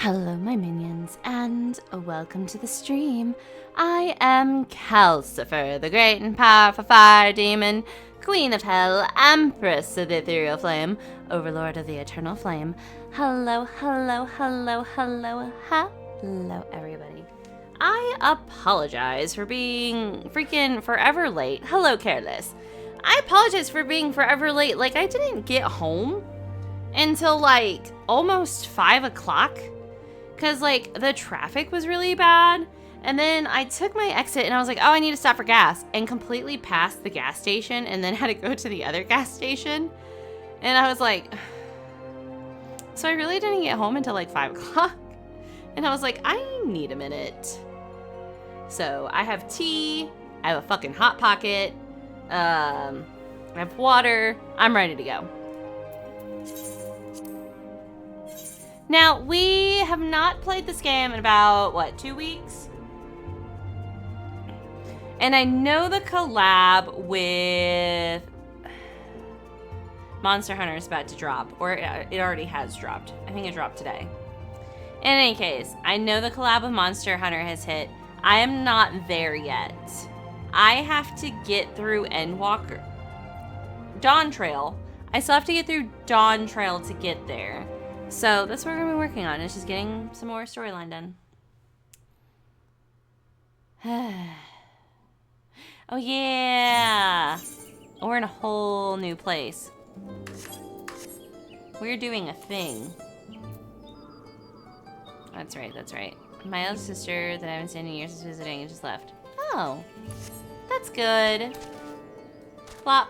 Hello, my minions, and welcome to the stream. I am Kalcifer, the great and powerful fire demon, queen of hell, empress of the ethereal flame, overlord of the eternal flame. Hello, hello, hello, hello, hello, everybody. I apologize for being freaking forever late. Hello, Careless. I apologize for being forever late. Like, I didn't get home until, like, almost 5 o'clock. Because, like, the traffic was really bad. And then I took my exit and I was like, oh, I need to stop for gas. And completely passed the gas station and then had to go to the other gas station. And I was like, so I really didn't get home until, like, 5 o'clock. And I was like, I need a minute. So I have tea. I have a fucking Hot Pocket. I have water. I'm ready to go. Now, we have not played this game in about, what, 2 weeks? And I know the collab with Monster Hunter is about to drop, or it already has dropped. I think it dropped today. In any case, I know the collab with Monster Hunter has hit. I am not there yet. I have to get through Endwalker. Dawn Trail. I still have to get through Dawn Trail to get there. So that's what we're going to be working on. It's just getting some more storyline done. Oh, yeah. We're in a whole new place. We're doing a thing. That's right, that's right. My eldest sister that I haven't seen in years is visiting and just left. Oh, that's good. Flop.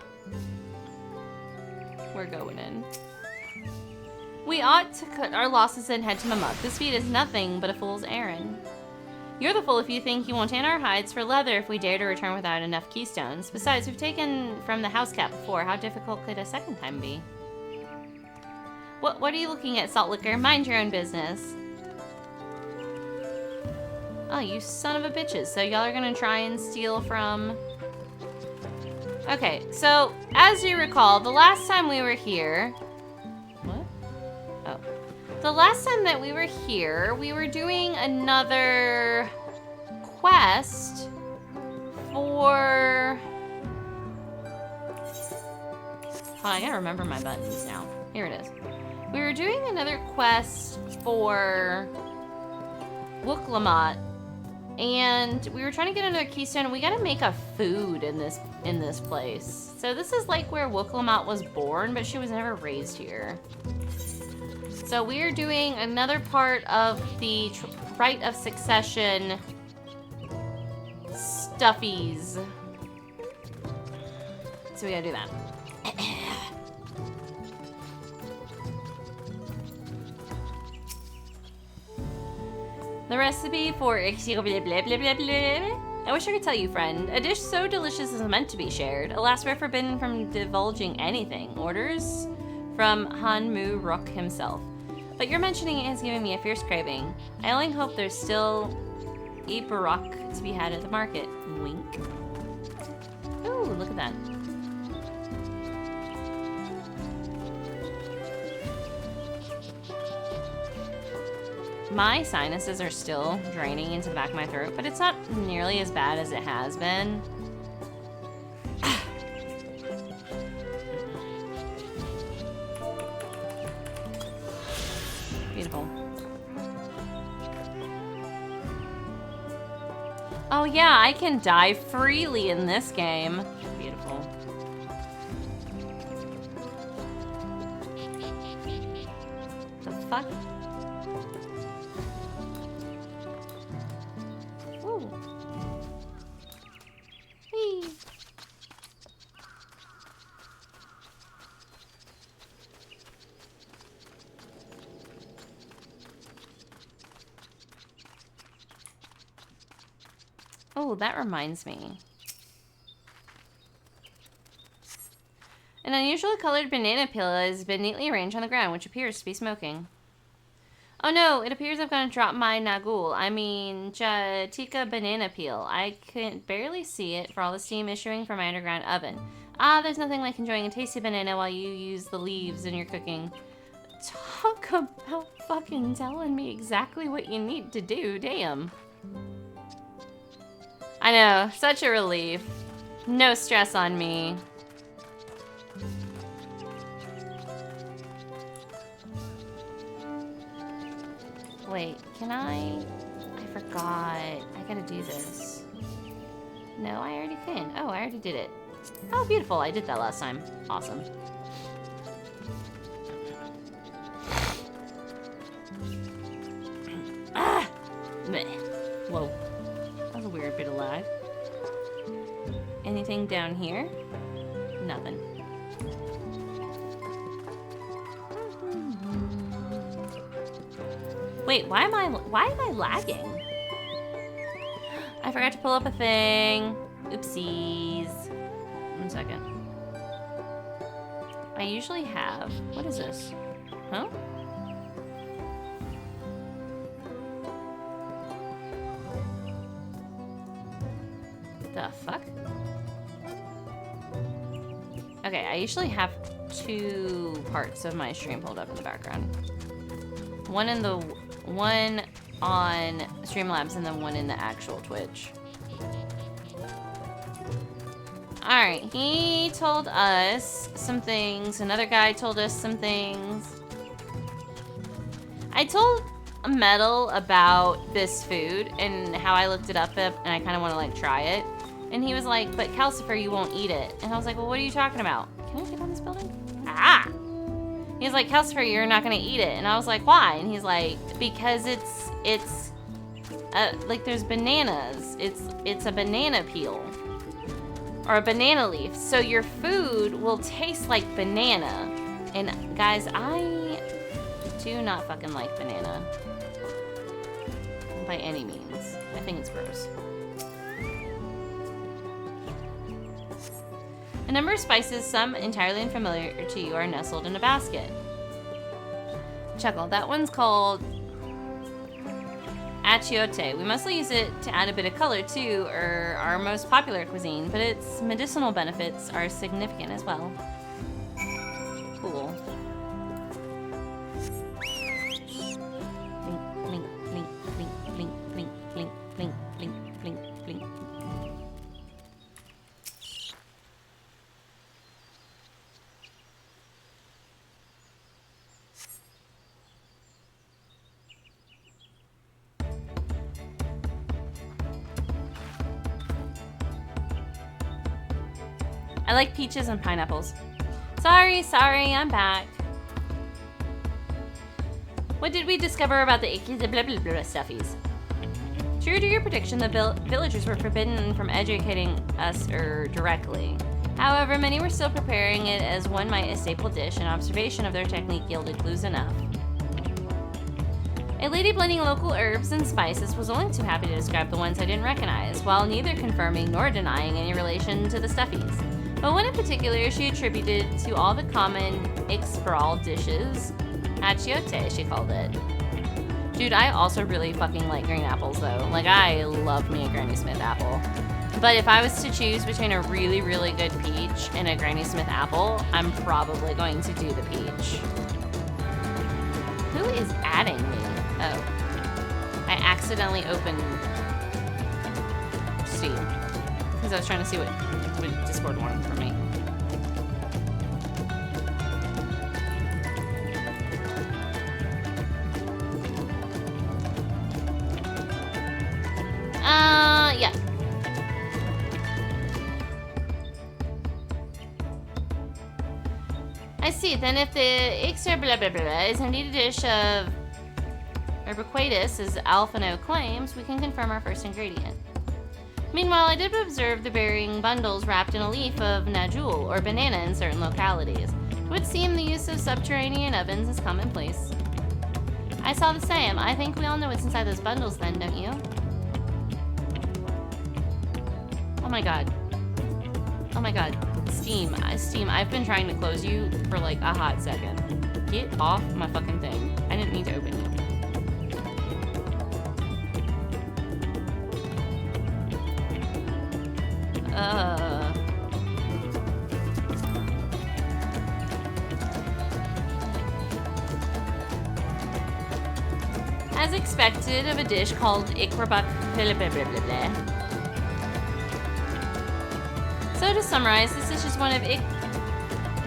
We're going in. We ought to cut our losses and head to Mamuk. This feat is nothing but a fool's errand. You're the fool if you think you won't tan our hides for leather if we dare to return without enough keystones. Besides, we've taken from the house cat before. How difficult could a second time be? What are you looking at, Salt Liquor? Mind your own business. Oh, you son of a bitches. So y'all are gonna try and steal from... Okay, so as you recall, the last time we were here... What? Oh. The last time that we were here, we were doing another quest for... Oh, I gotta remember my buttons now. Here it is. We were doing another quest for Wooklamot, and we were trying to get another keystone, and we gotta make a food in this place. So this is like where Wooklamot was born, but she was never raised here. So we are doing another part of the Rite of Succession stuffies. So we gotta do that. The recipe for I wish I could tell you, friend. A dish so delicious is meant to be shared. Alas, we're forbidden from divulging anything. Orders from Han Mu Rook himself. But your mentioning it has given me a fierce craving. I only hope there's still a Barak to be had at the market. Wink. Ooh, look at that. My sinuses are still draining into the back of my throat, but it's not nearly as bad as it has been. Beautiful. Oh yeah, I can die freely in this game. Beautiful. The fuck? Ooh. Whee. Oh, that reminds me. An unusually colored banana peel has been neatly arranged on the ground, which appears to be smoking. Oh no, it appears I've gonna drop my Jatika banana peel. I can barely see it for all the steam issuing from my underground oven. Ah, there's nothing like enjoying a tasty banana while you use the leaves in your cooking. Talk about fucking telling me exactly what you need to do, damn. I know, such a relief. No stress on me. Wait, can I forgot. I gotta do this. No, I already can. Oh, I already did it. Oh, beautiful. I did that last time. Awesome. Ah! Meh. Whoa. That was a weird bit of lag. Anything down here? Nothing. Wait, why am I lagging? I forgot to pull up a thing. Oopsies. 1 second. I usually have... What is this? Huh? The fuck? Okay, I usually have 2 parts of my stream pulled up in the background. One on Streamlabs and then one in the actual Twitch. Alright, he told us some things. Another guy told us some things. I told Metal about this food and how I looked it up and I kind of want to like try it. And he was like, but Kalcifer, you won't eat it. And I was like, well, what are you talking about? Can I get on this building? Ah! He's like, Kalcifer, you're not gonna eat it. And I was like, why? And he's like, because it's like there's bananas. It's a banana peel. Or a banana leaf. So your food will taste like banana. And guys, I do not fucking like banana. By any means. I think it's gross. A number of spices, some entirely unfamiliar to you, are nestled in a basket. Chuckle. That one's called achiote. We mostly use it to add a bit of color to our most popular cuisine, but its medicinal benefits are significant as well. Cool. Blink, blink, blink, blink, blink, blink, blink, blink, blink, blink, blink. I like peaches and pineapples. Sorry, I'm back. What did we discover about the blah, blah, blah, blah, stuffies? True to your prediction, the villagers were forbidden from educating us directly. However, many were still preparing it as one might a staple dish, and observation of their technique yielded clues enough. A lady blending local herbs and spices was only too happy to describe the ones I didn't recognize, while neither confirming nor denying any relation to the stuffies. But one in particular she attributed to all the common Ixbral dishes. Achiote, she called it. Dude, I also really fucking like green apples though. Like, I love me a Granny Smith apple. But if I was to choose between a really, really good peach and a Granny Smith apple, I'm probably going to do the peach. Who is adding me? Oh. I accidentally opened Steam. Because I was trying to see what Discord wanted from me. Yeah. I see. Then if the Ixer blah blah blah is indeed a dish of Herbaquatus, as Alphino claims, we can confirm our first ingredient. Meanwhile, I did observe the bearing bundles wrapped in a leaf of najul, or banana in certain localities. It would seem the use of subterranean ovens is commonplace. I saw the same. I think we all know what's inside those bundles then, don't you? Oh my god. Oh my god. Steam, I've been trying to close you for like a hot second. Get off my fucking thing. I didn't need to open you. as expected, of a dish called ikrabak blah blah blah blah blah. So to summarize, this dish is one of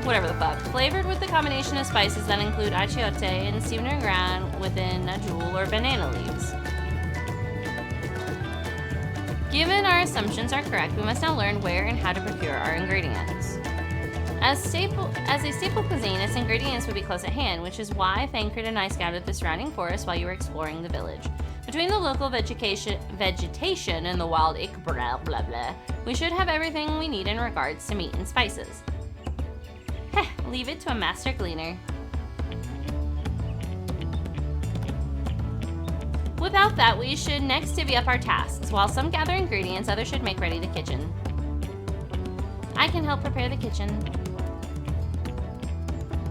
whatever the fuck, flavored with the combination of spices that include achiote and steamed and ground within a jewel or banana leaves. Given our assumptions are correct, we must now learn where and how to procure our ingredients. As a staple cuisine, its ingredients would be close at hand, which is why Thancred and I scouted the surrounding forest while you were exploring the village. Between the local vegetation and the wild blah blah blah, we should have everything we need in regards to meat and spices. Heh, leave it to a master gleaner. Without that, we should next divvy up our tasks. While some gather ingredients, others should make ready the kitchen. I can help prepare the kitchen.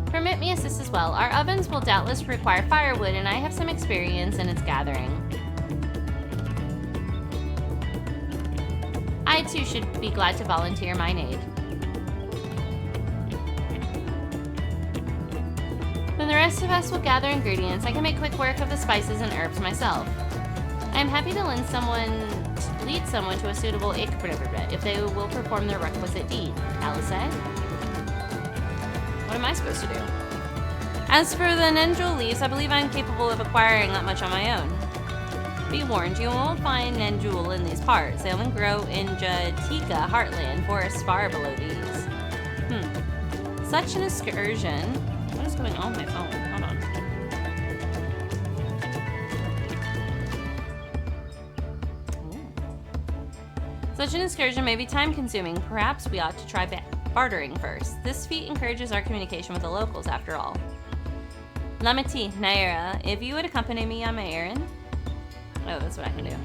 Permit me assist as well. Our ovens will doubtless require firewood, and I have some experience in its gathering. I too should be glad to volunteer mine aid. Then the rest of us will gather ingredients. I can make quick work of the spices and herbs myself. I am happy to lead someone to a suitable if they will perform the requisite deed. Alice? What am I supposed to do? As for the Nendril leaves, I believe I'm capable of acquiring that much on my own. Be warned, you won't find Nendril in these parts. They only grow in Jatika Heartland, forests far below these. Such an excursion. What is going on with my phone? Hold on. Ooh. Such an excursion may be time-consuming. Perhaps we ought to try bartering first. This feat encourages our communication with the locals, after all. Lamati, Naira, if you would accompany me on my errand. Oh, that's what I can do.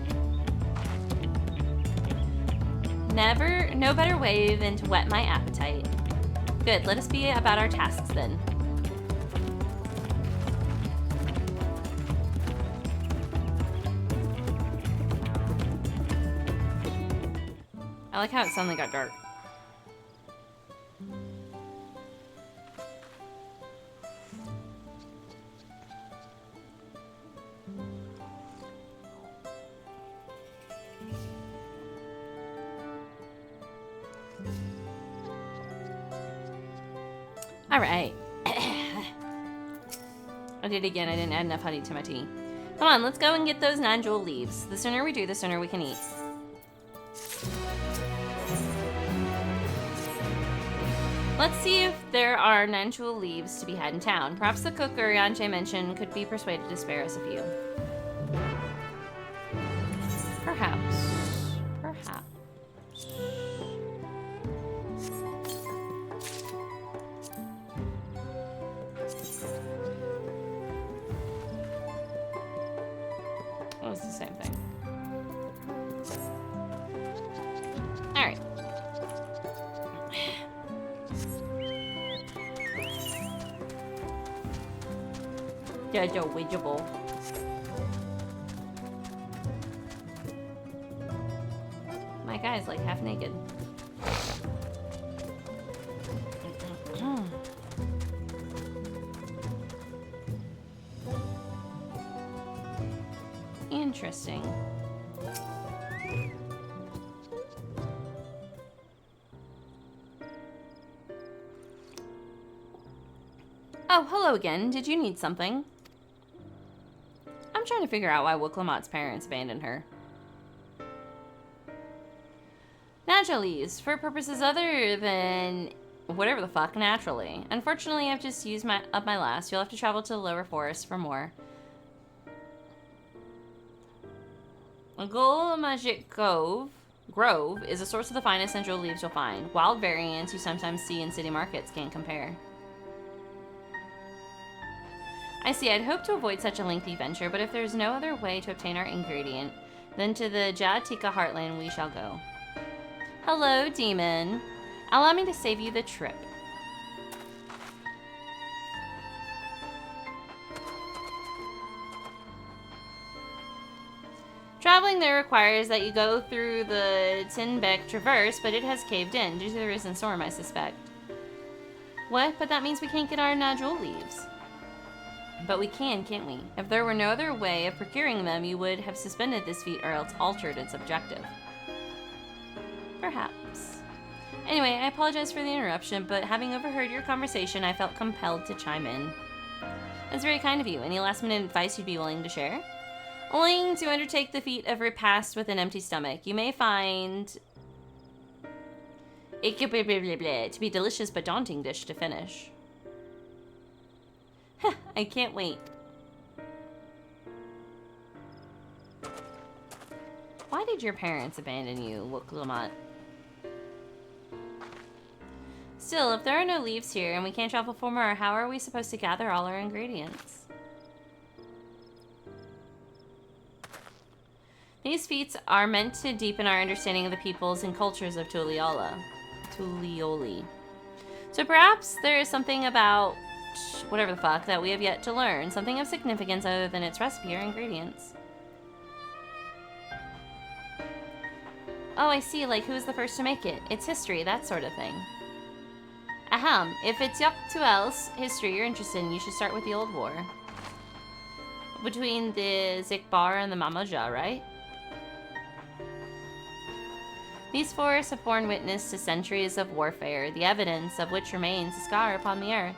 No better way than to whet my appetite. Good, let us be about our tasks then. I like how it suddenly got dark. All right. I did it again. I didn't add enough honey to my tea. Come on, let's go and get those non-jewel leaves. The sooner we do, the sooner we can eat. Let's see if there are non-jewel leaves to be had in town. Perhaps the cook Urianche mentioned could be persuaded to spare us a few. Perhaps. Perhaps. Oh, it's the same thing. Alright. Jojo Widgeable. My guy's like half naked. Interesting. Oh, hello again. Did you need something? I'm trying to figure out why Wooklamat's parents abandoned her. Naturally, for purposes other than whatever the fuck, naturally. Unfortunately, I've just used up my last. You'll have to travel to the lower forest for more. Golamagic Grove is a source of the finest central leaves you'll find. Wild variants you sometimes see in city markets can't compare. I see, I'd hoped to avoid such a lengthy venture, but if there's no other way to obtain our ingredient, then to the Jatika Heartland we shall go. Hello, demon. Allow me to save you the trip. Traveling there requires that you go through the Tinbeck Traverse, but it has caved in, due to the recent storm, I suspect. What? But that means we can't get our jewel leaves. But we can, can't we? If there were no other way of procuring them, you would have suspended this feat or else altered its objective. Perhaps. Anyway, I apologize for the interruption, but having overheard your conversation, I felt compelled to chime in. That's very kind of you. Any last-minute advice you'd be willing to share? Only to undertake the feat of repast with an empty stomach. You may find it to be delicious but daunting dish to finish. I can't wait. Why did your parents abandon you, Wooklamut? Still, if there are no leaves here and we can't travel for more, how are we supposed to gather all our ingredients? These feats are meant to deepen our understanding of the peoples and cultures of Tulioli. So perhaps there is something about whatever the fuck that we have yet to learn, something of significance other than its recipe or ingredients. Oh, I see, like who was the first to make it? It's history, that sort of thing. Ahem, if it's Yogg-Tuel's history you're interested in, you should start with the Old War. Between the Zikbar and the Mamoja, right? These forests have borne witness to centuries of warfare, the evidence of which remains a scar upon the earth.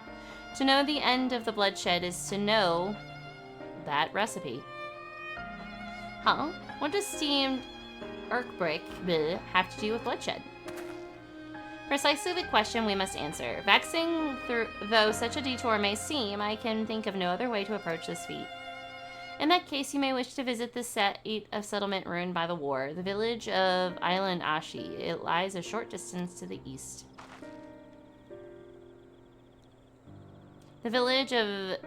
To know the end of the bloodshed is to know that recipe. Huh? What does steamed Urkbrick have to do with bloodshed? Precisely the question we must answer. Vexing though such a detour may seem, I can think of no other way to approach this feat. In that case, you may wish to visit the site of settlement ruined by the war, the village of Island Ashi. It lies a short distance to the east. The village of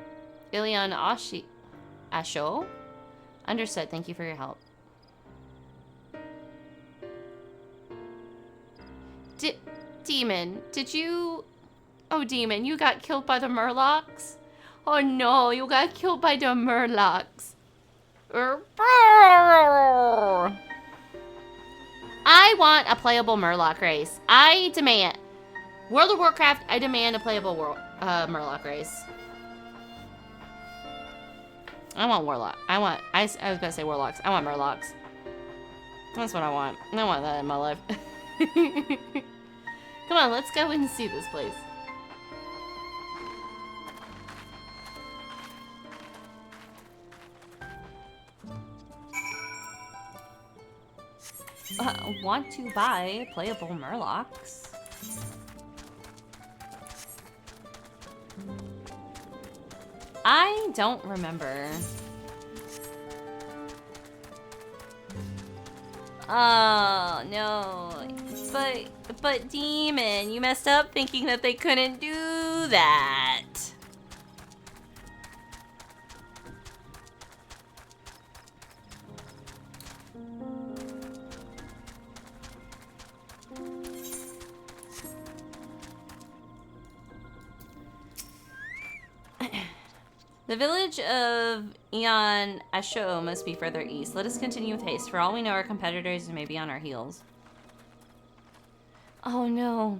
Ilion Asho? Understood. Thank you for your help. Demon, did you... Oh, Demon, you got killed by the Murlocs? Oh no, you got killed by the Murlocs. I want a playable Murloc race. I demand... World of Warcraft, I demand a playable Murloc race. I want Warlock. I was gonna say Warlocks. I want Murlocs. That's what I want. I want that in my life. Come on, let's go and see this place. Want to buy playable Murlocs? I don't remember. Oh, no. But Demon, you messed up thinking that they couldn't do that. The village of Ion Asho must be further east. Let us continue with haste. For all we know, our competitors may be on our heels. Oh no.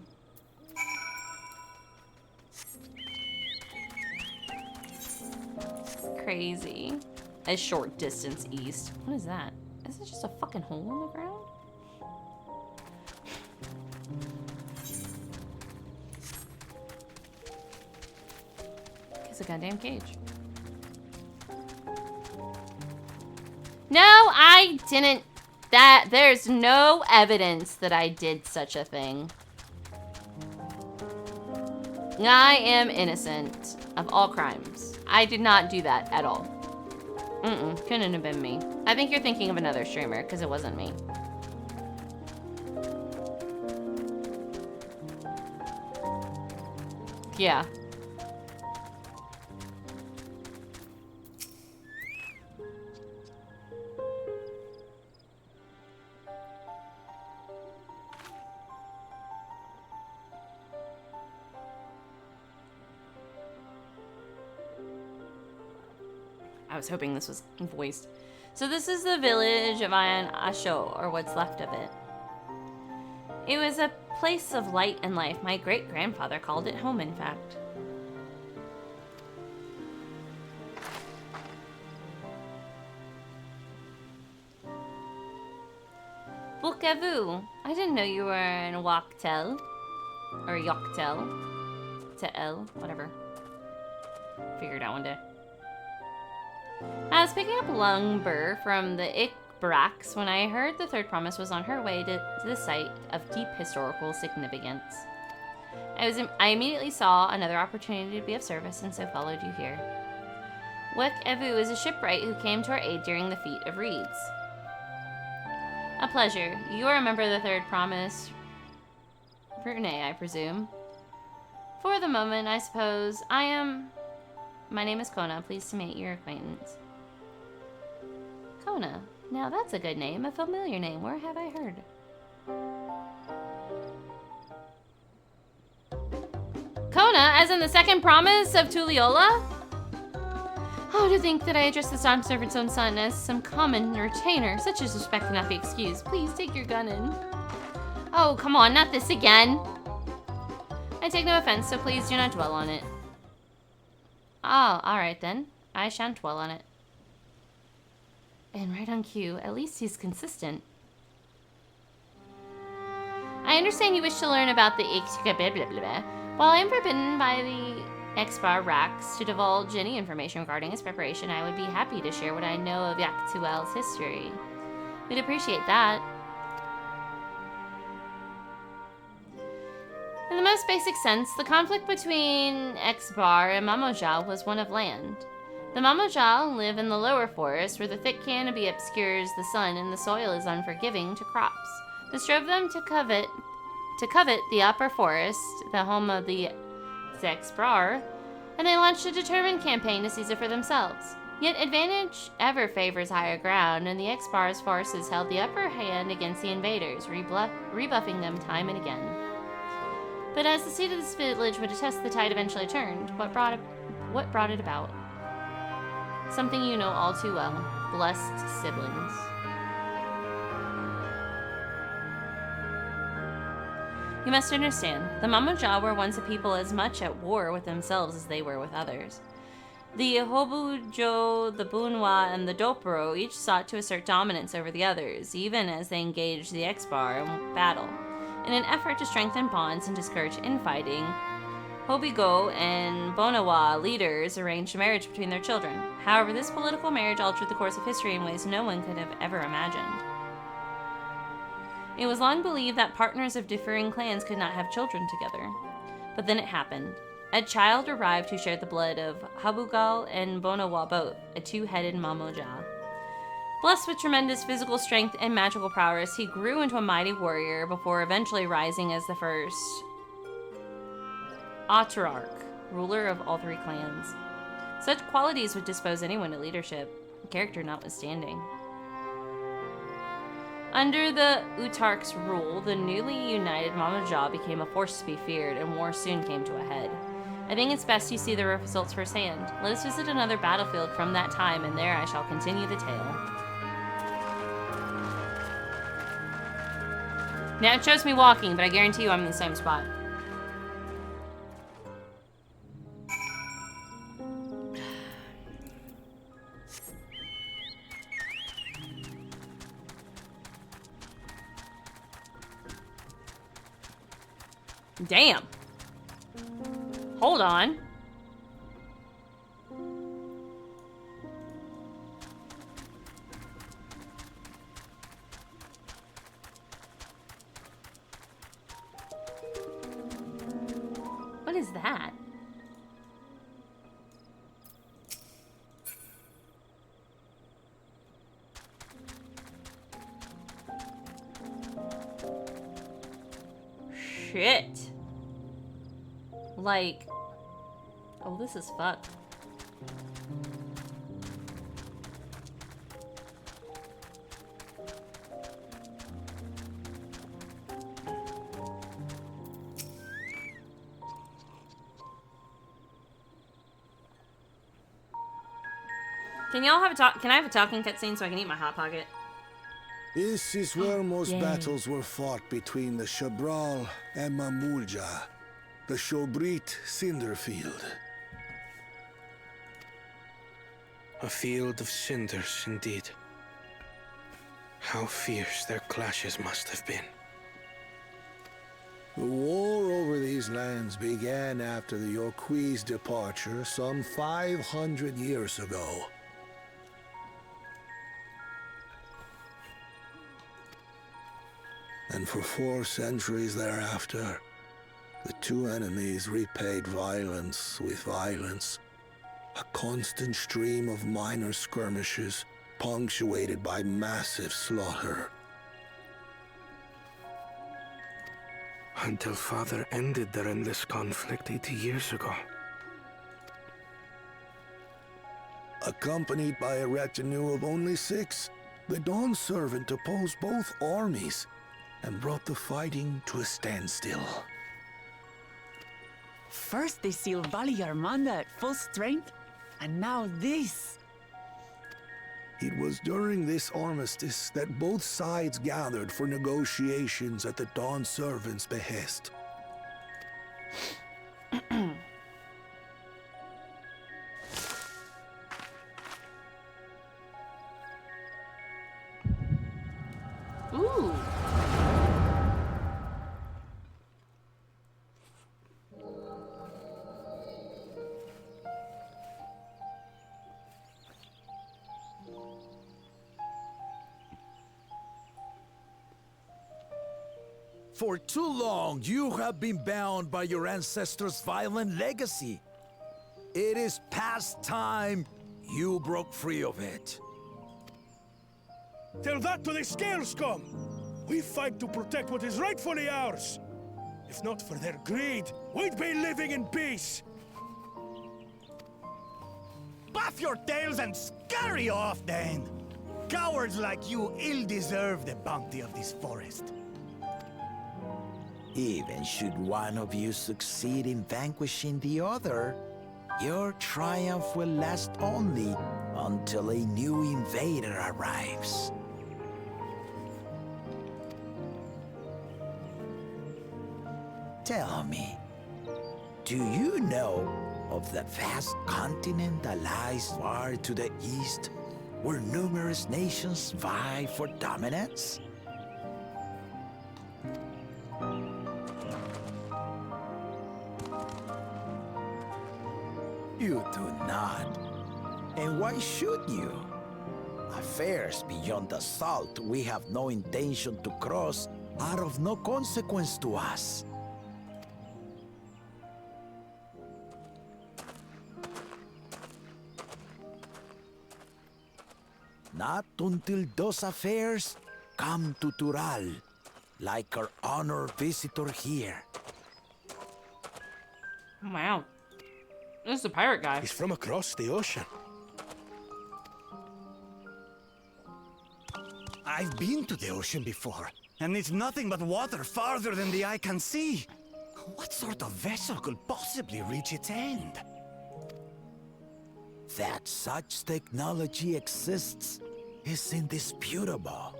Crazy. A short distance east. What is that? Is it just a fucking hole in the ground? It's a goddamn cage. No, I didn't. There's no evidence that I did such a thing. I am innocent of all crimes. I did not do that at all. Couldn't have been me. I think you're thinking of another streamer, because it wasn't me. Yeah. I was hoping this was voiced. So this is the village of Ion Asho, or what's left of it. It was a place of light and life. My great-grandfather called it home, in fact. Wokavu. I didn't know you were in Waktel. Or Yoktel. To L, whatever. Figure it out one day. I was picking up lumber from the Ikbrax when I heard the third promise was on her way to the site of deep historical significance. I immediately saw another opportunity to be of service and so followed you here. Wek Evu is a shipwright who came to our aid during the feat of reeds. A pleasure. You remember the third promise, Brunei, I presume. For the moment, I suppose. My name is Kona. Pleased to make your acquaintance. Kona. Now that's a good name. A familiar name. Where have I heard? Kona, as in the second promise of Tuliola? Oh, to think that I addressed the Dawnservant's own son as some common retainer. Such disrespect cannot be excused. Please take your gun in. Oh, come on, not this again. I take no offense, so please do not dwell on it. Oh, alright then. I shan't dwell on it. And right on cue, at least he's consistent. I understand you wish to learn about the While I am forbidden by the Exbar Rax to divulge any information regarding his preparation, I would be happy to share what I know of Yaktuel's history. We'd appreciate that. In the most basic sense, the conflict between Exbar and Mamoja was one of land. The Mamoja live in the lower forest where the thick canopy obscures the sun and the soil is unforgiving to crops. This drove them to covet the upper forest, the home of the Exbar, and they launched a determined campaign to seize it for themselves. Yet advantage ever favors higher ground, and the Exbar's forces held the upper hand against the invaders, rebuffing them time and again. But as the seat of this village would attest, the tide eventually turned. What brought it about? Something you know all too well. Blessed siblings. You must understand, the Mamoja were once a people as much at war with themselves as they were with others. The Hobujo, the Bunwa, and the Dopro each sought to assert dominance over the others, even as they engaged the Exbar in battle. In an effort to strengthen bonds and discourage infighting, Hobigo and Bonawa leaders arranged a marriage between their children. However, this political marriage altered the course of history in ways no one could have ever imagined. It was long believed that partners of differing clans could not have children together. But then it happened. A child arrived who shared the blood of Habugal and Bonawa both, a two-headed Mamoja. Blessed with tremendous physical strength and magical prowess, he grew into a mighty warrior before eventually rising as the first Autarch, ruler of all three clans. Such qualities would dispose anyone to leadership, character notwithstanding. Under the Utarch's rule, the newly united Mamoja became a force to be feared, and war soon came to a head. I think it's best you see the results firsthand. Let us visit another battlefield from that time, and there I shall continue the tale. Now it shows me walking, but I guarantee you I'm in the same spot. Damn. Hold on. What is that? Shit. Like, oh, this is fucked. Can y'all have a talk? Can I have a talking cutscene so I can eat my Hot Pocket? This is where most battles were fought between the Shabral and Mamulja. The Shobrit Cinderfield. A field of cinders, indeed. How fierce their clashes must have been. The war over these lands began after the Yorqui's departure some 500 years ago. And for 4 centuries thereafter, the two enemies repaid violence with violence. A constant stream of minor skirmishes, punctuated by massive slaughter. Until Father ended their endless conflict 80 years ago. Accompanied by a retinue of only 6, the Dawnservant opposed both armies and brought the fighting to a standstill. First they sealed Valley Armanda at full strength, and now this. It was during this armistice that both sides gathered for negotiations at the Dawnservant's behest. Ooh. For too long, you have been bound by your ancestors' violent legacy. It is past time you broke free of it. Tell that to the Scale Scum! We fight to protect what is rightfully ours. If not for their greed, we'd be living in peace. Buff your tails and scurry off, then! Cowards like you ill deserve the bounty of this forest. Even should one of you succeed in vanquishing the other, your triumph will last only until a new invader arrives. Tell me, do you know of the vast continent that lies far to the east, where numerous nations vie for dominance? You do not. And why should you? Affairs beyond the salt we have no intention to cross are of no consequence to us. Not until those affairs come to Tural, like our honored visitor here. Wow. This is a pirate guy. He's from across the ocean. I've been to the ocean before, and it's nothing but water farther than the eye can see. What sort of vessel could possibly reach its end? That such technology exists is indisputable,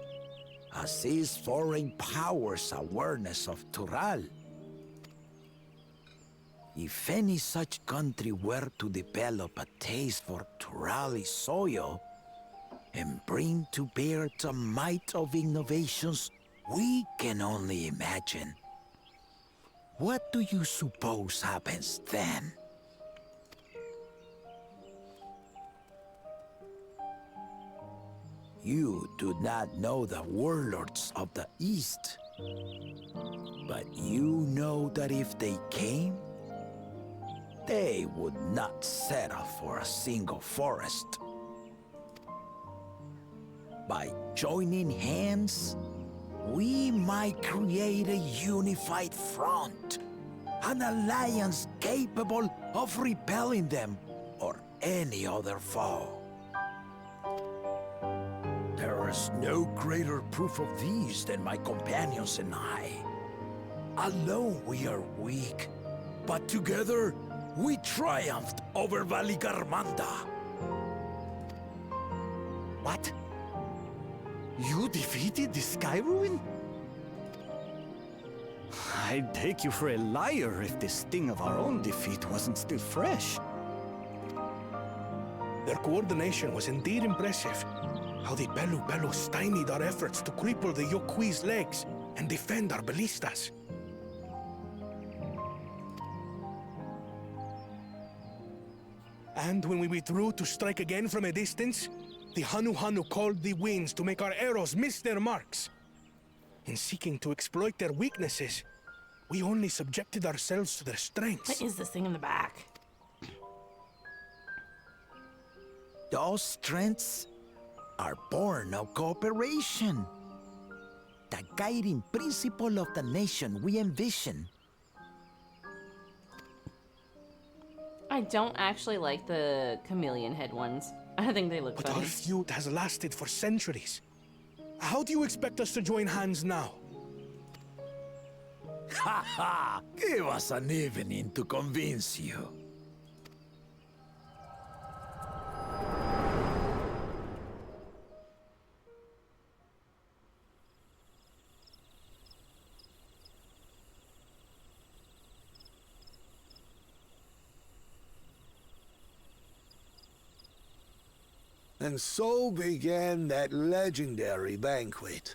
as is foreign powers' awareness of Tural. If any such country were to develop a taste for Turali soil and bring to bear the might of innovations we can only imagine, what do you suppose happens then? You do not know the warlords of the East, but you know that if they came, they would not settle for a single forest. By joining hands, we might create a unified front, an alliance capable of repelling them or any other foe. There is no greater proof of these than my companions and I. Alone we are weak, but together we triumphed over Valigarmanda. What? You defeated the Sky Ruin? I'd take you for a liar if the sting of our own defeat wasn't still fresh. Their coordination was indeed impressive. how the Belu stymied our efforts to cripple the Yokui's legs and defend our ballistas. And when we withdrew to strike again from a distance, the Hanu called the winds to make our arrows miss their marks. In seeking to exploit their weaknesses, we only subjected ourselves to their strengths. What is this thing in the back? Those strengths are born of cooperation. The guiding principle of the nation we envision. I don't actually like the chameleon head ones. I think they look But our funny. feud has lasted for centuries. How do you expect us to join hands now? Ha ha! Give us an evening to convince you. And so began that legendary banquet.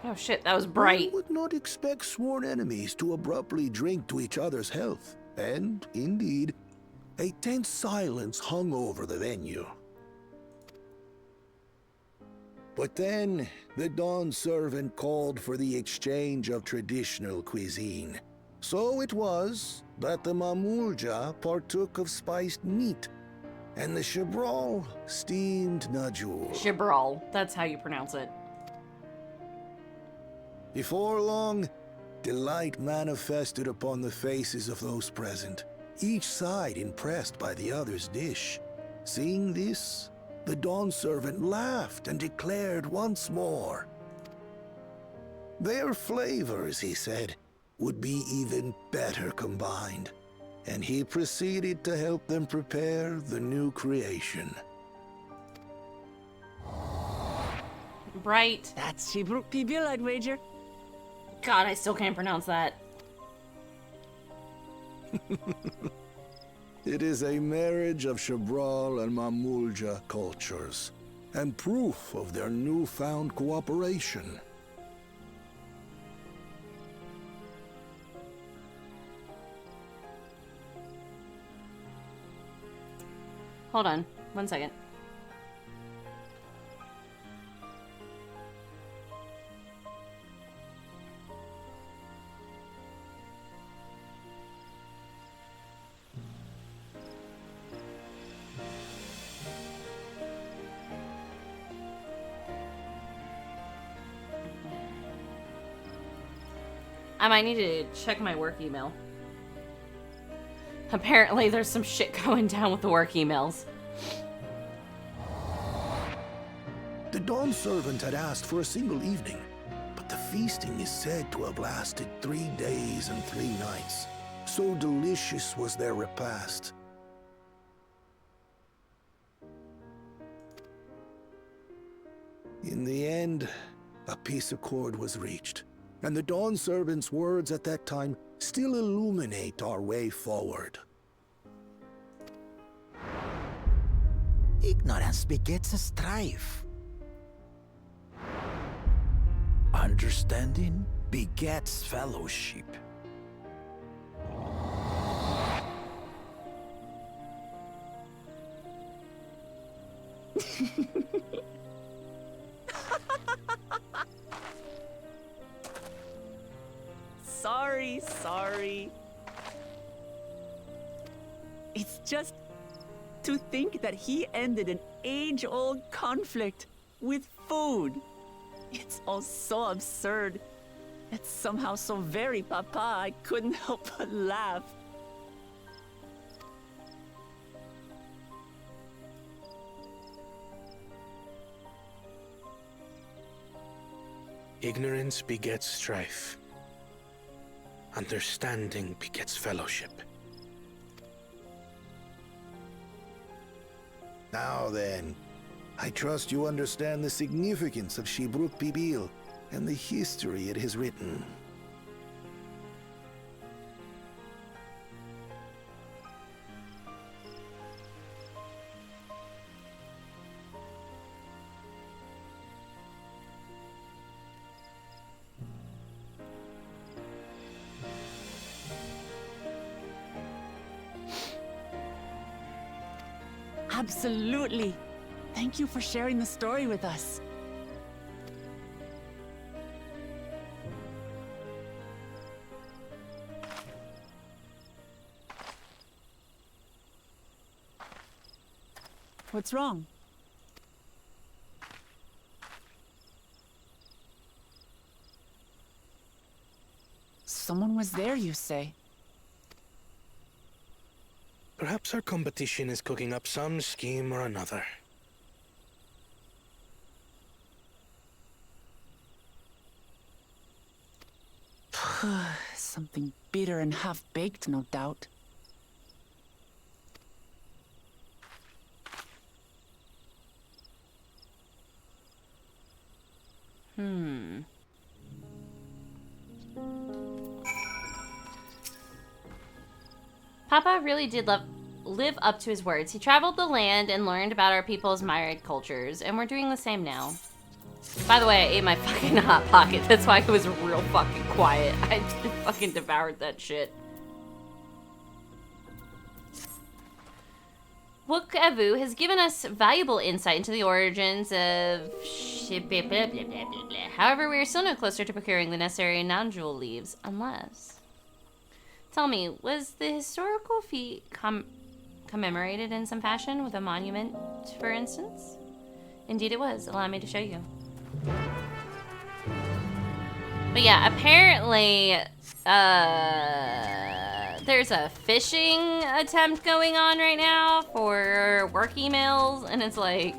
Oh shit, that was bright. One would not expect sworn enemies to abruptly drink to each other's health. And, indeed, a tense silence hung over the venue. But then, the Dawnservant called for the exchange of traditional cuisine. So it was that the Mamulja partook of spiced meat, and the Chibral steamed najul. Chibral, that's how you pronounce it. Before long, delight manifested upon the faces of those present, each side impressed by the other's dish. Seeing this, the Dawnservant laughed and declared once more. Their flavors, he said, would be even better combined, and he proceeded to help them prepare the new creation. Bright. That's Shibruk Pibil, I'd wager. God, I still can't pronounce that. It is a marriage of Chibral and Mamulja cultures, and proof of their newfound cooperation. Hold on, 1 second. I might need to check my work email. Apparently there's some shit going down with the work emails. The Dawnservant had asked for a single evening, but the feasting is said to have lasted 3 days and 3 nights. So delicious was their repast. In the end, a peace accord was reached, and the Dawnservant's words at that time still illuminate our way forward. Ignorance begets strife. Understanding begets fellowship. Sorry. It's just to think that he ended an age-old conflict with food. It's all so absurd. It's somehow so very papa, I couldn't help but laugh. Ignorance begets strife. Understanding begets fellowship. Now then, I trust you understand the significance of Shibruk Pibil and the history it has written. Absolutely. Thank you for sharing the story with us. What's wrong? Someone was there, you say? Perhaps our competition is cooking up some scheme or another. Something bitter and half-baked, no doubt. Papa really did live up to his words. He traveled the land and learned about our people's myriad cultures, and we're doing the same now. By the way, I ate my fucking Hot Pocket. That's why it was real fucking quiet. I fucking devoured that shit. Wook-Evu has given us valuable insight into the origins of However, we are still no closer to procuring the necessary non-jewel leaves, unless... Tell me, was the historical feat commemorated in some fashion with a monument, for instance? Indeed it was. Allow me to show you. But yeah, apparently, there's a phishing attempt going on right now for work emails, and it's like,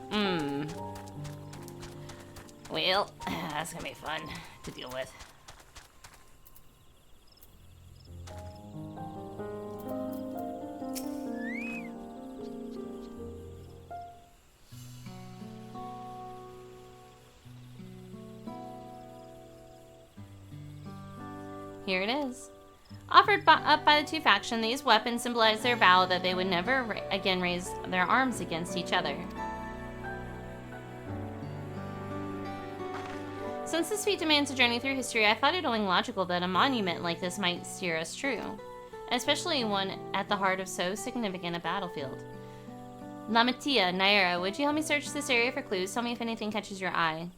well, that's gonna be fun to deal with. Here it is. Offered up by the two factions, these weapons symbolize their vow that they would never again raise their arms against each other. Since this feat demands a journey through history, I thought it only logical that a monument like this might steer us true, especially one at the heart of so significant a battlefield. Lamatia, Naira, would you help me search this area for clues? Tell me if anything catches your eye.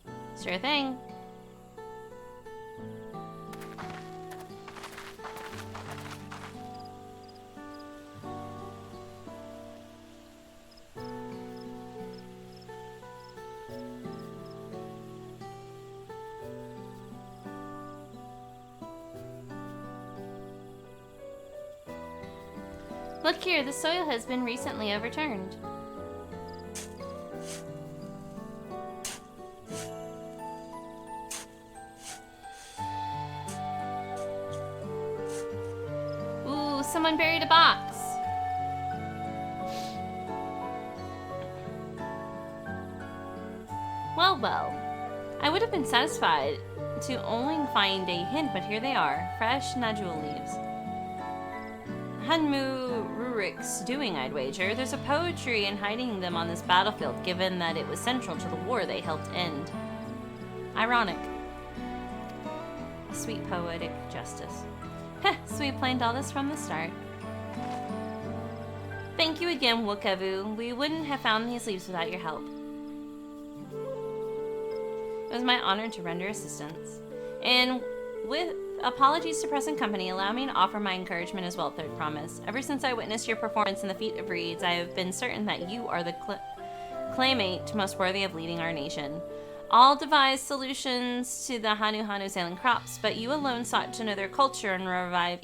Sure thing. Look here, the soil has been recently overturned. Ooh, someone buried a box. Well, well. I would have been satisfied to only find a hint, but here they are. Fresh Najul leaves. Hanmu Rurik's doing, I'd wager. There's a poetry in hiding them on this battlefield, given that it was central to the war they helped end. Ironic. A sweet poetic justice. Heh, so we planned all this from the start. Thank you again, Wook-Evu. We wouldn't have found these leaves without your help. It was my honor to render assistance. And with apologies to Press and Company, allow me to offer my encouragement as well, Third Promise. Ever since I witnessed your performance in the Feat of Reeds, I have been certain that you are the claimant most worthy of leading our nation. All devised solutions to the Hanu sailing crops, but you alone sought to know their culture and revive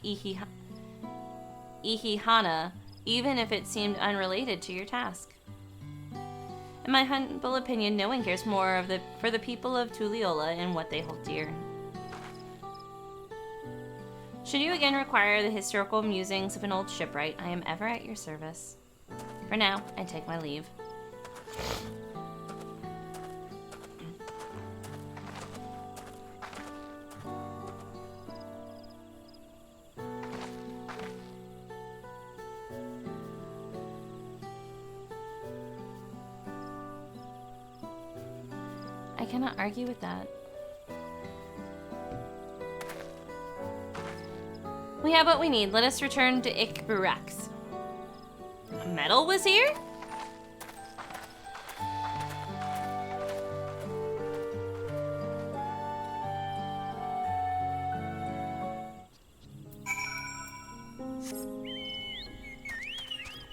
Ihihana, even if it seemed unrelated to your task. In my humble opinion, no one cares more for the people of Tuliyola and what they hold dear. Should you again require the historical musings of an old shipwright, I am ever at your service. For now, I take my leave. I cannot argue with that. We have what we need. Let us return to Ikburax. A medal was here?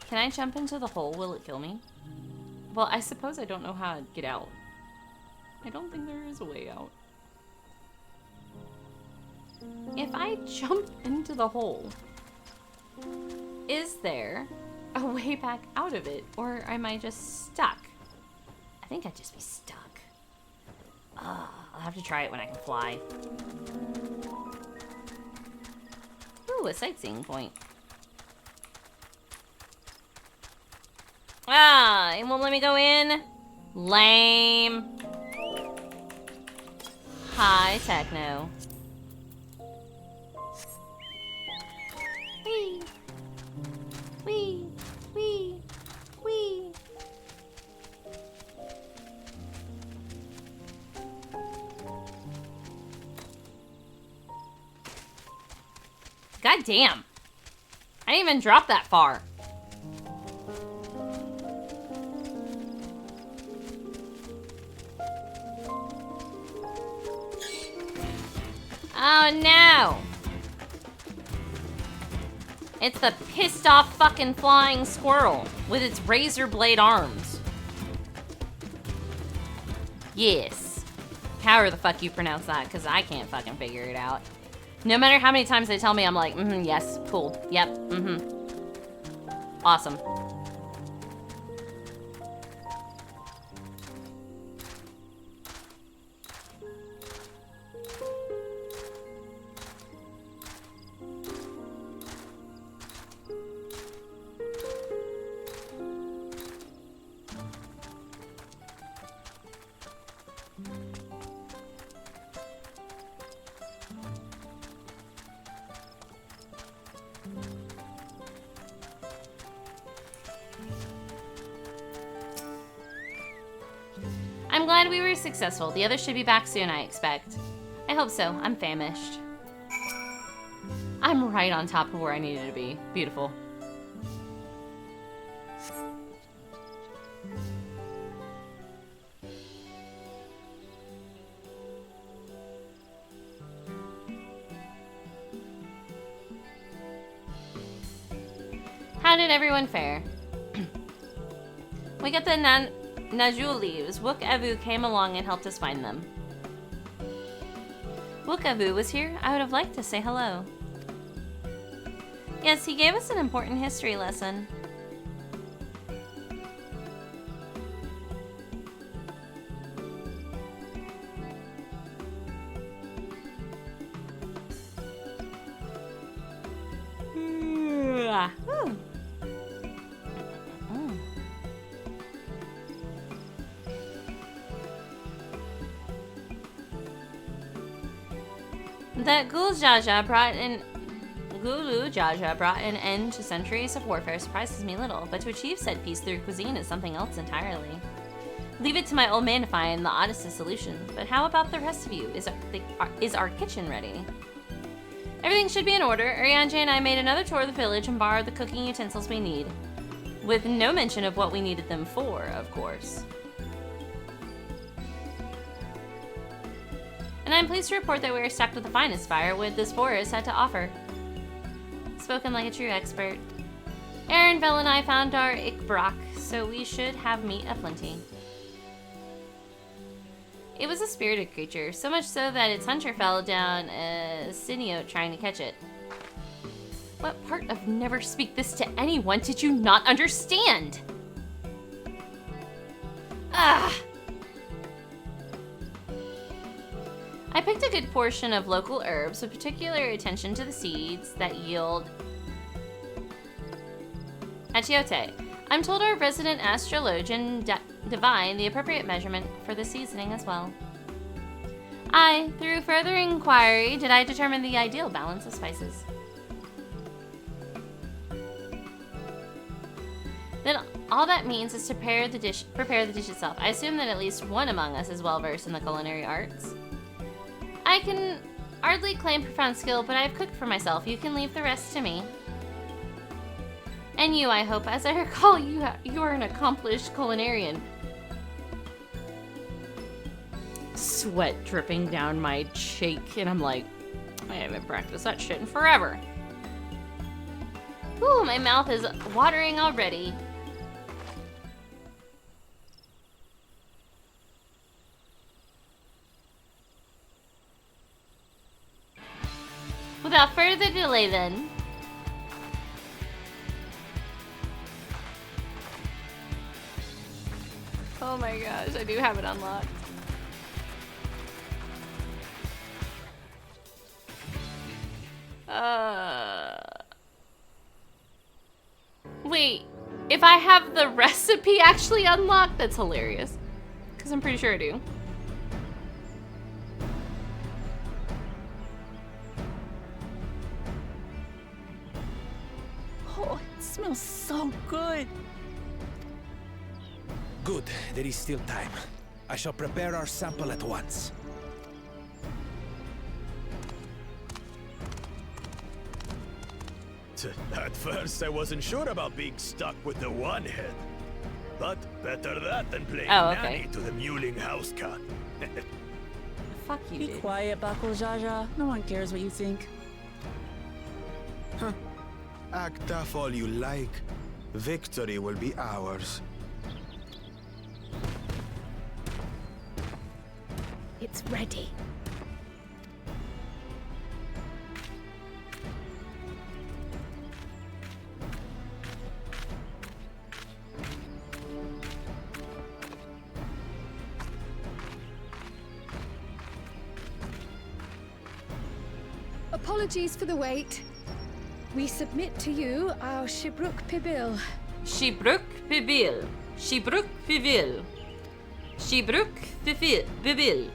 Can I jump into the hole? Will it kill me? Well, I suppose I don't know how to get out. I don't think there is a way out. If I jump into the hole, is there a way back out of it? Or am I just stuck? I think I'd just be stuck. I'll have to try it when I can fly. Ooh, a sightseeing point. Ah, it won't let me go in. Lame. Hi, Techno. Wee. Wee. Wee. Wee. God damn. I didn't even drop that far. Oh no! It's the pissed off fucking flying squirrel with its razor blade arms. Yes. However the fuck you pronounce that, because I can't fucking figure it out. No matter how many times they tell me, I'm like, yes, cool, yep, Awesome. I'm glad we were successful. The others should be back soon, I expect. I hope so. I'm famished. I'm right on top of where I needed to be. Beautiful. How did everyone fare? We got the Najul leaves. Wook-Avu came along and helped us find them. Wook-Avu was here. I would have liked to say hello. Yes, he gave us an important history lesson. That Gulu Jaja brought an end to centuries of warfare surprises me little, but to achieve said peace through cuisine is something else entirely. Leave it to my old man to find the oddest solutions, but how about the rest of you? Is our kitchen ready? Everything should be in order. Urianger and I made another tour of the village and borrowed the cooking utensils we need, with no mention of what we needed them for, of course. And I'm pleased to report that we are stocked with the finest firewood this forest had to offer. Spoken like a true expert. Aaron, Vel, and I found our Ikbrak, so we should have meat aplenty. It was a spirited creature, so much so that its hunter fell down a syniot trying to catch it. What part of never speak this to anyone did you not understand? Ah! I picked a good portion of local herbs with particular attention to the seeds that yield achiote. I'm told our resident astrologian divined the appropriate measurement for the seasoning as well. Through further inquiry, did I determine the ideal balance of spices. Then all that means is to prepare the dish itself. I assume that at least one among us is well versed in the culinary arts. I can hardly claim profound skill, but I've cooked for myself. You can leave the rest to me. And you, I hope. As I recall, you are an accomplished culinarian. Sweat dripping down my cheek, and I'm like, I haven't practiced that shit in forever. Ooh, my mouth is watering already. Without further delay then. Oh my gosh, I do have it unlocked. Wait, if I have the recipe actually unlocked, that's hilarious. Because I'm pretty sure I do. Oh, it smells so good. Good, there is still time. I shall prepare our sample at once. At first, I wasn't sure about being stuck with the one head. But better that than playing nanny to the mewling house cat. Fuck you, Be dude. quiet, Buckle Jaja. No one cares what you think. Act tough all you like. Victory will be ours. It's ready. Apologies for the wait. We submit to you our Shibruk Pibil. Shibruk Bibil. Shibruk Bibil. Shibruk Bibil.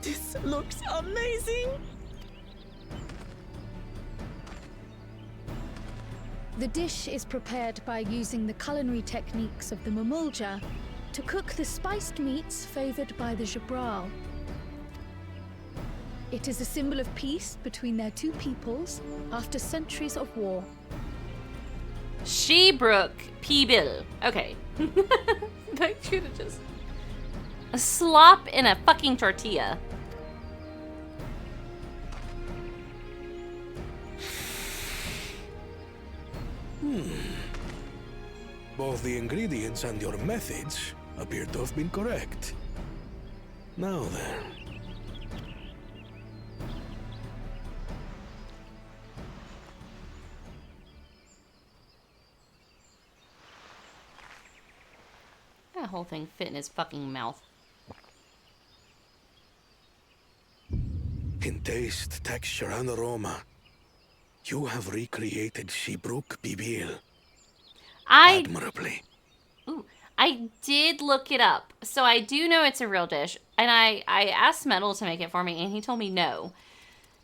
This looks amazing. The dish is prepared by using the culinary techniques of the Mamulja to cook the spiced meats favored by the Jabral. It is a symbol of peace between their two peoples after centuries of war. Shibruk Pibil. Okay. That could have just... A slop in a fucking tortilla. Both the ingredients and your methods appear to have been correct. Now then. That whole thing fit in his fucking mouth. In taste, texture, and aroma, you have recreated Shibruk Bibil admirably. Ooh, I did look it up, so I do know it's a real dish. And I asked Metal to make it for me, and he told me no.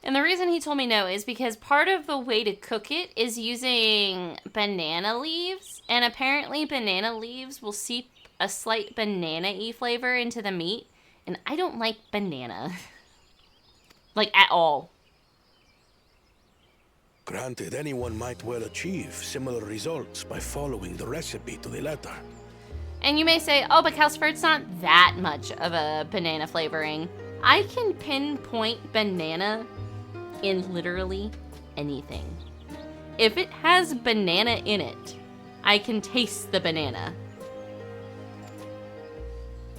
And the reason he told me no is because part of the way to cook it is using banana leaves. And apparently banana leaves will seep a slight banana-y flavor into the meat. And I don't like banana. Like, at all. Granted, anyone might well achieve similar results by following the recipe to the letter. And you may say, oh, but Kalcifer, it's not that much of a banana flavoring. I can pinpoint banana in literally anything. If it has banana in it, I can taste the banana.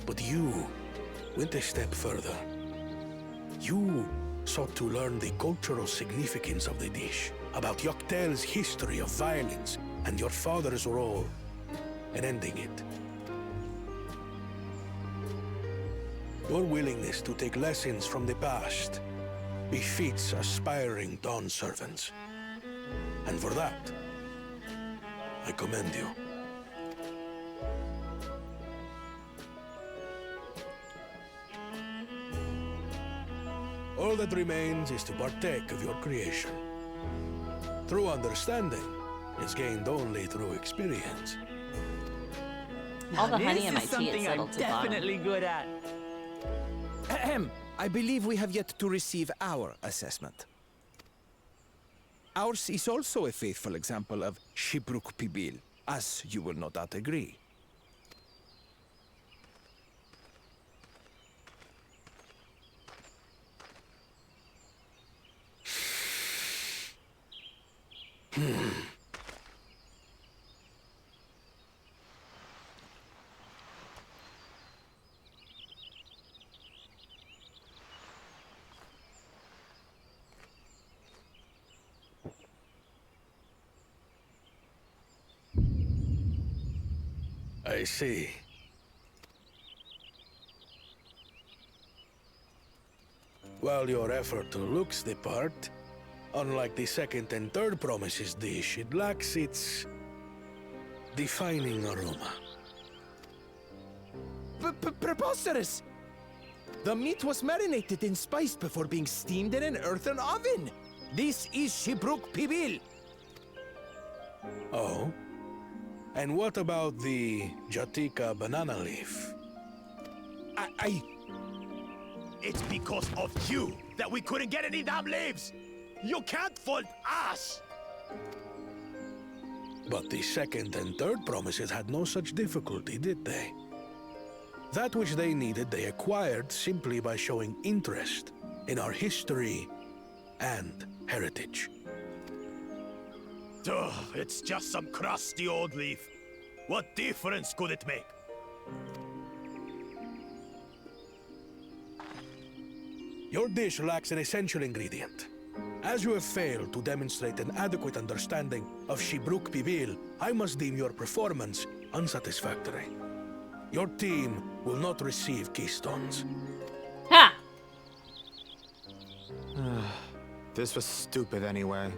But you went a step further. You sought to learn the cultural significance of the dish, about Yoktel's history of violence and your father's role in ending it. Your willingness to take lessons from the past befits aspiring Dawnservants. And for that, I commend you. All that remains is to partake of your creation. True understanding is gained only through experience. All the Now, honey in my this is tea is something settled I'm to the bottom. definitely good at. Ahem. I believe we have yet to receive our assessment. Ours is also a faithful example of Shibruk Pibil, as you will no doubt agree. I see. While your effort looks the part, unlike the second and third promises dish, it lacks its defining aroma. Preposterous! The meat was marinated and spiced before being steamed in an earthen oven. This is Shibruk Pibil. Oh? And what about the Jatika banana leaf? It's because of you that we couldn't get any damn leaves! You can't fault us! But the second and third promises had no such difficulty, did they? That which they needed, they acquired simply by showing interest in our history and heritage. Ugh, it's just some crusty old leaf. What difference could it make? Your dish lacks an essential ingredient. As you have failed to demonstrate an adequate understanding of Shibruk Pibil, I must deem your performance unsatisfactory. Your team will not receive keystones. Ha! This was stupid anyway.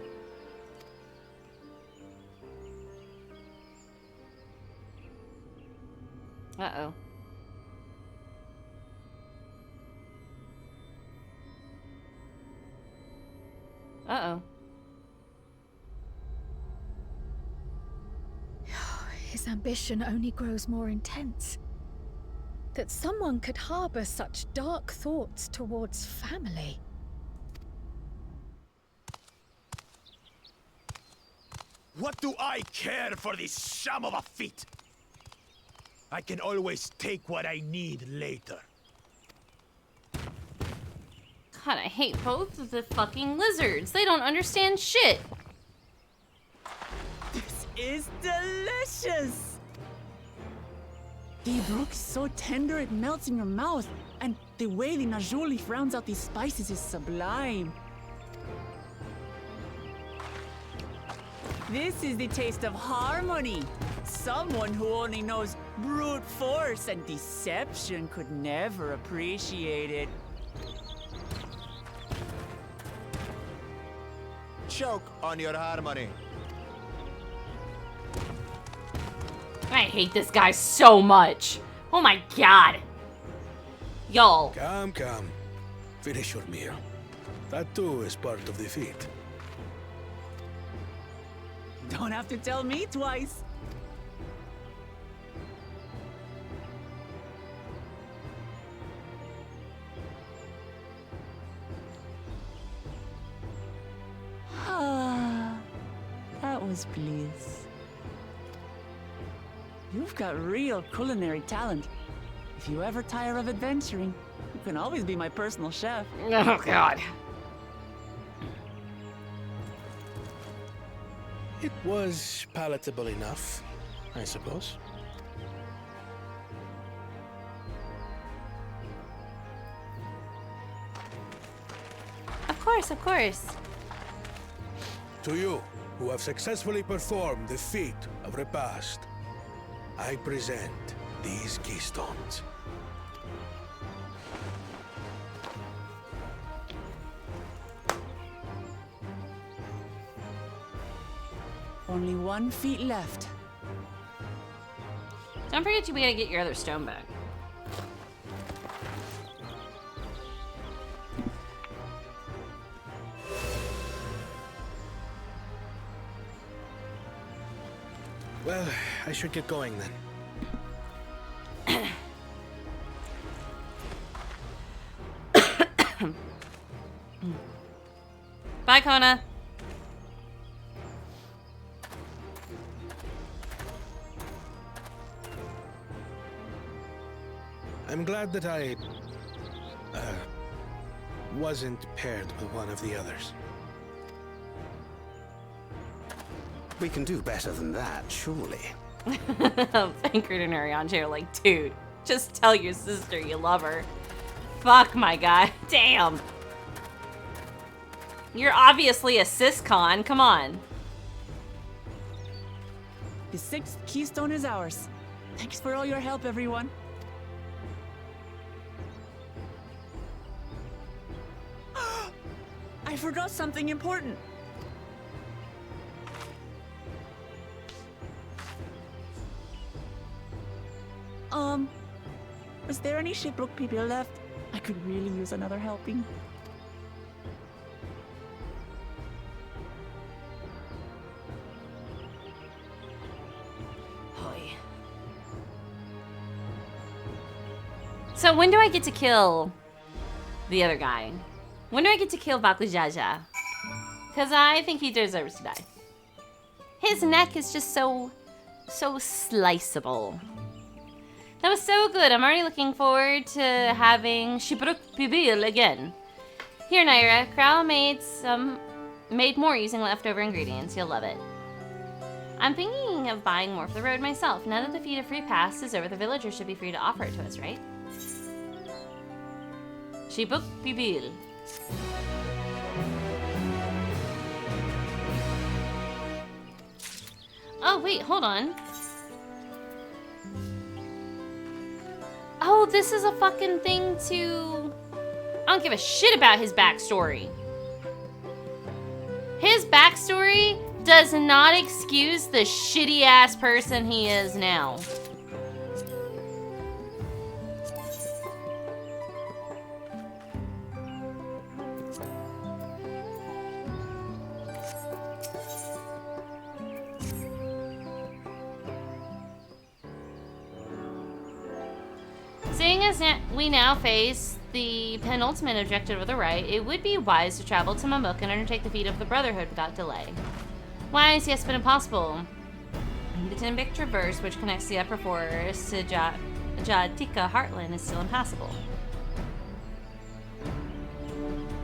Uh-oh. Uh-oh. His ambition only grows more intense. That someone could harbor such dark thoughts towards family. What do I care for this sham of a feat? I can always take what I need later. God, I hate both of the fucking lizards. They don't understand shit. This is delicious! The brook is so tender it melts in your mouth, and the way the najuli rounds out these spices is sublime. This is the taste of harmony. Someone who only knows brute force and deception could never appreciate it. Choke on your harmony. I hate this guy so much. Oh my god. Y'all. Come. Finish your meal. That too is part of the feat. Don't have to tell me twice. Ah, that was bliss. You've got real culinary talent. If you ever tire of adventuring, you can always be my personal chef. Oh god. It was palatable enough, I suppose. Of course. To you, who have successfully performed the feat of repast, I present these keystones. Only 1 feet left. Don't forget you gotta get your other stone back. Well, I should get going then. Bye, Kona. I'm glad that I wasn't paired with one of the others. We can do better than that, surely. Anchored in her on chair, like, dude, just tell your sister you love her. Fuck, my guy. Damn. You're obviously a cis-con. Come on. The 6th keystone is ours. Thanks for all your help, everyone. I forgot something important. Was there any shipwreck people left? I could really use another helping. Hoy. So when do I get to kill the other guy? When do I get to kill Bakujaja? Because I think he deserves to die. His neck is just so sliceable. That was so good. I'm already looking forward to having Shibruk Pibil again. Here, Naira, Krau made more using leftover ingredients. You'll love it. I'm thinking of buying more for the road myself. Now that the feat of free pass is over, the villagers should be free to offer it to us, right? Shibruk Pibil. Oh, wait, hold on. Oh, this is a fucking thing to... I don't give a shit about his backstory. His backstory does not excuse the shitty-ass person he is now. Seeing as we now face the penultimate objective of the rite, it would be wise to travel to Mamuk and undertake the feat of the Brotherhood without delay. Wise, yes, but impossible. The Timbic Traverse, which connects the upper forest to Jadtika Heartland, is still impassable.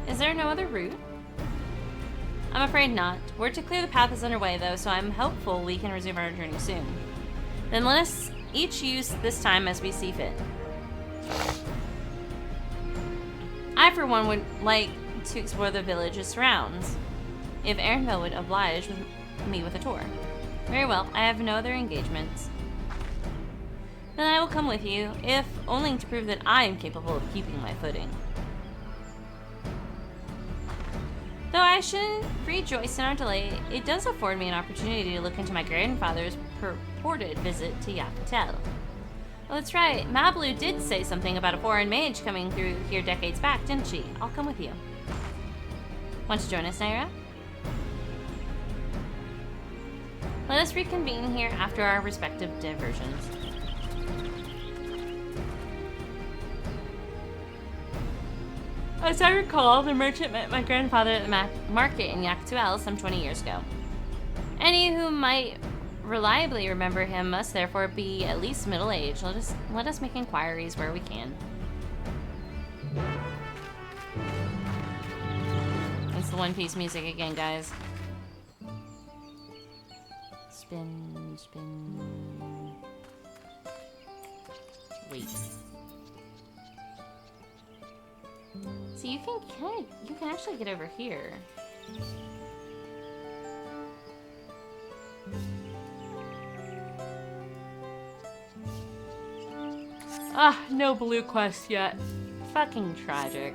Is there no other route? I'm afraid not. Work to clear the path is underway, though, so I'm hopeful we can resume our journey soon. Then let us each use this time as we see fit. I, for one, would like to explore the village's surrounds, if Erinville would oblige me with a tour. Very well, I have no other engagements. Then I will come with you, if only to prove that I am capable of keeping my footing. Though I shouldn't rejoice in our delay, it does afford me an opportunity to look into my grandfather's purported visit to Yakutel. Oh, that's right. Mablu did say something about a foreign mage coming through here decades back, didn't she? I'll come with you. Want to join us, Naira? Let us reconvene here after our respective diversions. As I recall, the merchant met my grandfather at the market in Yakutel some 20 years ago. Any who might reliably remember him must therefore be at least middle-aged. Let us make inquiries where we can. It's the One Piece music again, guys. Spin, spin. Wait. So you can actually get over here. Ah, no blue quest yet. Fucking tragic.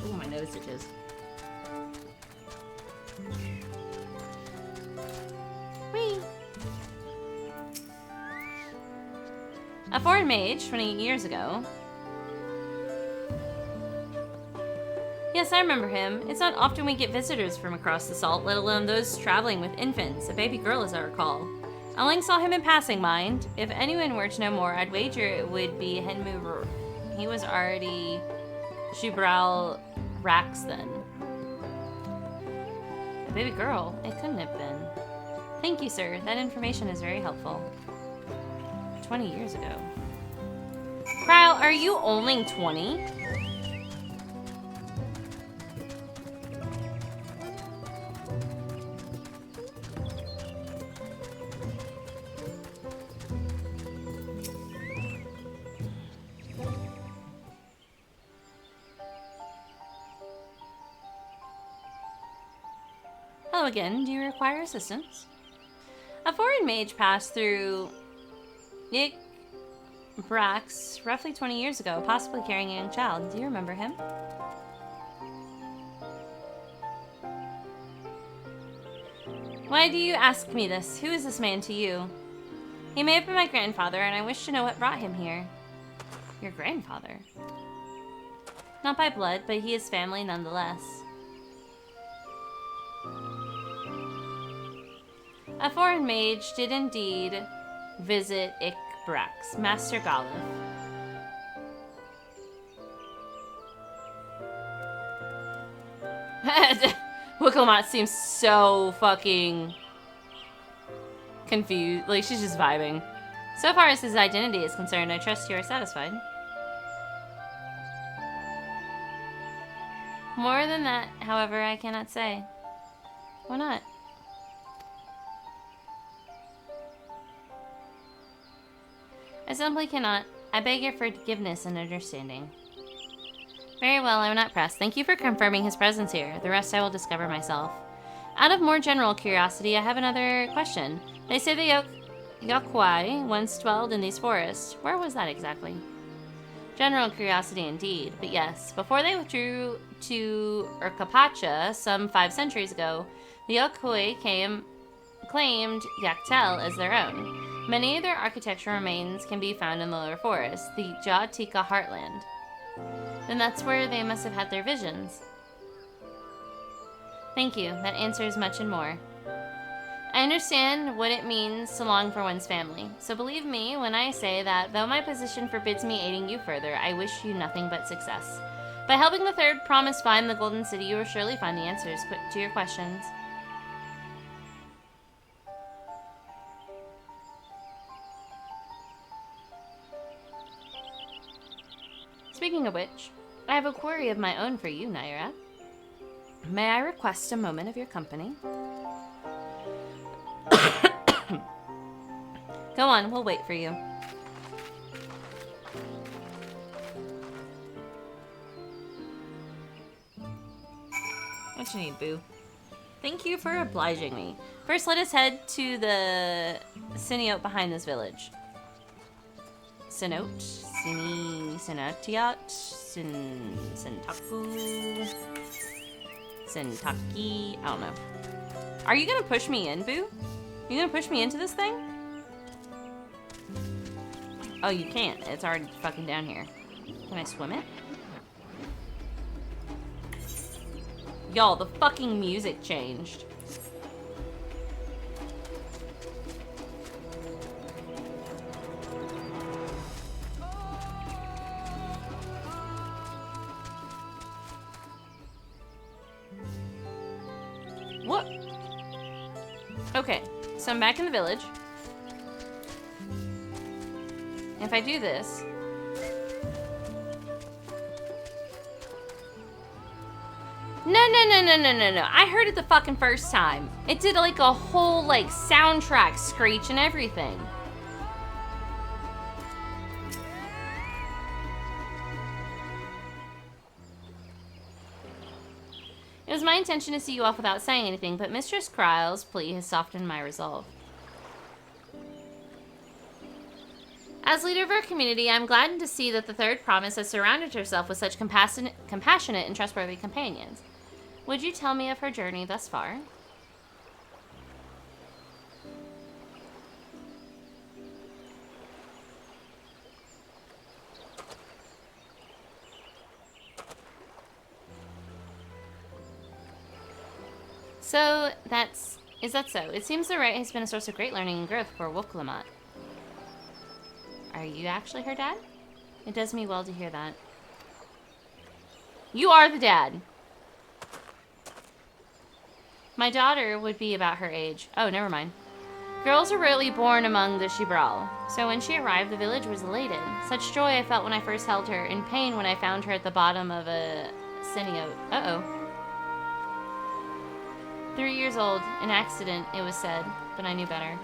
Ooh, my nose itches. Whee! A foreign mage 20 years ago. Yes, I remember him. It's not often we get visitors from across the salt, let alone those traveling with infants. A baby girl, as I recall. I only saw him in passing, mind. If anyone were to know more, I'd wager it would be Henmu. He was already Shubral Rax then. A baby girl? It couldn't have been. Thank you, sir. That information is very helpful. 20 years ago. Kryle, are you only 20? Hello again. Do you require assistance? A foreign mage passed through Brax roughly 20 years ago, possibly carrying a young child. Do you remember him? Why do you ask me this? Who is this man to you? He may have been my grandfather, and I wish to know what brought him here. Your grandfather? Not by blood, but he is family nonetheless. A foreign mage did indeed visit Brax, Master Galif. Wicklemat seems so fucking confused. Like, she's just vibing. So far as his identity is concerned, I trust you are satisfied. More than that, however, I cannot say. Why not? I simply cannot. I beg your forgiveness and understanding. Very well, I will not press. Thank you for confirming his presence here. The rest I will discover myself. Out of more general curiosity, I have another question. They say the Yokwai once dwelled in these forests. Where was that exactly? General curiosity indeed, but yes. Before they withdrew to Urkapacha some 5 centuries ago, the Yokwai claimed Yaktel as their own. Many of their architectural remains can be found in the lower forest, the Jatika heartland. Then that's where they must have had their visions. Thank you, that answers much and more. I understand what it means to long for one's family, so believe me when I say that, though my position forbids me aiding you further, I wish you nothing but success. By helping the third promise find the Golden City, you will surely find the answers to your questions. Speaking of which, I have a query of my own for you, Naira. May I request a moment of your company? Go on, we'll wait for you. What you need, boo? Thank you for obliging me. First, let us head to the Siniote behind this village. Sinote? Sinatiot? Sintaku? Sintaki? I don't know. Are you gonna push me in, boo? You gonna push me into this thing? Oh, you can't. It's already fucking down here. Can I swim it? Y'all, the fucking music changed. What? Okay, so I'm back in the village. If I do this... No. I heard it the fucking first time. It did like a whole like soundtrack screech and everything. It was my intention to see you off without saying anything, but Mistress Kryle's plea has softened my resolve. As leader of our community, I'm gladdened to see that the Third Promise has surrounded herself with such compassionate and trustworthy companions. Would you tell me of her journey thus far? So, is that so? It seems the rite has been a source of great learning and growth for Wicklemat. Are you actually her dad? It does me well to hear that. You are the dad. My daughter would be about her age. Oh, never mind. Girls are rarely born among the Shibral, so when she arrived, the village was elated. Such joy I felt when I first held her, and pain when I found her at the bottom of a Siniote. Uh-oh. 3 years old, an accident, it was said, but I knew better.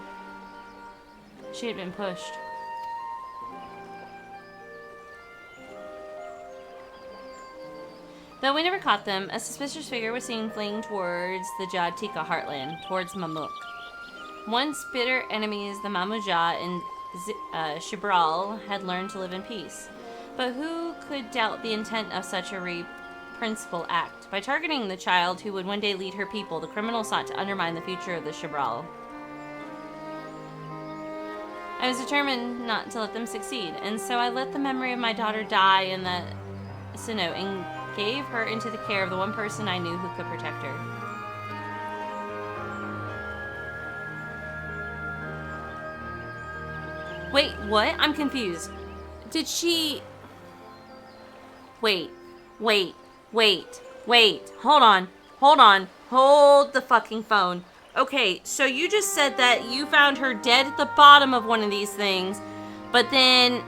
She had been pushed. Though we never caught them, a suspicious figure was seen fleeing towards the Jadtika heartland, towards Mamuk. Once bitter enemies, the Mamuja and Shibral had learned to live in peace. But who could doubt the intent of such a reprehensible act? By targeting the child who would one day lead her people, the criminal sought to undermine the future of the Shibral. I was determined not to let them succeed, and so I let the memory of my daughter die in the Sinnoh and gave her into the care of the one person I knew who could protect her. Wait, what? I'm confused. Did she... Wait. Hold on. Hold the fucking phone. Okay, so you just said that you found her dead at the bottom of one of these things, but then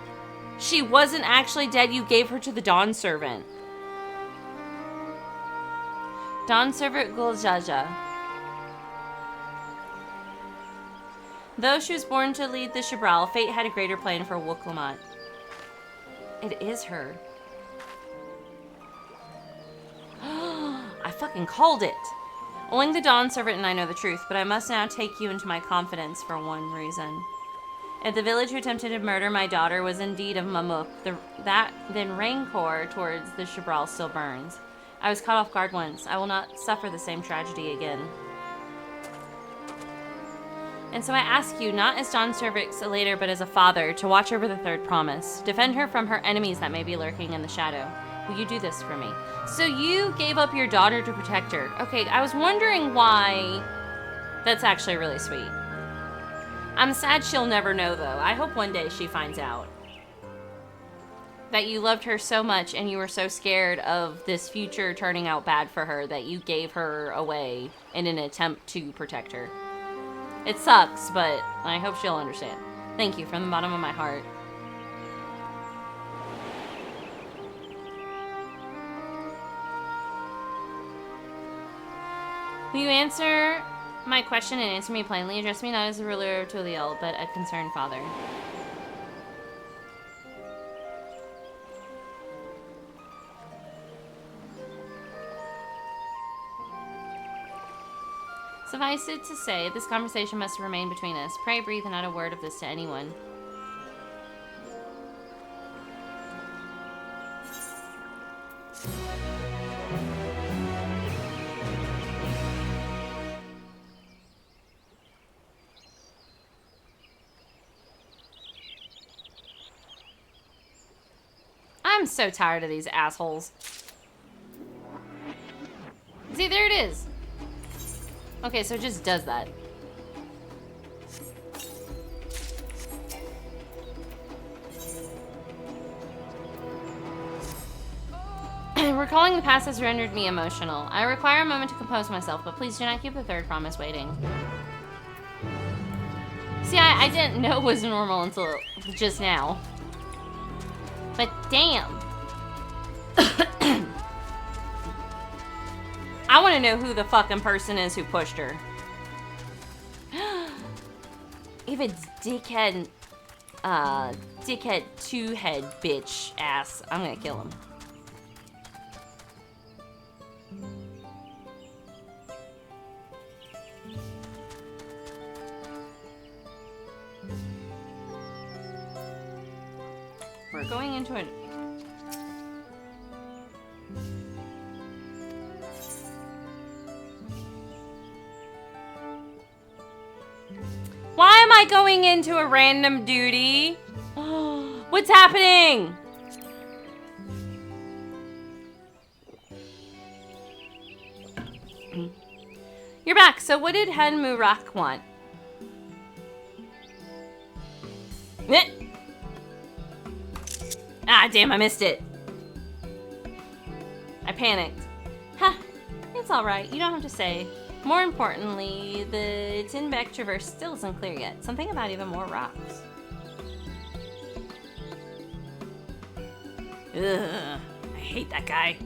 she wasn't actually dead. You gave her to the Dawnservant. Dawnservant Guljaja. Though she was born to lead the Shibral, fate had a greater plan for Wuklamant. It is her. I fucking called it. Only the Dawnservant and I know the truth, but I must now take you into my confidence for one reason. If the village who attempted to murder my daughter was indeed of Mamuk, then rancor towards the Shibral still burns. I was caught off guard once. I will not suffer the same tragedy again. And so I ask you, not as Dawnservant's later, but as a father, to watch over the third promise. Defend her from her enemies that may be lurking in the shadow. Will you do this for me? So you gave up your daughter to protect her. Okay, I was wondering why. That's actually really sweet. I'm sad she'll never know, though. I hope one day she finds out that you loved her so much and you were so scared of this future turning out bad for her that you gave her away in an attempt to protect her. It sucks, but I hope she'll understand. Thank you from the bottom of my heart. Will you answer my question and answer me plainly? Address me not as a ruler of Tuliel, but a concerned father. Suffice it to say, this conversation must remain between us. Pray breathe not a word of this to anyone. I'm so tired of these assholes. See, there it is. Okay, so it just does that. Recalling the past has rendered me emotional. I require a moment to compose myself, but please do not keep the third promise waiting. See, I didn't know it was normal until just now. But damn. I want to know who the fucking person is who pushed her. If it's dickhead two-head bitch ass, I'm gonna kill him. We're going into it. Why am I going into a random duty? What's happening? You're back. So what did Hen Murak want? Ah, damn, I missed it. I panicked. Ha, it's alright. You don't have to say. More importantly, the Tinbeck Traverse still isn't clear yet. Something about even more rocks. Ugh, I hate that guy.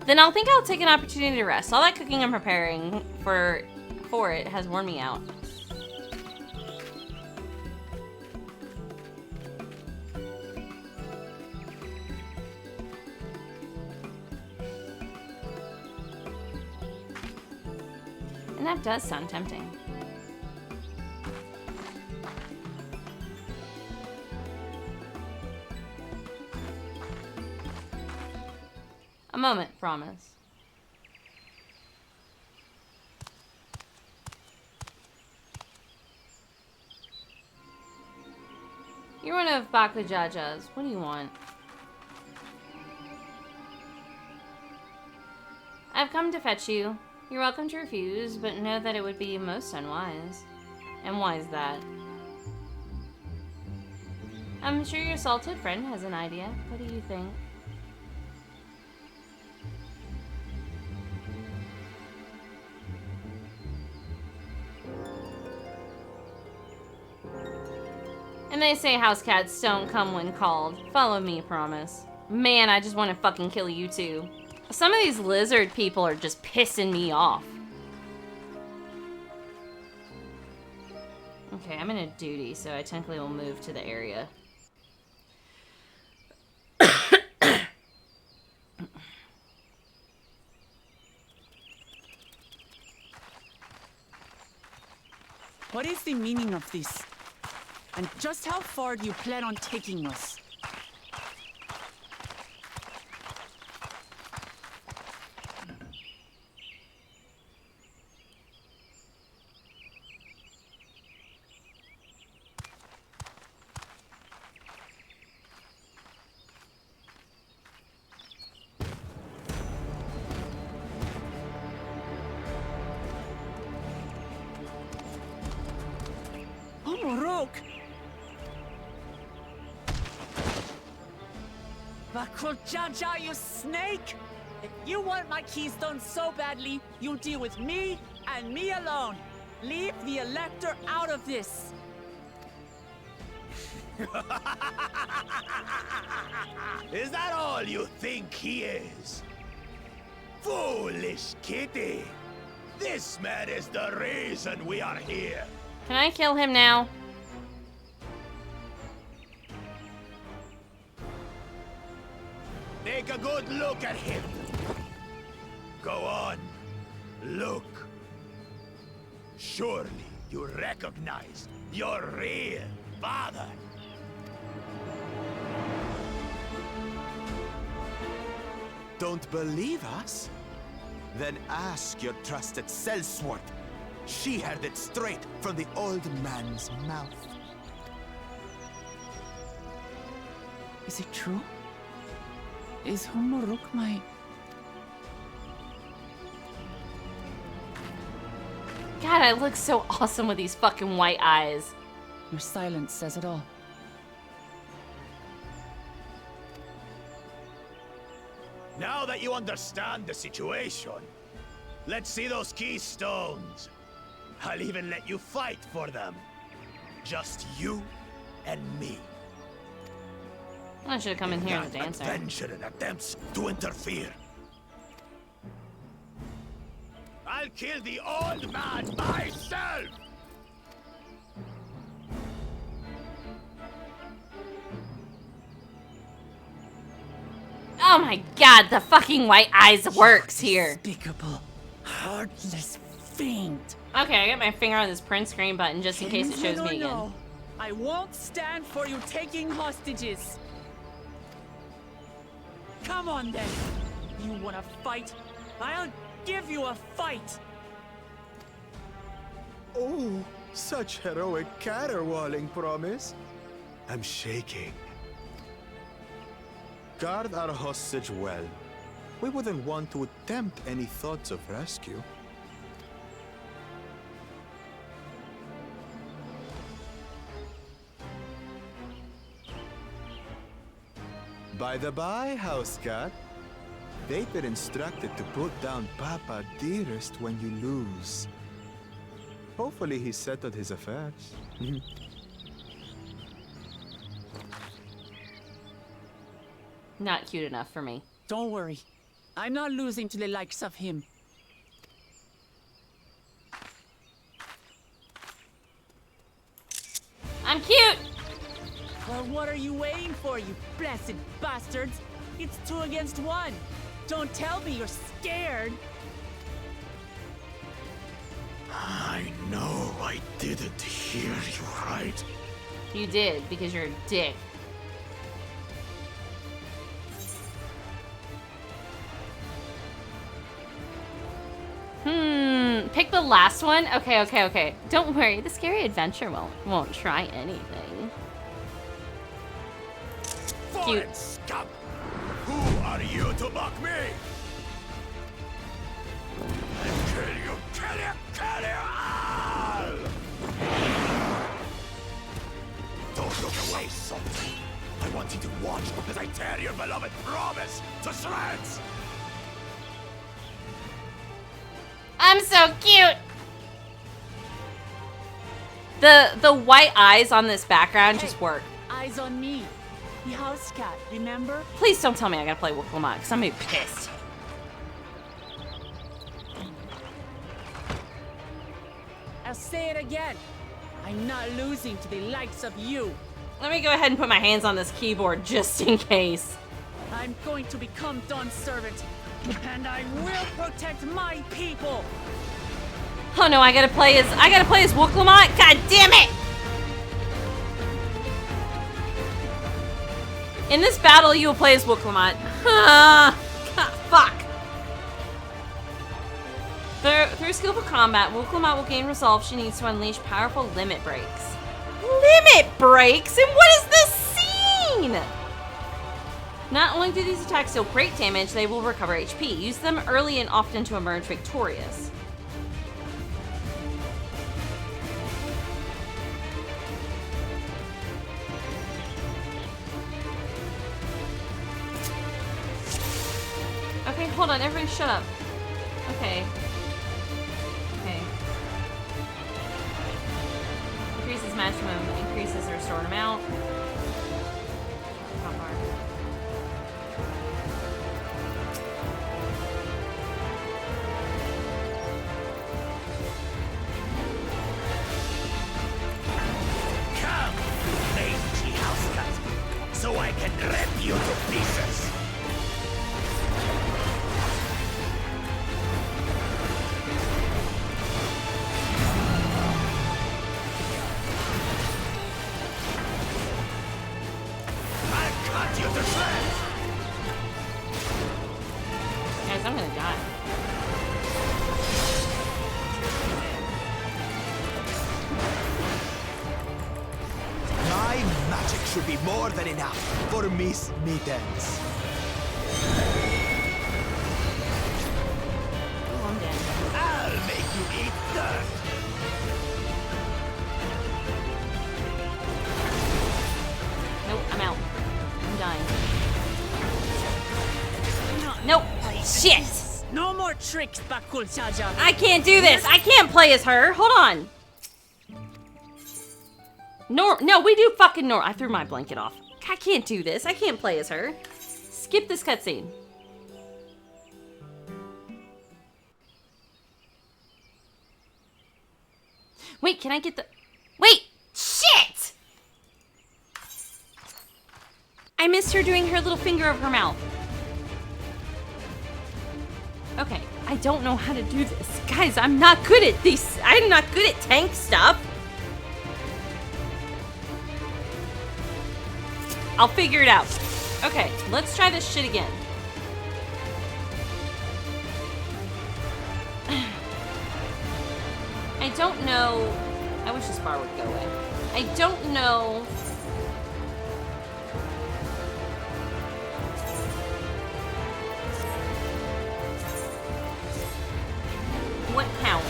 Then I'll think I'll take an opportunity to rest. All that cooking I'm preparing for it has worn me out. that does sound tempting. A moment, promise. You're one of Baklijaja's. What do you want? I've come to fetch you. You're welcome to refuse, but know that it would be most unwise. And why is that? I'm sure your salted friend has an idea. What do you think? And they say house cats don't come when called. Follow me, promise. Man, I just want to fucking kill you too. Some of these lizard people are just pissing me off. Okay, I'm in a duty, so I technically will move to the area. What is the meaning of this? And just how far do you plan on taking us? Oh, Morok! Bakuljaja, you snake! If you want my keystone so badly, you deal with me and me alone. Leave the Elector out of this. Is that all you think he is? Foolish kitty! This man is the reason we are here. Can I kill him now? Take a good look at him. Go on, look. Surely you recognize your real father. Don't believe us? Then ask your trusted sellsword. She heard it straight from the old man's mouth. Is it true? Is Humuruk my... God, I look so awesome with these fucking white eyes. Your silence says it all. Now that you understand the situation, let's see those keystones. I'll even let you fight for them. Just you and me. I should have come in here and dance. Venture and attempts to interfere. I'll kill the old man myself! Oh my god, the fucking white eyes works here. Despicable, heartless fiend. Okay, I got my finger on this print screen button just in case it shows me again. No, I won't stand for you taking hostages. Come on then. You wanna fight? I'll give you a fight. Oh, such heroic caterwauling promise. I'm shaking. Guard our hostage well. We wouldn't want to attempt any thoughts of rescue. By the by, house cat, they've been instructed to put down Papa Dearest when you lose. Hopefully he settled his affairs. Not cute enough for me. Don't worry. I'm not losing to the likes of him. I'm cute! Well, what are you waiting for, you blessed bastards? It's 2 against 1. Don't tell me you're scared. I know I didn't hear you right. You did, because you're a dick. Pick the last one? Okay. Don't worry, the scary adventure won't try anything. Foreign scum! Who are you to mock me? Kill you all! Don't look away, son. I want you to watch as I tear your beloved promise to shreds. I'm so cute! The white eyes on this background just work. Eyes on me. The house cat, remember? Please don't tell me I gotta play Wookiee, because I'm gonna be pissed. I'll say it again. I'm not losing to the likes of you. Let me go ahead and put my hands on this keyboard just in case. I'm going to become Dawnservant, and I will protect my people. Oh no, I gotta play as Wookiee. God damn it! In this battle, you will play as Wookiee. Fuck. Through skillful combat, Wookiee will gain resolve she needs to unleash powerful limit breaks. Limit breaks? And what is this scene? Not only do these attacks deal great damage, they will recover HP. Use them early and often to emerge victorious. Okay, hold on, everybody shut up. Okay. Increases maximum, increases the restored amount. How far? Come, mangy house cat, so I can rip you to pieces. Guys, I'm gonna die. My magic should be more than enough for Miss Mittens. Oh, I'm dead. I'll make you eat dirt. Nope, I'm out. I'm dying. Nope. Shit! No more tricks, Bakul Jaja. I can't do this. I can't play as her. Hold on. No, we do fucking I threw my blanket off. I can't do this. I can't play as her. Skip this cutscene. Wait, can I get the... Wait! Shit! I missed her doing her little finger over her mouth. Okay, I don't know how to do this. Guys, I'm not good at these. I'm not good at tank stuff. I'll figure it out. Okay, let's try this shit again. I don't know. I wish this bar would go away. I don't know. What counts?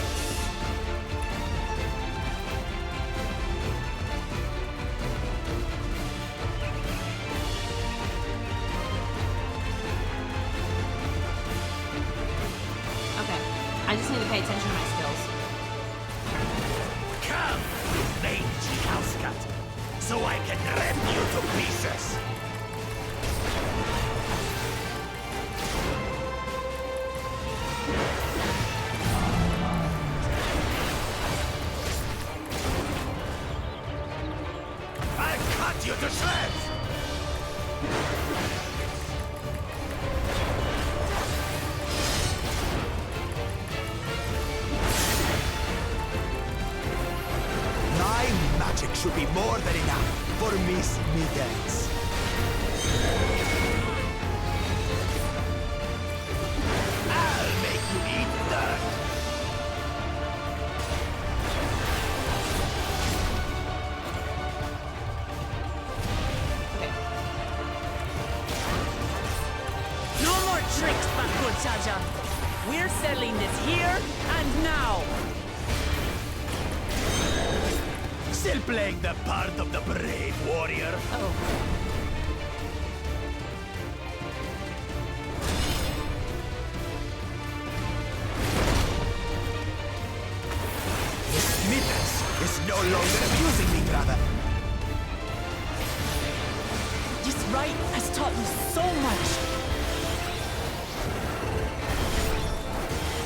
Okay, I just need to pay attention to my skills. Come, mangy house cat, so I can rip you to pieces. I'll cut you to shreds. more than enough for Miss Mittens. I'll make you eat dirt. No more tricks, Bako Chaja. We're settling this here and now. Still playing the part of the brave warrior. Oh. Miss Mittens is no longer abusing me, brother. This rite has taught me so much.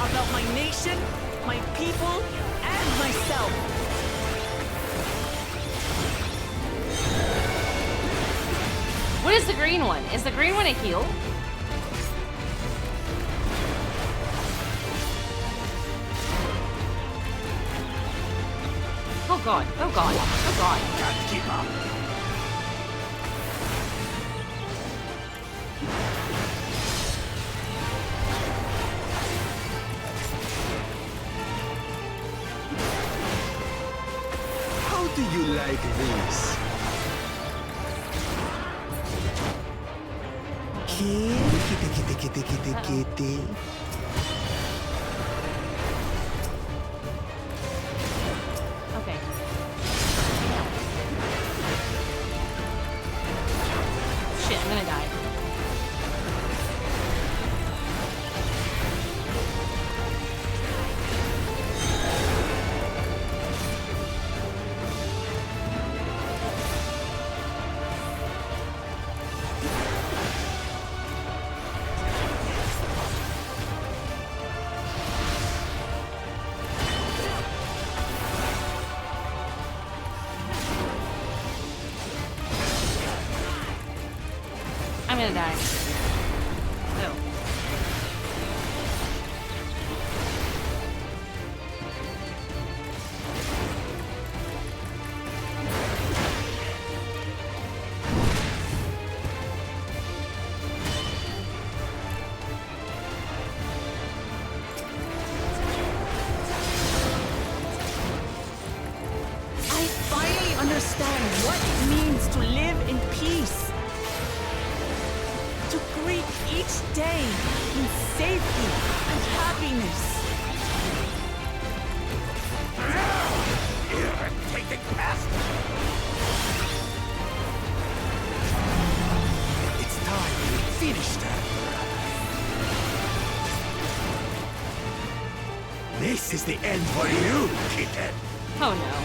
About my nation, my people, and myself. What is the green one? Is the green one a heal? Oh god, oh god, oh god. Can't keep up. How do you like this? Kitty. Okay. Shit, I'm gonna die. I'm gonna die. No. I finally understand what it means to live in peace. To greet each day in safety and happiness. Irritating pest. It's time we finish that. This is the end for you, kitten. Oh no.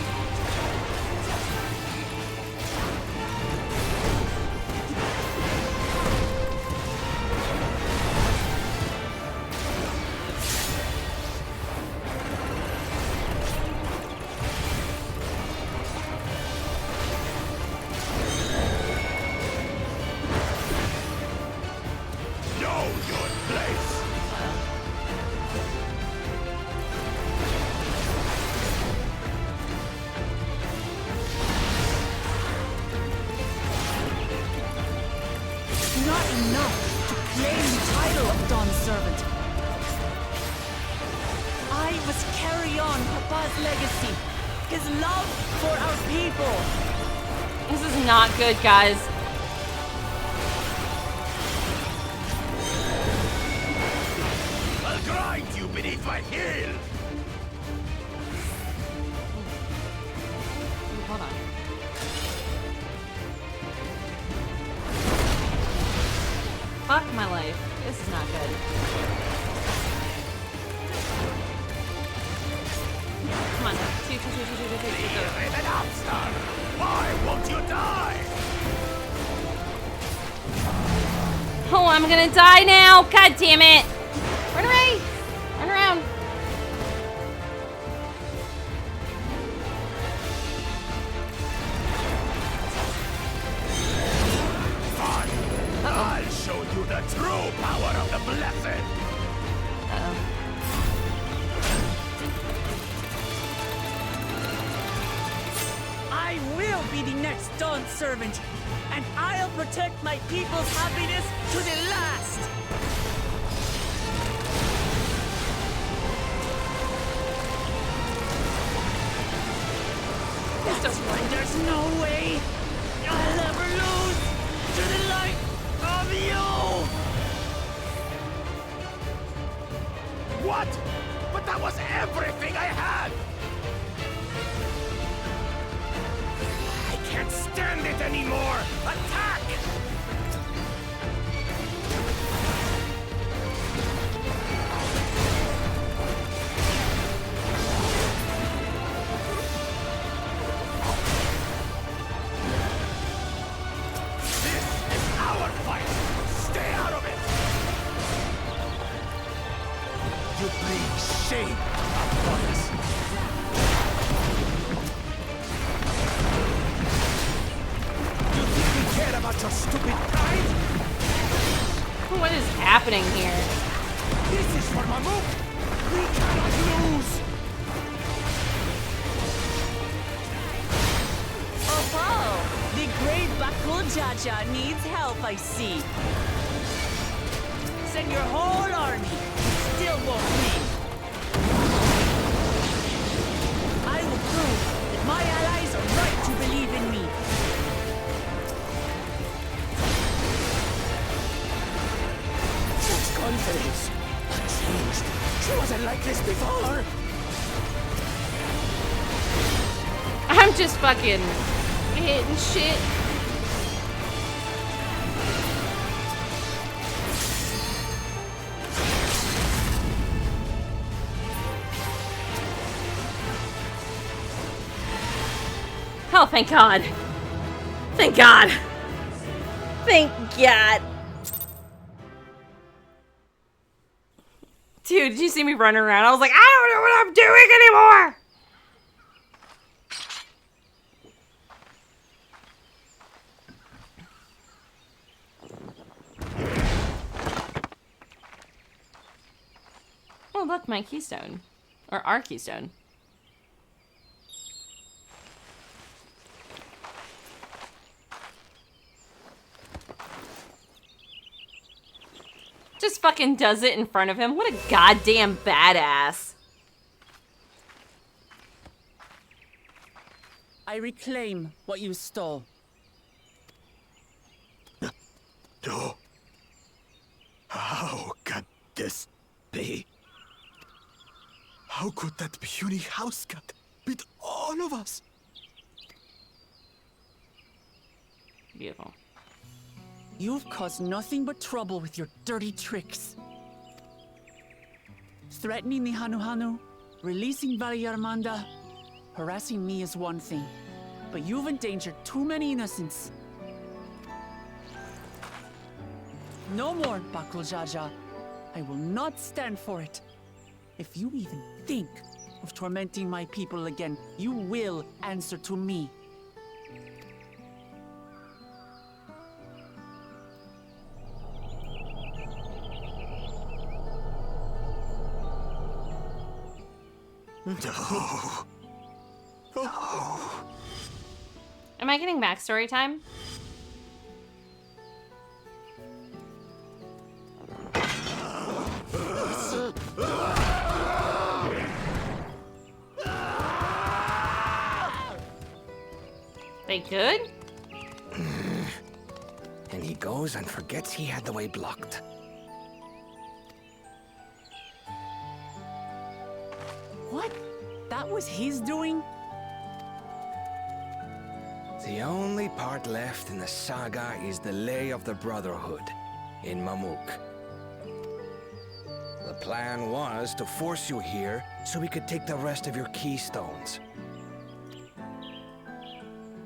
Know your place. It's not enough to claim the title of Dawnservant. I must carry on Papa's legacy, his love for our people. This is not good, guys. I'll grind you beneath my heel. Hold on. Fuck my life. This is not good. Come on. Two. You're an upstart. Why won't you die? Oh, I'm gonna die now. God damn it. Run away. Run around. Fine. I'll show you the true power of the blessed. Uh-oh. I will be Dawnservant, and I'll protect my people's happiness to the last! That's why there's no way I'll ever lose to the light of you! What? But that was everything I had! I can't stand it anymore! Attack! This is our fight! Stay out of it! You bring shame upon us! You think we care about your stupid pride? What is happening here? This is for Mamuk! We cannot lose! Oh, the great Bakuljaja needs help, I see. Send your whole army. Still won't win. I will prove that my allies are right to believe in me. Such confidence! Unchanged! She wasn't like this before! I'm just fucking hitting shit. Oh, thank God. Thank God. Thank God. Dude, did you see me running around? I was like, I don't know what I'm doing anymore. Oh, look, my keystone. Or our keystone. Just fucking does it in front of him. What a goddamn badass. I reclaim what you stole. No. How can this be? How could that puny house cat beat all of us? Beautiful. You've caused nothing but trouble with your dirty tricks. Threatening the Hanu, releasing Valyarmanda, harassing me is one thing, but you've endangered too many innocents. No more, Bakuljaja. I will not stand for it. If you even think of tormenting my people again, you will answer to me. No. No. Am I getting backstory time? They good? And he goes and forgets he had the way blocked. What? That was his doing? The only part left in the saga is the Lay of the Brotherhood in Mamuk. The plan was to force you here so we could take the rest of your keystones.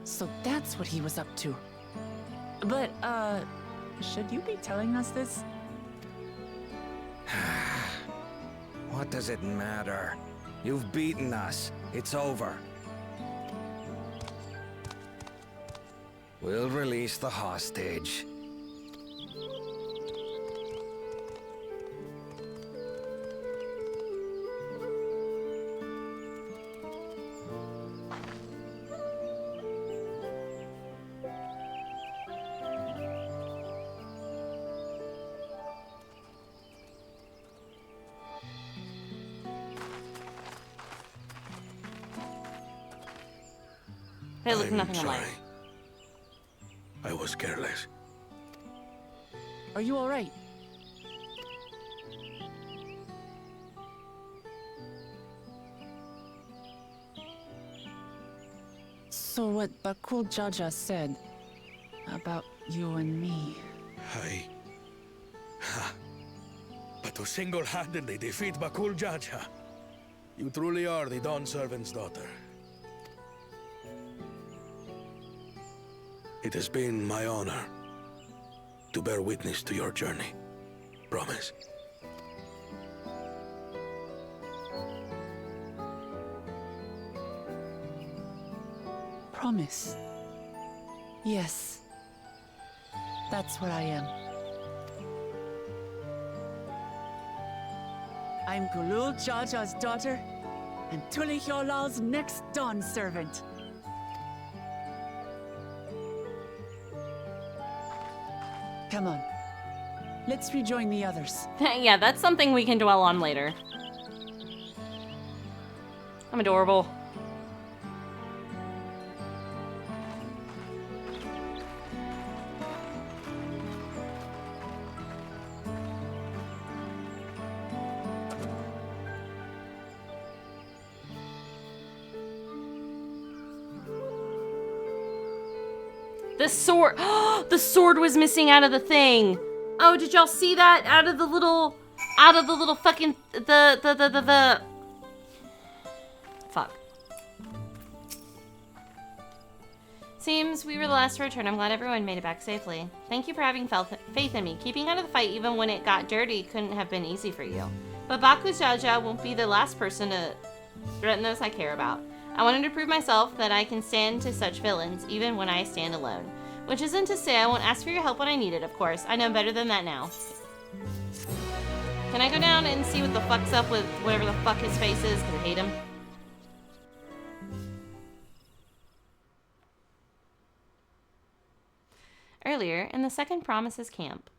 So that's what he was up to. But, should you be telling us this? What does it matter? You've beaten us. It's over. We'll release the hostage. They look I'm nothing alike. sorry. I was careless. Are you alright? So what Bakul Jaja said about you and me. But to single-handedly defeat Bakul Jaja, you truly are the Dawnservant's daughter. It has been my honor to bear witness to your journey. Promise. Promise. Yes. That's what I am. I'm Gulul Jaja's daughter, and Tulihyolal's next Dawnservant. Come on. Let's rejoin the others. Yeah, that's something we can dwell on later. I'm adorable. The sword, the sword was missing out of the thing. Oh, did y'all see that? Out of the little fucking, the. Fuck. Seems we were the last to return. I'm glad everyone made it back safely. Thank you for having faith in me. Keeping out of the fight even when it got dirty couldn't have been easy for you. But Baku Jaja won't be the last person to threaten those I care about. I wanted to prove myself that I can stand to such villains, even when I stand alone. Which isn't to say I won't ask for your help when I need it, of course. I know better than that now. Can I go down and see what the fuck's up with whatever the fuck his face is, because I hate him? Earlier, in the Second Promises camp.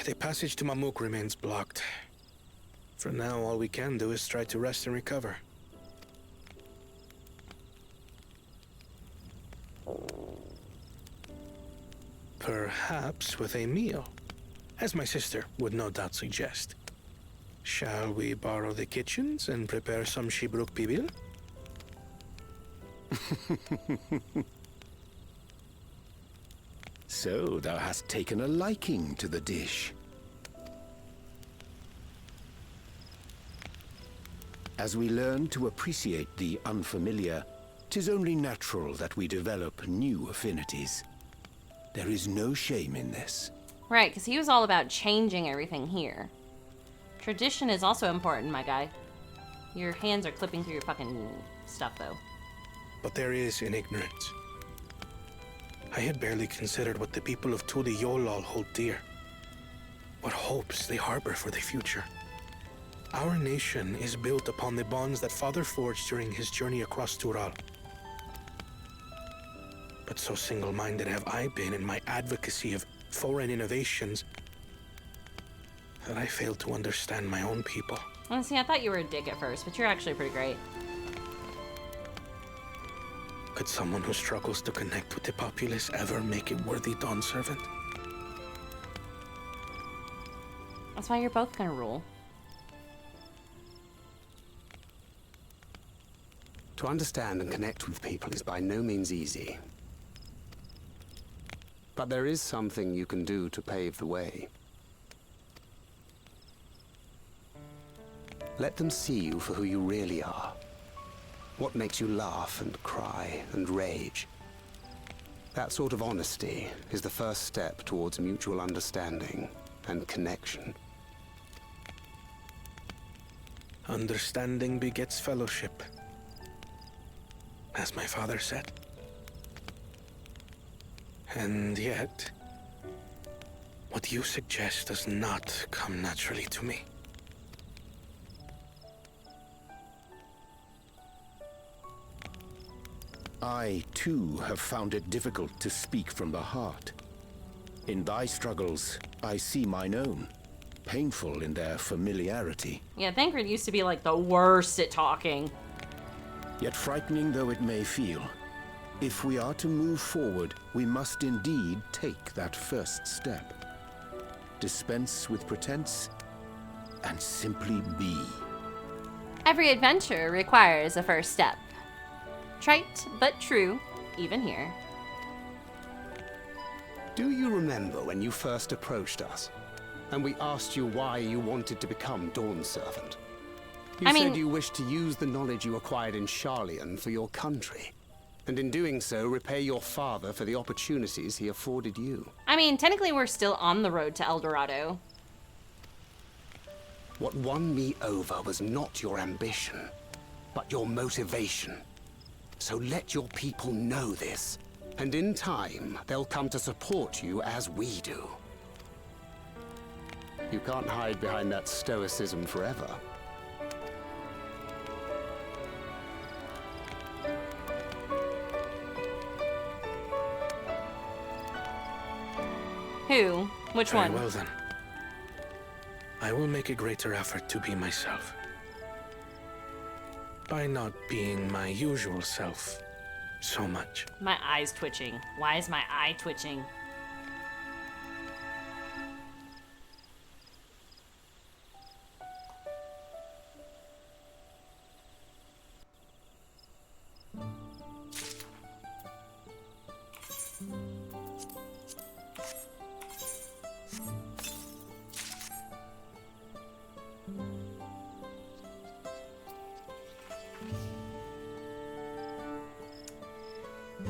The passage to Mamuk remains blocked. For now, all we can do is try to rest and recover. Perhaps with a meal, as my sister would no doubt suggest. Shall we borrow the kitchens and prepare some Shibruk Pibil? So thou hast taken a liking to the dish. As we learn to appreciate the unfamiliar, 'tis only natural that we develop new affinities. There is no shame in this. Right, because he was all about changing everything here. Tradition is also important, my guy. Your hands are clipping through your fucking stuff, though. But there is in ignorance. I had barely considered what the people of Tuli Yolal hold dear. What hopes they harbor for the future. Our nation is built upon the bonds that Father forged during his journey across Tural. But so single-minded have I been in my advocacy of foreign innovations that I failed to understand my own people. Honestly, I thought you were a dick at first, but you're actually pretty great. Could someone who struggles to connect with the populace ever make a worthy Dawnservant? That's why you're both gonna rule. To understand and connect with people is by no means easy. But there is something you can do to pave the way. Let them see you for who you really are. What makes you laugh and cry and rage. That sort of honesty is the first step towards mutual understanding and connection. Understanding begets fellowship, as my father said. And yet, what you suggest does not come naturally to me. I, too, have found it difficult to speak from the heart. In thy struggles, I see mine own, painful in their familiarity. Yeah, Thancred used to be like the worst at talking. Yet frightening though it may feel, if we are to move forward, we must indeed take that first step. Dispense with pretense, and simply be. Every adventure requires a first step. Trite, but true, even here. Do you remember when you first approached us, and we asked you why you wanted to become Dawnservant? You said you wished to use the knowledge you acquired in Sharlayan for your country, and in doing so, repay your father for the opportunities he afforded you. I mean, technically we're still on the road to El Dorado. What won me over was not your ambition, but your motivation. So let your people know this, and in time, they'll come to support you as we do. You can't hide behind that stoicism forever. Who? Which one? Very well then. I will make a greater effort to be myself. By not being my usual self so much. My eye's twitching. Why is my eye twitching?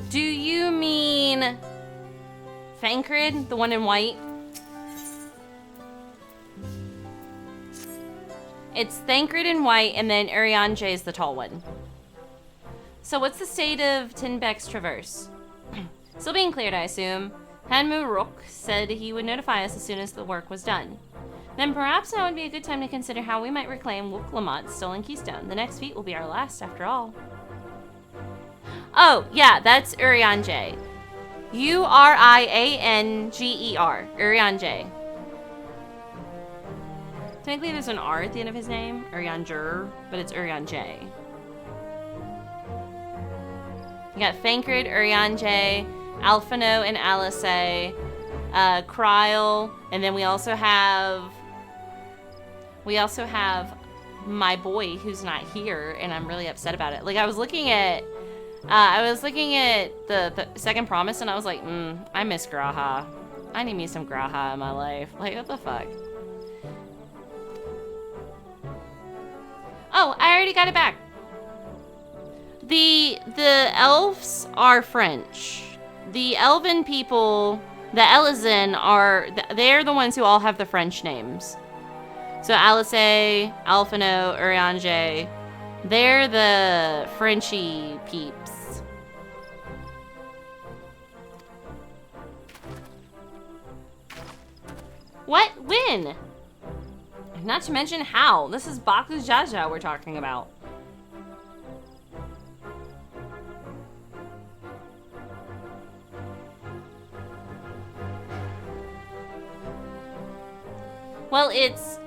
Do you mean Thancred, the one in white? It's Thancred in white, and then Urianger is the tall one. So what's the state of Tinbeck's Traverse? Still being cleared, I assume. Hanmu Rook said he would notify us as soon as the work was done. Then perhaps now would be a good time to consider how we might reclaim Wuk-Lamat's stolen keystone. The next feat will be our last, after all. Oh, yeah, that's Urianger. Urianger. Urianger. Technically, there's an R at the end of his name, Urianger, but it's Urianger. You got Thancred, Urianger, Alphino, and Alice, Kryl, and then we also have my boy who's not here, and I'm really upset about it. Like, I was looking at the second promise, and I was like, I miss Graha. I need me some Graha in my life. Like, what the fuck? Oh, I already got it back. The elves are French. The elven people, the Elizin, they're the ones who all have the French names. So Alice, Alphino, Urianger, they're the Frenchy peeps. What? When? Not to mention how. This is Baku Jaja we're talking about. Well, it's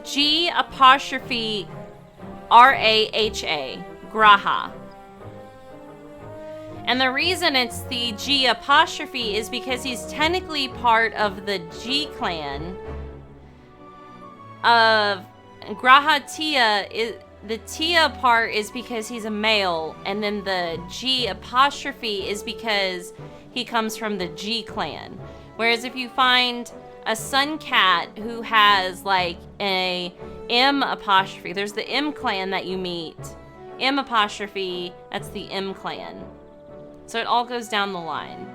G apostrophe R-A-H-A, Graha. And the reason it's the G apostrophe is because he's technically part of the G clan of Graha Tia. The Tia part is because he's a male, and then the G apostrophe is because he comes from the G clan. Whereas if you find a sun cat who has like a M apostrophe, there's the M clan that you meet. M apostrophe, that's the M clan. So it all goes down the line.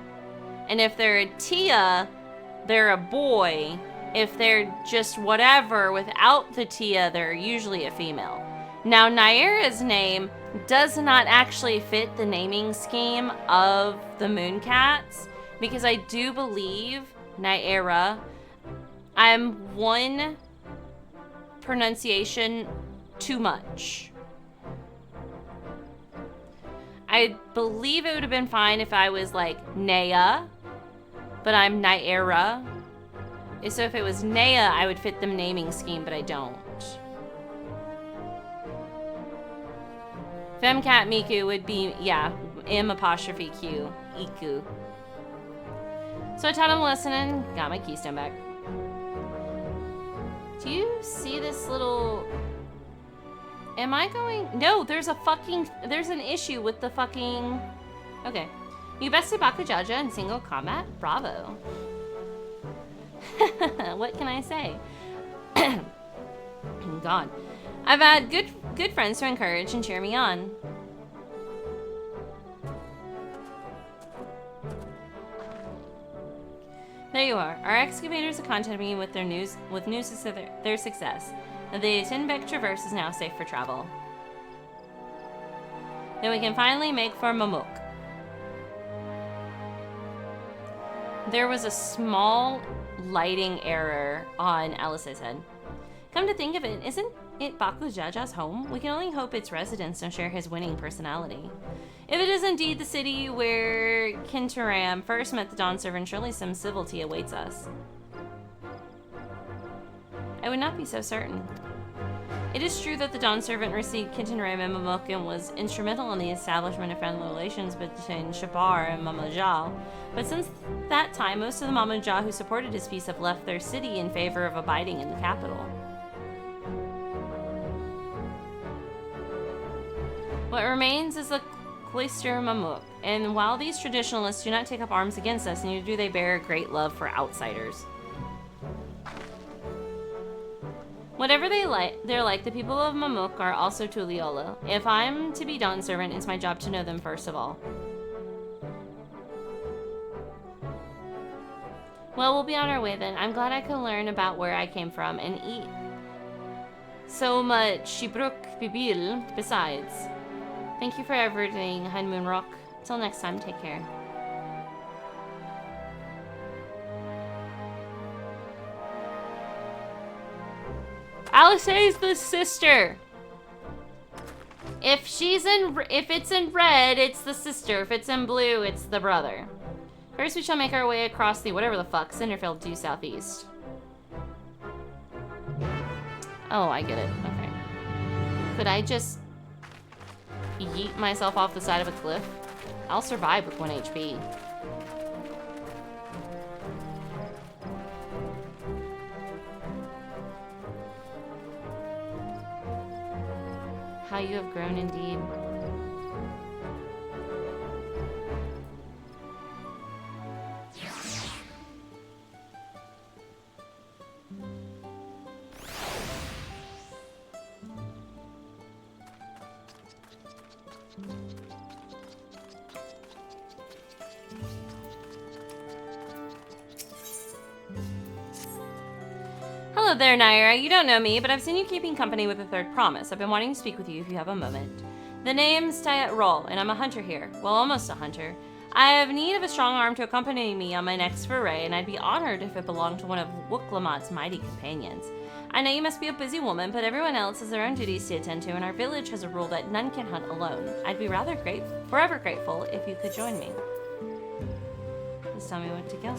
And if they're a Tia, they're a boy. If they're just whatever without the Tia, they're usually a female. Now, Naira's name does not actually fit the naming scheme of the Mooncats, because I do believe Naira, I'm one pronunciation too much. I believe it would have been fine if I was like Nea, but I'm Naira. So if it was Nea, I would fit the naming scheme, but I don't. Femcat Miku would be, yeah, M apostrophe Q, Iku. So I taught him a lesson and got my keystone back. Do you see this little... Am I going... No, there's an issue with the fucking... Okay. You bested Bakujaja in single combat? Bravo. What can I say? God. I've had good friends to encourage and cheer me on. There you are. Our excavators have contacted me with news of their success. The Tinbeck Traverse is now safe for travel. Then we can finally make for Mamuk. There was a small lighting error on Alice's head. Come to think of it, isn't it Bakujaja's home? We can only hope its residents don't share his winning personality. If it is indeed the city where Kintaram first met the Dawnservant, surely some civility awaits us. I would not be so certain. It is true that the Dawnservant received Kintaram and Mamuk and was instrumental in the establishment of friendly relations between Shabar and Mamajal, but since that time, most of the Mamajal who supported his peace have left their city in favor of abiding in the capital. What remains is the Cloister Mamuk, and while these traditionalists do not take up arms against us, neither do they bear a great love for outsiders. Whatever they're like, the people of Mamuk are also Tuliolo. If I'm to be Dawnservant, it's my job to know them first of all. Well, we'll be on our way then. I'm glad I could learn about where I came from and eat so much Shibruk Bibil besides. Thank you for everything, Honeymoon Rock. Till next time, take care. Alice is the sister. If it's in red, it's the sister. If it's in blue, it's the brother. First, we shall make our way across the whatever the fuck Cinderfield due southeast. Oh, I get it. Okay. Could I just yeet myself off the side of a cliff? I'll survive with 1 HP. How you have grown indeed. Hello there, Naira. You don't know me, but I've seen you keeping company with the Third Promise. I've been wanting to speak with you if you have a moment. The name's Tayet Roll, and I'm a hunter here. Well, almost a hunter. I have need of a strong arm to accompany me on my next foray, and I'd be honored if it belonged to one of Wuklamat's mighty companions. I know you must be a busy woman, but everyone else has their own duties to attend to, and our village has a rule that none can hunt alone. I'd be forever grateful if you could join me. Please tell me what to kill.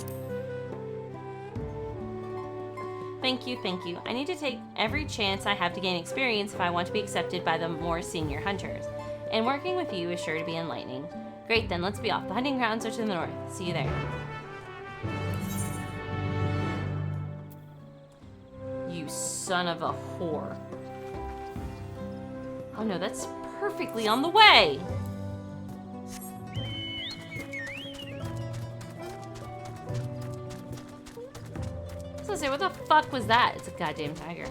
Thank you, thank you. I need to take every chance I have to gain experience if I want to be accepted by the more senior hunters. And working with you is sure to be enlightening. Great then, let's be off. The hunting grounds are to the north. See you there. You son of a whore. Oh no, that's perfectly on the way! I was gonna say, what the fuck was that? It's a goddamn tiger.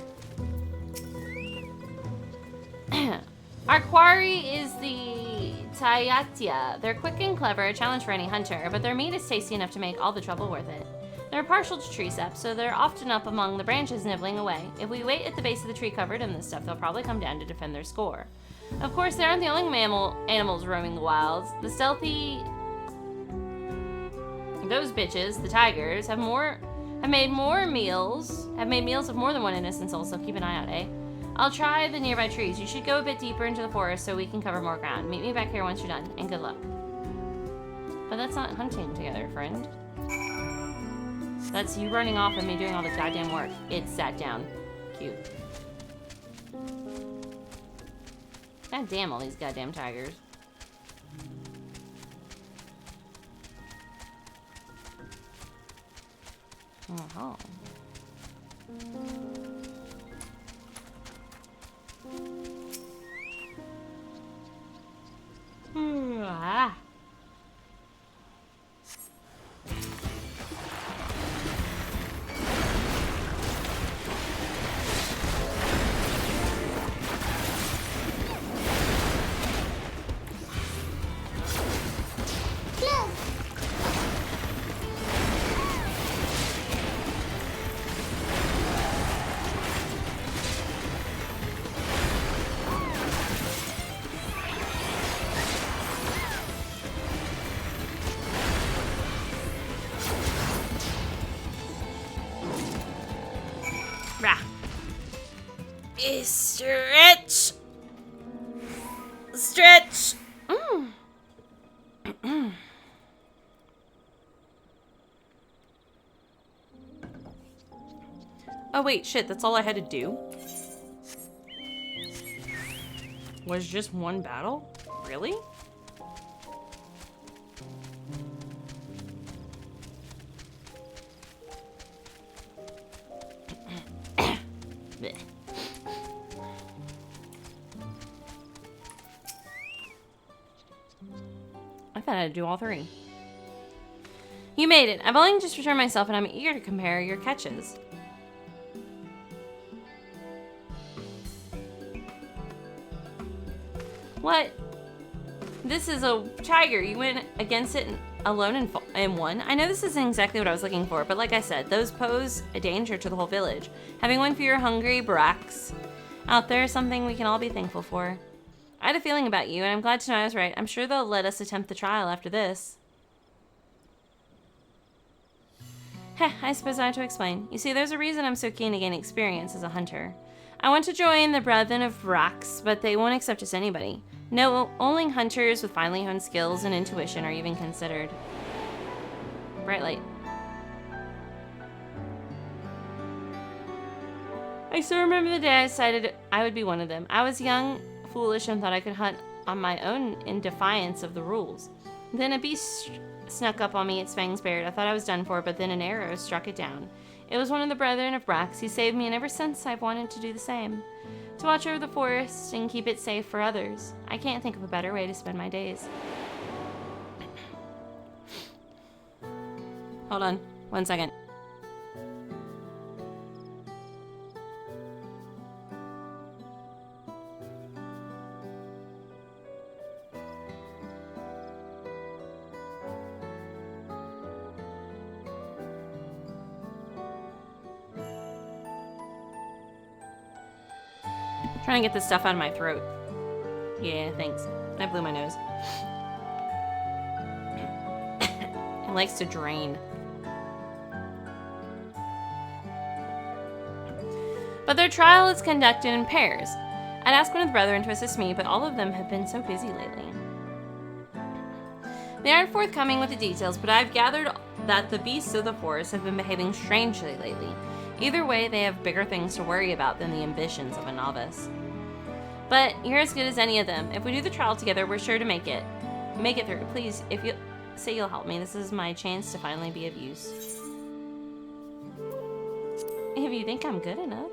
Our quarry is the Tayatia. They're quick and clever, a challenge for any hunter, but their meat is tasty enough to make all the trouble worth it. They're partial to tree sap, so they're often up among the branches nibbling away. If we wait at the base of the tree covered in this stuff, they'll probably come down to defend their score. Of course, they aren't the only animals roaming the wilds. The stealthy... Those bitches, the tigers, have made meals of more than one innocent soul, so keep an eye out, eh? I'll try the nearby trees. You should go a bit deeper into the forest so we can cover more ground. Meet me back here once you're done, and good luck. But that's not hunting together, friend. That's you running off and me doing all the goddamn work. It sat down. Cute. God damn all these goddamn tigers. Oh. Ah. Stretch. Stretch. Oh wait, shit, that's all I had to do? Was just one battle? Really? I thought I had to do all three. You made it. I've only just returned myself and I'm eager to compare your catches. What? This is a tiger. You went against it alone and won? I know this isn't exactly what I was looking for, but like I said, those pose a danger to the whole village. Having one fewer hungry bracks out there is something we can all be thankful for. I had a feeling about you, and I'm glad to know I was right. I'm sure they'll let us attempt the trial after this. Heh, I suppose I have to explain. You see, there's a reason I'm so keen to gain experience as a hunter. I want to join the Brethren of Brax, but they won't accept just anybody. No, only hunters with finely honed skills and intuition are even considered. Bright light. I still remember the day I decided I would be one of them. I was young, foolish, and thought I could hunt on my own in defiance of the rules. Then a beast snuck up on me, its fangs bared. I thought I was done for, but then an arrow struck it down. It was one of the Brethren of Brax. He saved me, and ever since I've wanted to do the same. To watch over the forest and keep it safe for others. I can't think of a better way to spend my days. Hold on, 1 second. Trying to get this stuff out of my throat. Yeah, thanks. I blew my nose. It likes to drain. But their trial is conducted in pairs. I'd ask one of the brethren to assist me, but all of them have been so busy lately. They aren't forthcoming with the details, but I've gathered that the beasts of the forest have been behaving strangely lately. Either way, they have bigger things to worry about than the ambitions of a novice. But you're as good as any of them. If we do the trial together, we're sure to make it through. Please, if you say you'll help me, this is my chance to finally be of use. If you think I'm good enough.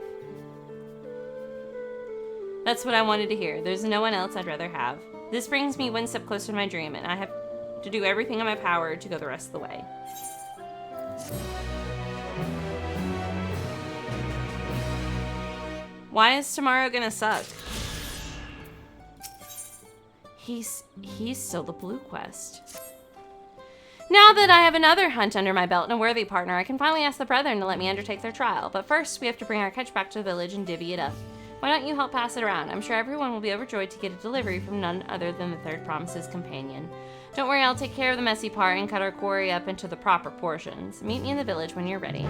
That's what I wanted to hear. There's no one else I'd rather have. This brings me one step closer to my dream, and I have to do everything in my power to go the rest of the way. Why is tomorrow gonna suck? He's still the blue quest. Now that I have another hunt under my belt and a worthy partner, I can finally ask the brethren to let me undertake their trial. But first, we have to bring our catch back to the village and divvy it up. Why don't you help pass it around? I'm sure everyone will be overjoyed to get a delivery from none other than the Third Promise's companion. Don't worry, I'll take care of the messy part and cut our quarry up into the proper portions. Meet me in the village when you're ready.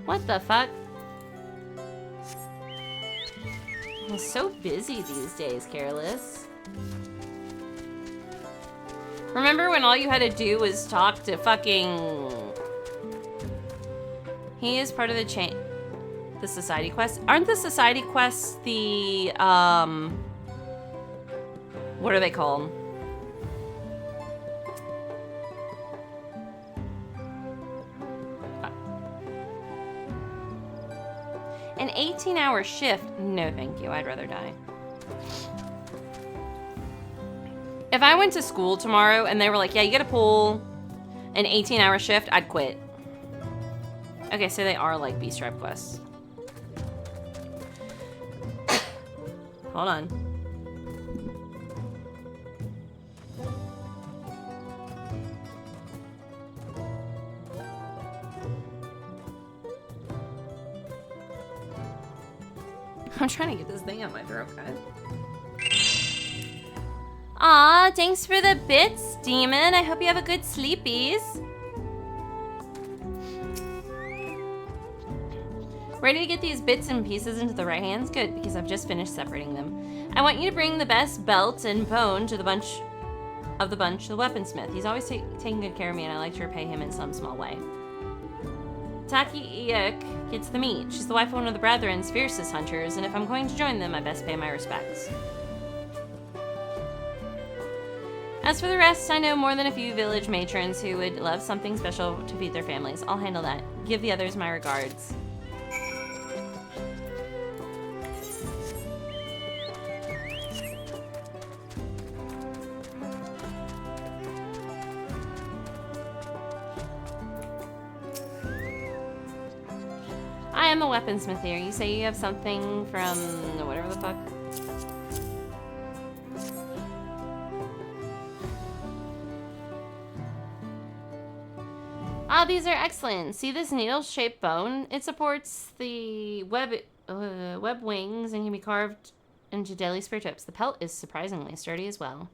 What the fuck? I'm so busy these days, Careless. Remember when all you had to do was talk to fucking... He is part of the chain... The society quest? Aren't the society quests the, what are they called? An 18-hour shift? No, thank you. I'd rather die. If I went to school tomorrow and they were like, yeah, you gotta pull an 18-hour shift, I'd quit. Okay, so they are like B-Stripe quests. Hold on. I'm trying to get this thing out my throat, guys. Aw, thanks for the bits, Demon. I hope you have a good sleepies. Ready to get these bits and pieces into the right hands? Good, because I've just finished separating them. I want you to bring the best belt and bone to the bunch, the weaponsmith. He's always taking good care of me, and I like to repay him in some small way. Taki Iuk gets the meat. She's the wife of one of the Brethren's fiercest hunters, and if I'm going to join them, I best pay my respects. As for the rest, I know more than a few village matrons who would love something special to feed their families. I'll handle that. Give the others my regards. I am a weaponsmith here. You say you have something from whatever the fuck. Ah, these are excellent. See this needle-shaped bone? It supports the web wings and can be carved into deadly spear tips. The pelt is surprisingly sturdy as well.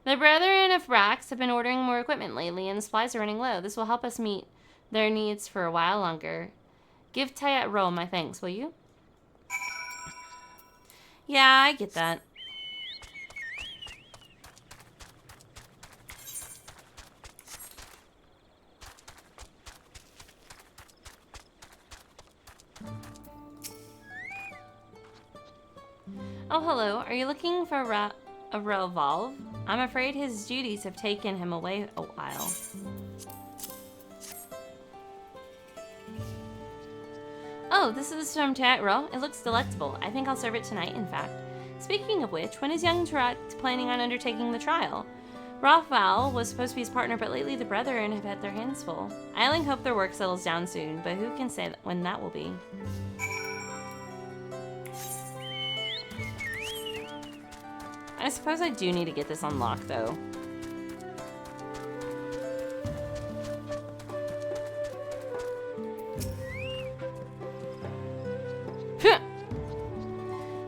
The Brethren of Brax have been ordering more equipment lately, and the supplies are running low. This will help us meet their needs for a while longer. Give Tayat Ro my thanks, will you? Yeah, I get that. Oh, hello. Are you looking for a revolve? I'm afraid his duties have taken him away a while. Oh, this is from Tayat Ro. It looks delectable. I think I'll serve it tonight, in fact. Speaking of which, when is young Tarat planning on undertaking the trial? Rothval was supposed to be his partner, but lately the Brethren have had their hands full. I only hope their work settles down soon, but who can say when that will be? I suppose I do need to get this unlocked, though.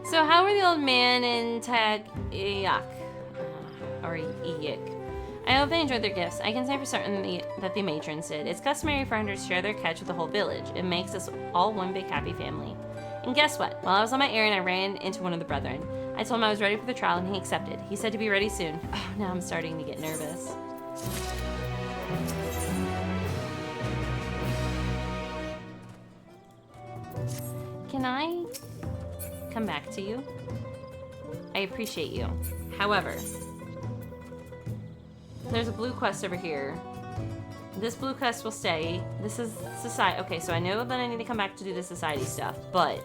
So how are the old man and Tag Iyak? Or Iyik? I hope they enjoyed their gifts. I can say for certain that the matrons did. It's customary for hunters to share their catch with the whole village. It makes us all one big happy family. And guess what? While I was on my errand, I ran into one of the Brethren. I told him I was ready for the trial, and he accepted. He said to be ready soon. Oh, now I'm starting to get nervous. Can I come back to you? I appreciate you. However, there's a blue quest over here. This blue quest will stay. This is society. Okay, so I know that I need to come back to do the society stuff, but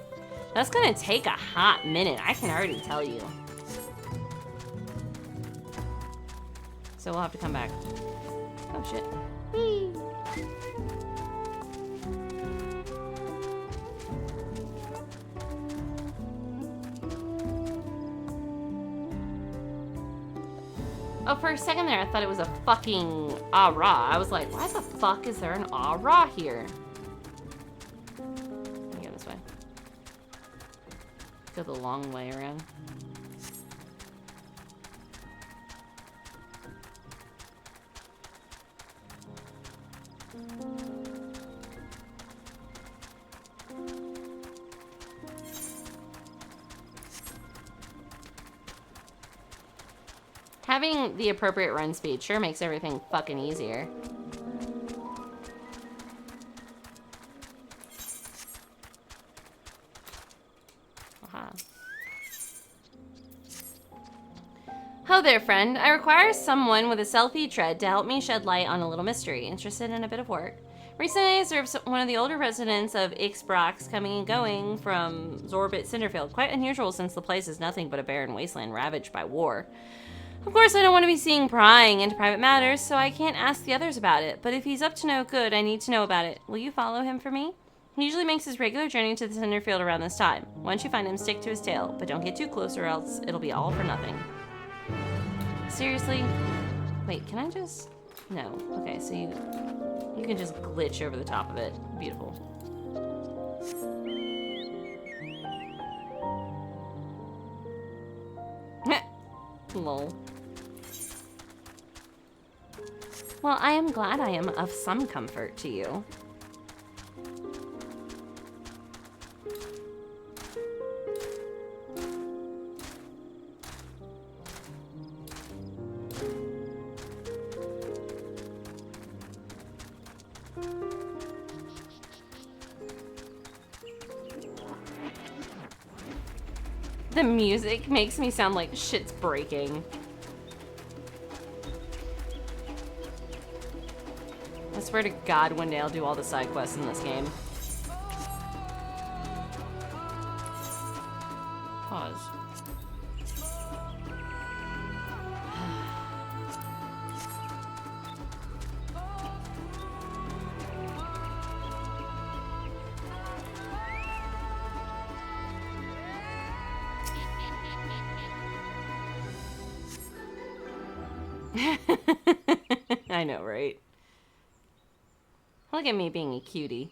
that's gonna take a hot minute. I can already tell you. So we'll have to come back. Oh shit. Whee! Oh, for a second there, I thought it was a fucking ah-rah. I was like, why the fuck is there an ah-rah here? Let me go this way. Go the long way around. Having the appropriate run speed sure makes everything fucking easier. Ho there, friend. I require someone with a selfie tread to help me shed light on a little mystery. Interested in a bit of work? Recently, I served one of the older residents of Ixbrax, coming and going from Zorbit Cinderfield. Quite unusual since the place is nothing but a barren wasteland ravaged by war. Of course, I don't want to be seen prying into private matters, so I can't ask the others about it. But if he's up to no good, I need to know about it. Will you follow him for me? He usually makes his regular journey to the Cinderfield around this time. Once you find him, stick to his tail, but don't get too close or else it'll be all for nothing. Seriously? Wait, can I just... No. Okay, so you can just glitch over the top of it. Beautiful. Lol. Well, I am glad I am of some comfort to you. The music makes me sound like shit's breaking. I swear to God, one day I'll do all the side quests in this game. Pause. I know, right? Look at me being a cutie.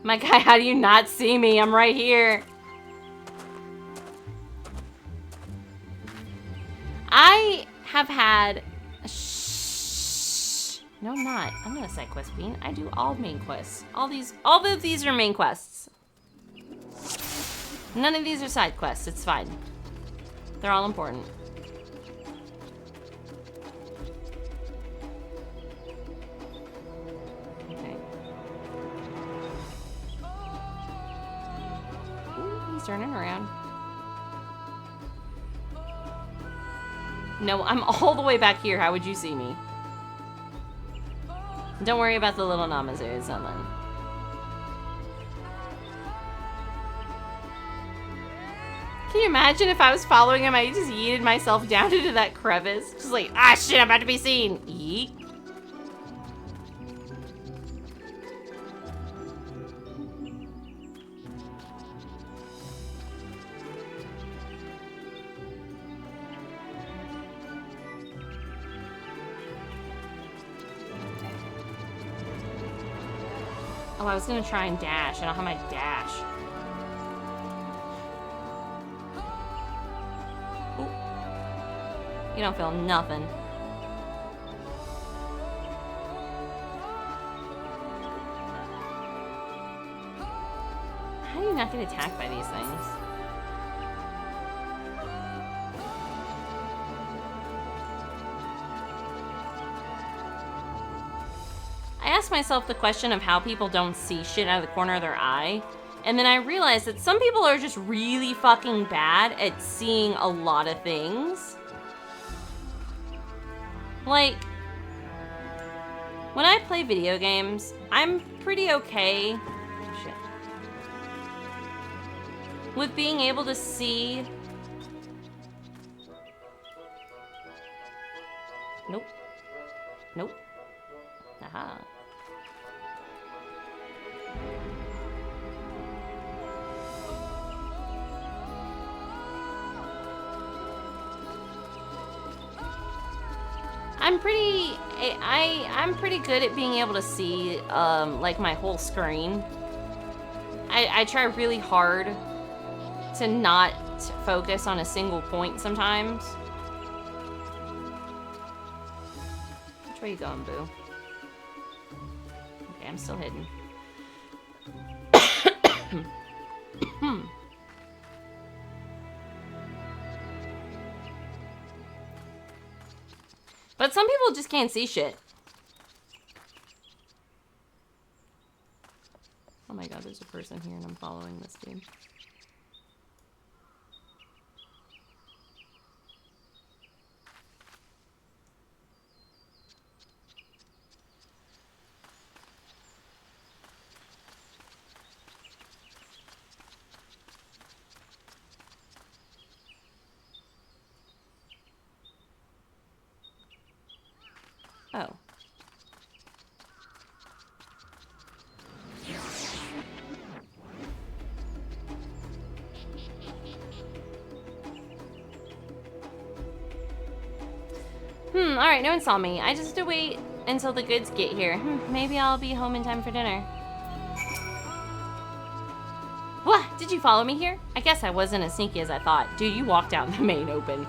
My guy, how do you not see me? I'm right here. I have had... No, I'm not. I'm not a side quest bean. I do all main quests. All of these are main quests. None of these are side quests. It's fine. They're all important. Okay. Ooh, he's turning around. No, I'm all the way back here. How would you see me? Don't worry about the little Namazu, it's nothing. Can you imagine if I was following him, I just yeeted myself down into that crevice? Just like, ah shit, I'm about to be seen. Yeet. Oh, I was gonna try and dash. I don't have my dash. Ooh. You don't feel nothing. How do you not get attacked by these things? I asked myself the question of how people don't see shit out of the corner of their eye, and then I realized that some people are just really fucking bad at seeing a lot of things. Like, when I play video games, I'm pretty okay with being able to see... Nope. Nope. Aha. I'm pretty good at being able to see like my whole screen. I try really hard to not focus on a single point sometimes. Which way you going, boo? Okay, I'm still hidden. But some people just can't see shit. Oh my god, there's a person here and I'm following this dude. Oh. Alright, no one saw me. I just have to wait until the goods get here. Maybe I'll be home in time for dinner. What? Did you follow me here? I guess I wasn't as sneaky as I thought. Dude, you walked out in the main open.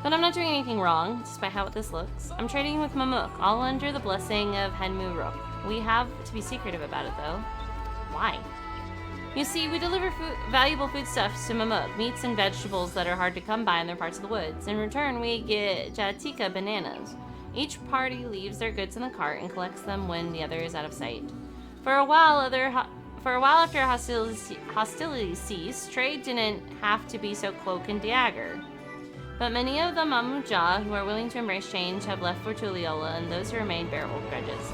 But I'm not doing anything wrong, despite how this looks. I'm trading with Mamuk, all under the blessing of Henmuruk. We have to be secretive about it, though. Why? You see, we deliver valuable foodstuffs to Mamuk, meats and vegetables that are hard to come by in their parts of the woods. In return, we get Jatika bananas. Each party leaves their goods in the cart and collects them when the other is out of sight. For a while after hostilities ceased, trade didn't have to be so cloak and dagger. But many of the Mamuja who are willing to embrace change have left for Tuliola, and those who remain bear old grudges.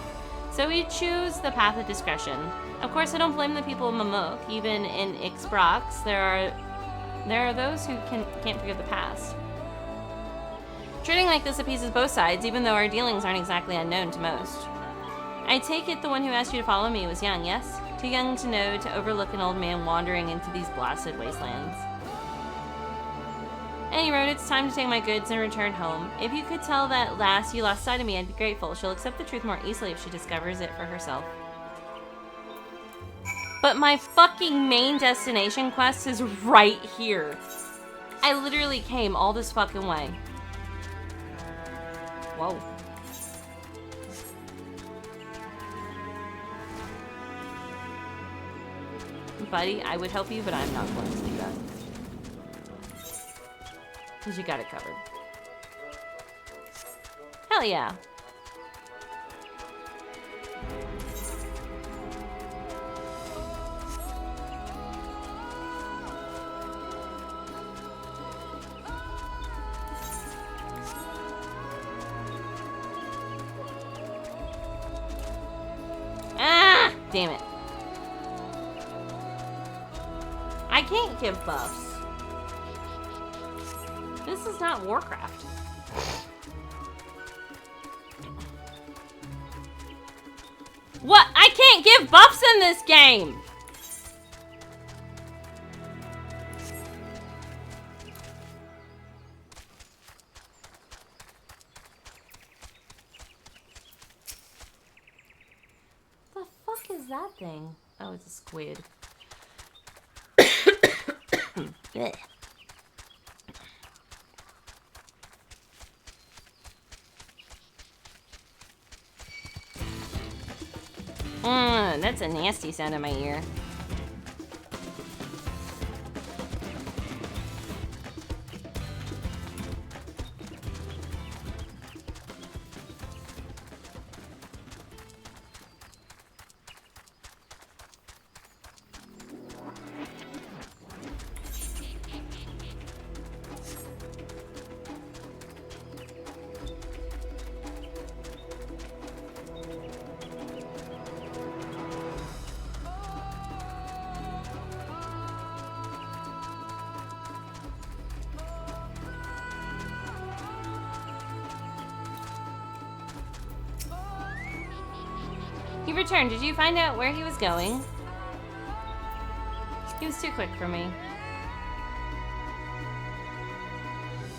So we choose the path of discretion. Of course, I don't blame the people of Mamuk. Even in Ixbrax, there are those who can't forget the past. Trading like this appeases both sides, even though our dealings aren't exactly unknown to most. I take it the one who asked you to follow me was young, yes? Too young to know to overlook an old man wandering into these blasted wastelands. Anyway, it's time to take my goods and return home. If you could tell that lass you lost sight of me, I'd be grateful. She'll accept the truth more easily if she discovers it for herself. But my fucking main destination quest is right here. I literally came all this fucking way. Whoa. Buddy, I would help you, but I'm not going to do that. Because you got it covered. Hell yeah. Ah! Damn it. I can't give buffs. This is not Warcraft. What? I can't give buffs in this game! The fuck is that thing? Oh, it's a squid. Blech. That's a nasty sound in my ear. He returned. Did you find out where he was going? He was too quick for me.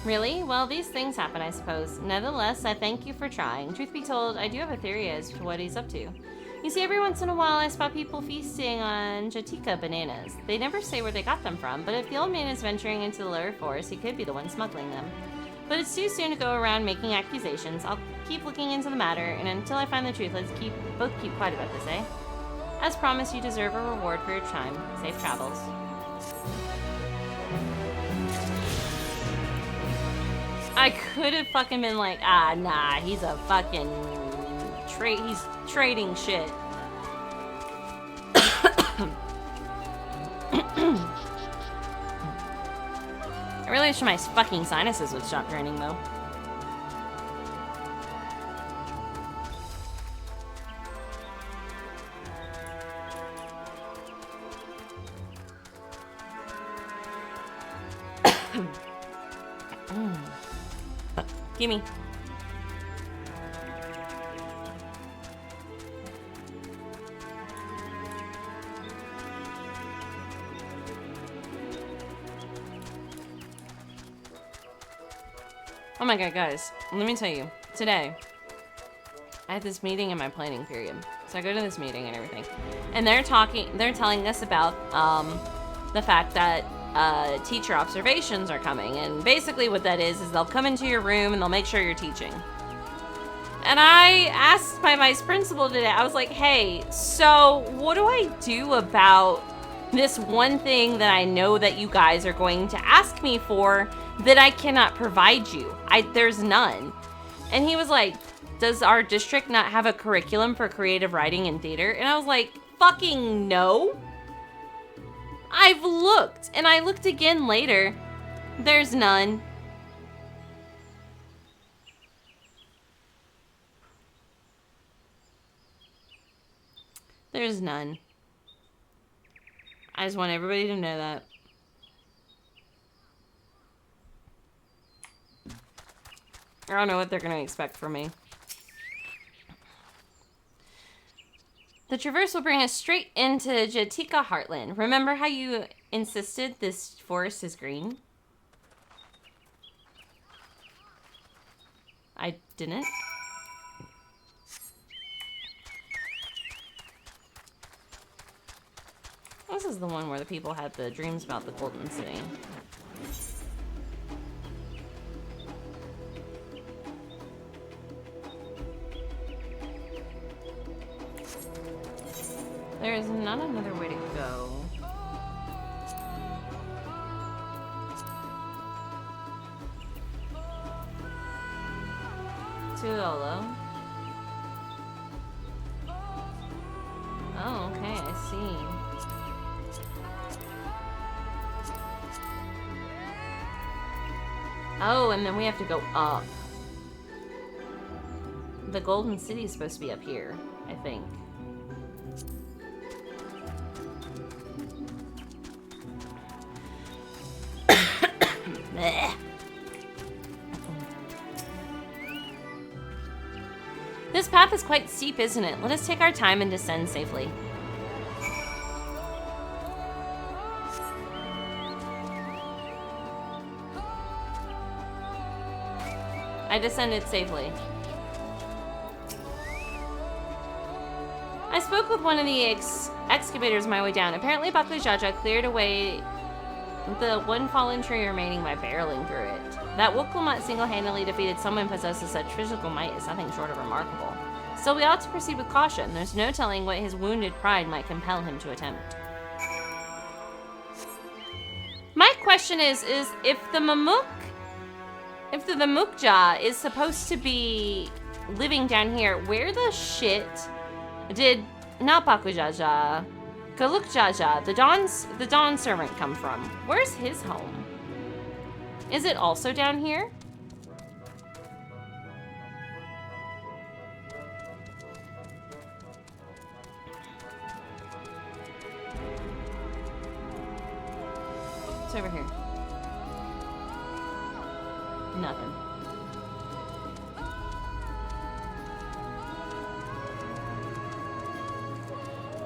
Really? Well, these things happen, I suppose. Nevertheless, I thank you for trying. Truth be told, I do have a theory as to what he's up to. You see, every once in a while, I spot people feasting on Jatika bananas. They never say where they got them from, but if the old man is venturing into the lower forest, he could be the one smuggling them. But it's too soon to go around making accusations. I'll keep looking into the matter, and until I find the truth, let's both keep quiet about this, eh? As promised, you deserve a reward for your time. Safe travels. I could have fucking been like, ah, nah, he's a fucking he's trading shit. I really wish my fucking sinuses would stop draining, though. Gimme. Oh my god, guys. Let me tell you. Today, I had this meeting in my planning period. So I go to this meeting and everything. And they're telling us about the fact that teacher observations are coming. And basically what that is they'll come into your room and they'll make sure you're teaching. And I asked my vice principal today, I was like, hey, so what do I do about this one thing that I know that you guys are going to ask me for that I cannot provide you? There's none. And he was like, does our district not have a curriculum for creative writing and theater? And I was like, fucking no. I've looked, and I looked again later. There's none. There's none. I just want everybody to know that. I don't know what they're going to expect from me. The traverse will bring us straight into Jatika Heartland. Remember how you insisted this forest is green? I didn't. This is the one where the people had the dreams about the Golden City. There is not another way to go. Tuolo. Oh, okay, I see. Oh, and then we have to go up. The Golden City is supposed to be up here, I think. This path is quite steep, isn't it? Let us take our time and descend safely. I descended safely. I spoke with one of the excavators my way down. Apparently Bakujaja cleared away the one fallen tree remaining by barreling through it. That Woklamat single-handedly defeated someone possessed with such physical might is nothing short of remarkable. Still, we ought to proceed with caution. There's no telling what his wounded pride might compel him to attempt. My question is if the Mamukja is supposed to be living down here, where the shit did not Bakujaja, Kalukjaja, the Dawnservant come from? Where's his home? Is it also down here? It's over here. Nothing.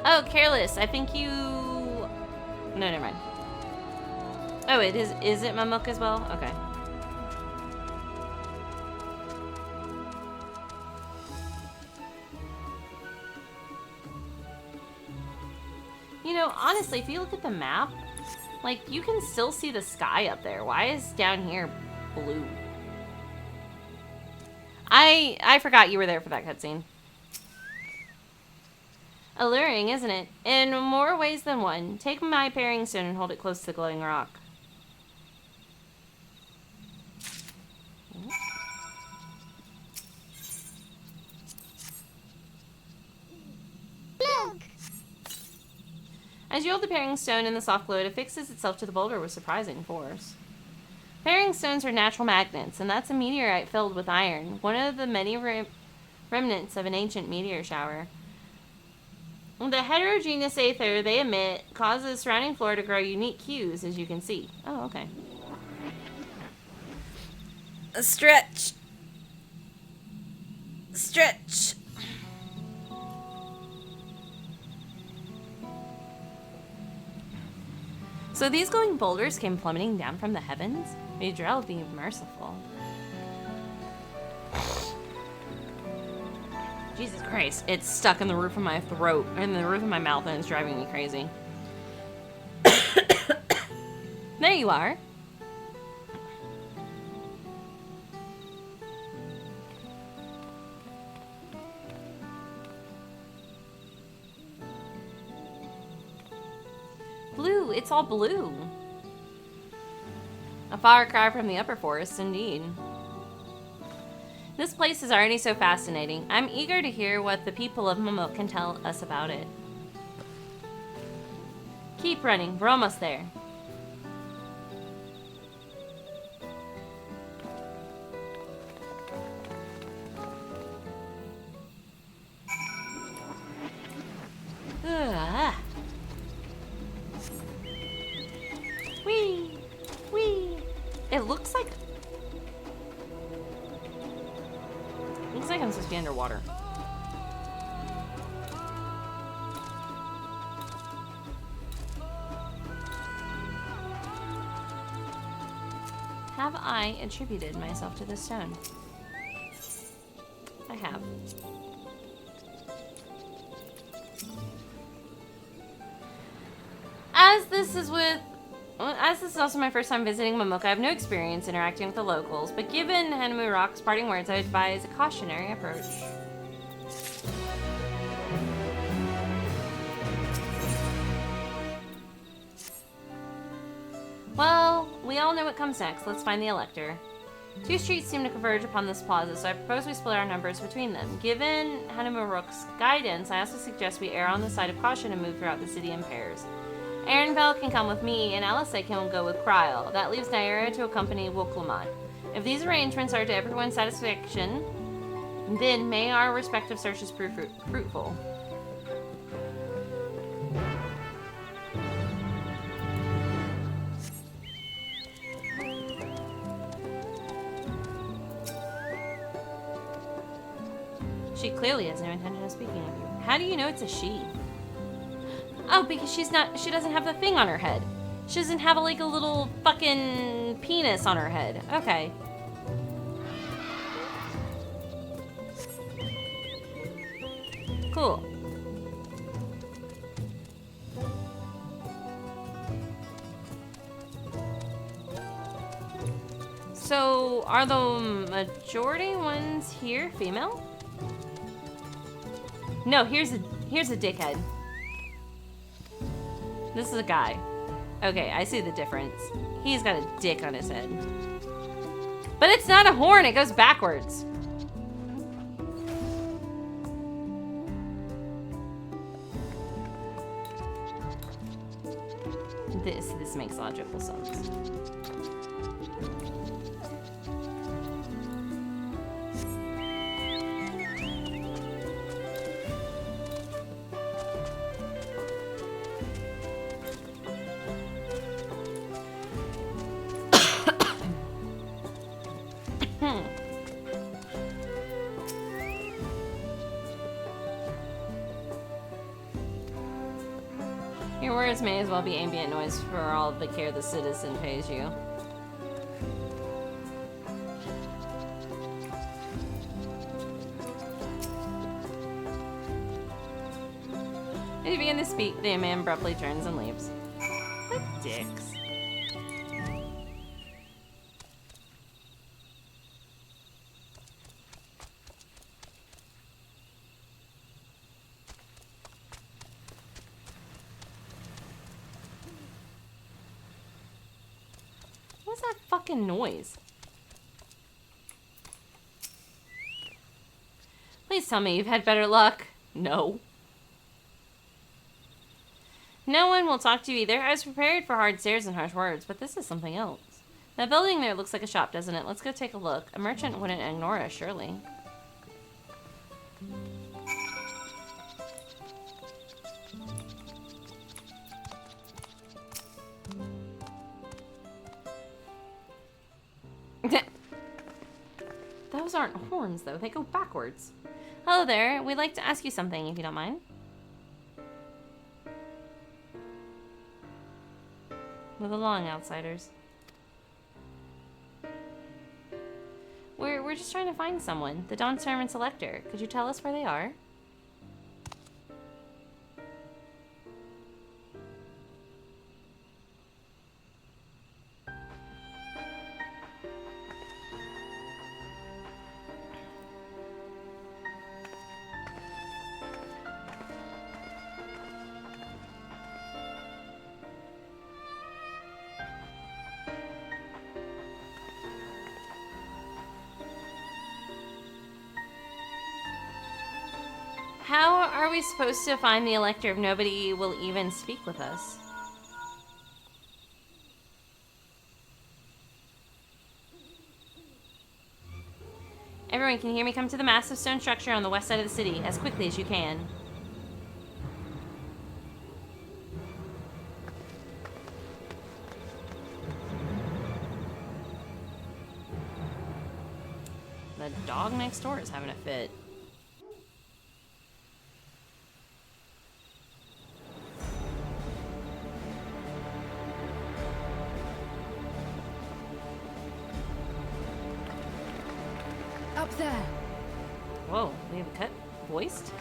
Oh, Careless, I think you... No, never mind. Oh, it is it Mamuk as well? Okay. You know, honestly, if you look at the map, like, you can still see the sky up there. Why is down here blue? I forgot you were there for that cutscene. Alluring, isn't it? In more ways than one. Take my parrying stone and hold it close to the glowing rock. Look! As you hold the parrying stone in the soft glow, it affixes itself to the boulder with surprising force. Parrying stones are natural magnets, and that's a meteorite filled with iron, one of the many remnants of an ancient meteor shower. The heterogeneous aether they emit causes the surrounding floor to grow unique hues, as you can see. Oh, okay. A stretch. Stretch. So these glowing boulders came plummeting down from the heavens? May Drell be merciful. Jesus Christ, it's stuck in the roof of my throat, and the roof of my mouth, and it's driving me crazy. There you are. Blue, it's all blue. A far cry from the upper forest, indeed. This place is already so fascinating. I'm eager to hear what the people of Momok can tell us about it. Keep running, we're almost there. Ugh. Whee! Whee! It looks like I'm supposed to be underwater. Have I attributed myself to this stone? I have. As this is also my first time visiting Momok, I have no experience interacting with the locals, but given Hanemu Rock's parting words, I advise a cautionary approach. Well, we all know what comes next. Let's find the Elector. Two streets seem to converge upon this plaza, so I propose we split our numbers between them. Given Hanemu Rook's guidance, I also suggest we err on the side of caution and move throughout the city in pairs. Ehrenfeld can come with me, and Alice can go with Kryl. That leaves Naira to accompany Wuklamot. If these arrangements are to everyone's satisfaction, then may our respective searches prove fruitful. She clearly has no intention of speaking of you. How do you know it's a she? Oh, because she doesn't have the thing on her head. She doesn't have like a little fucking penis on her head. Okay. Cool. So, are the majority ones here female? No, here's a dickhead. This is a guy. Okay, I see the difference. He's got a dick on his head. But it's not a horn, it goes backwards. This makes logical sense. Your words may as well be ambient noise for all the care the citizen pays you. As you begin to speak, the man abruptly turns and leaves. What dicks. is that fucking noise? Please tell me you've had better luck. No. No one will talk to you either. I was prepared for hard stares and harsh words, but this is something else. That building there looks like a shop, doesn't it? Let's go take a look. A merchant wouldn't ignore us, surely. Those aren't horns, though. They go backwards. Hello there. We'd like to ask you something, if you don't mind. Move along, outsiders. We're just trying to find someone. The Dawnservant's elector. Could you tell us where they are? How are we supposed to find the elector if nobody will even speak with us? Everyone, can you hear me? Come to the massive stone structure on the west side of the city as quickly as you can. The dog next door is having a fit. Up there. Whoa, we have a cut voiced?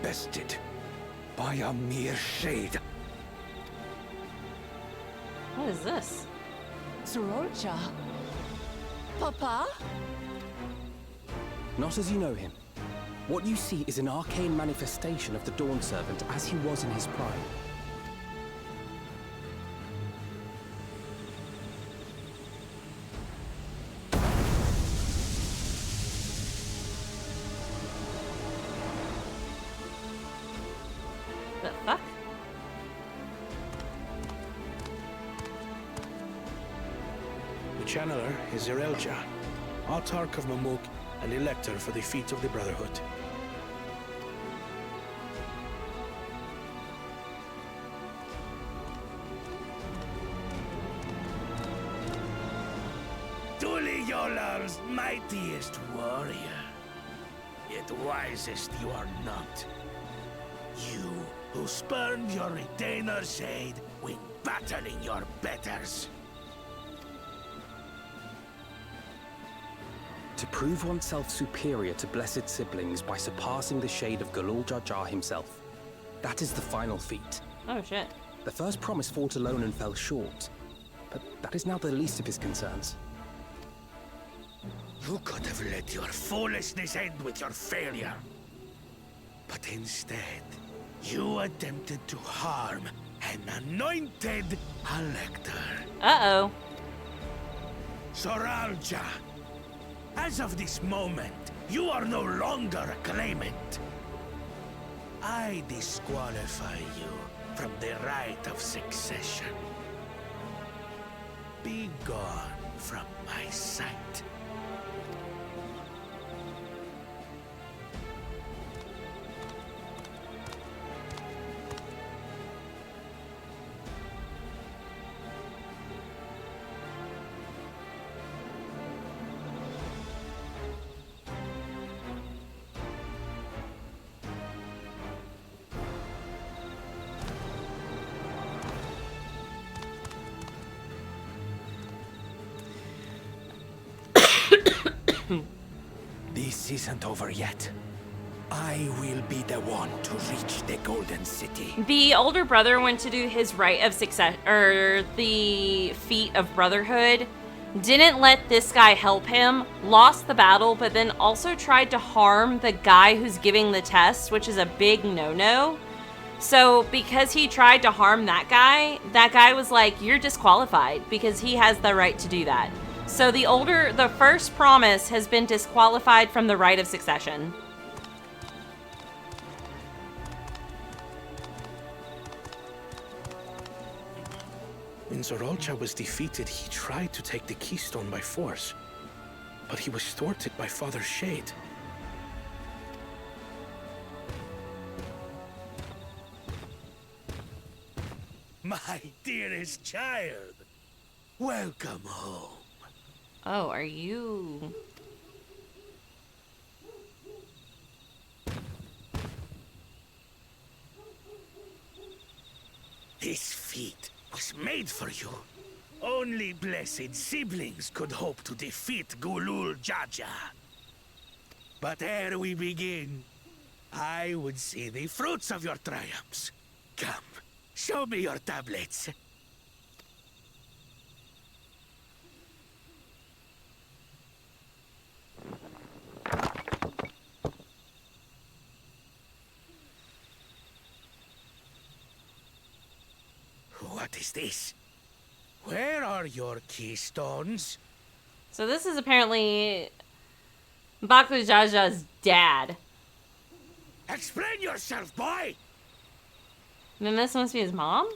Bested by a mere shade. What is this? Sorolja? Papa? Not as you know him. What you see is an arcane manifestation of the Dawnservant as he was in his prime. The fuck? The channeler is Zerelja, Autarch of Mamuk and elector for the feet of the Brotherhood. Tuliyolar's mightiest warrior, yet wisest you are not. You who spurned your retainer's aid when battling your betters. To prove oneself superior to blessed siblings by surpassing the shade of Galul Jar Jar himself. That is the final feat. Oh shit. The first promise fought alone and fell short, but that is now the least of his concerns. You could have let your foolishness end with your failure. But instead, you attempted to harm an anointed elector. Uh-oh. Soralja, as of this moment, you are no longer a claimant. I disqualify you from the right of succession. Be gone from my sight. This isn't over yet. I will be the one to reach the Golden City. The older brother went to do his rite of success, or the feat of brotherhood, didn't let this guy help him, lost the battle, but then also tried to harm the guy who's giving the test, which is a big no-no. So because he tried to harm that guy was like, you're disqualified because he has the right to do that. So the first promise has been disqualified from the right of succession. When Zorolcha was defeated, he tried to take the keystone by force, but he was thwarted by Father Shade. My dearest child, welcome home. Oh, are you... This feat was made for you. Only blessed siblings could hope to defeat Gulul Jaja. But ere we begin, I would see the fruits of your triumphs. Come, show me your tablets. What is this? Where are your keystones? So this is apparently Baku Jaja's dad. Explain yourself, boy! Then this must be his mom?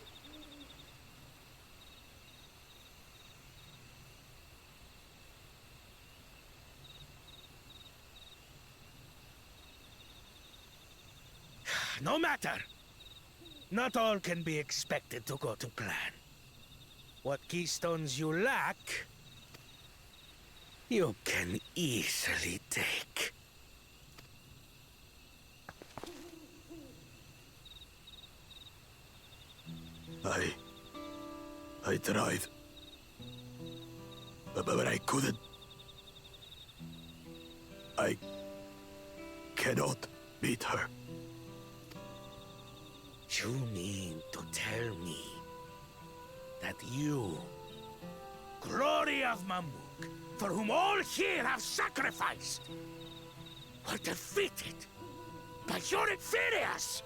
No matter. Not all can be expected to go to plan. What keystones you lack, you can easily take. I tried. But I couldn't. I cannot beat her. You mean to tell me that you, glory of Mamuk, for whom all here have sacrificed, were defeated by your inferiors?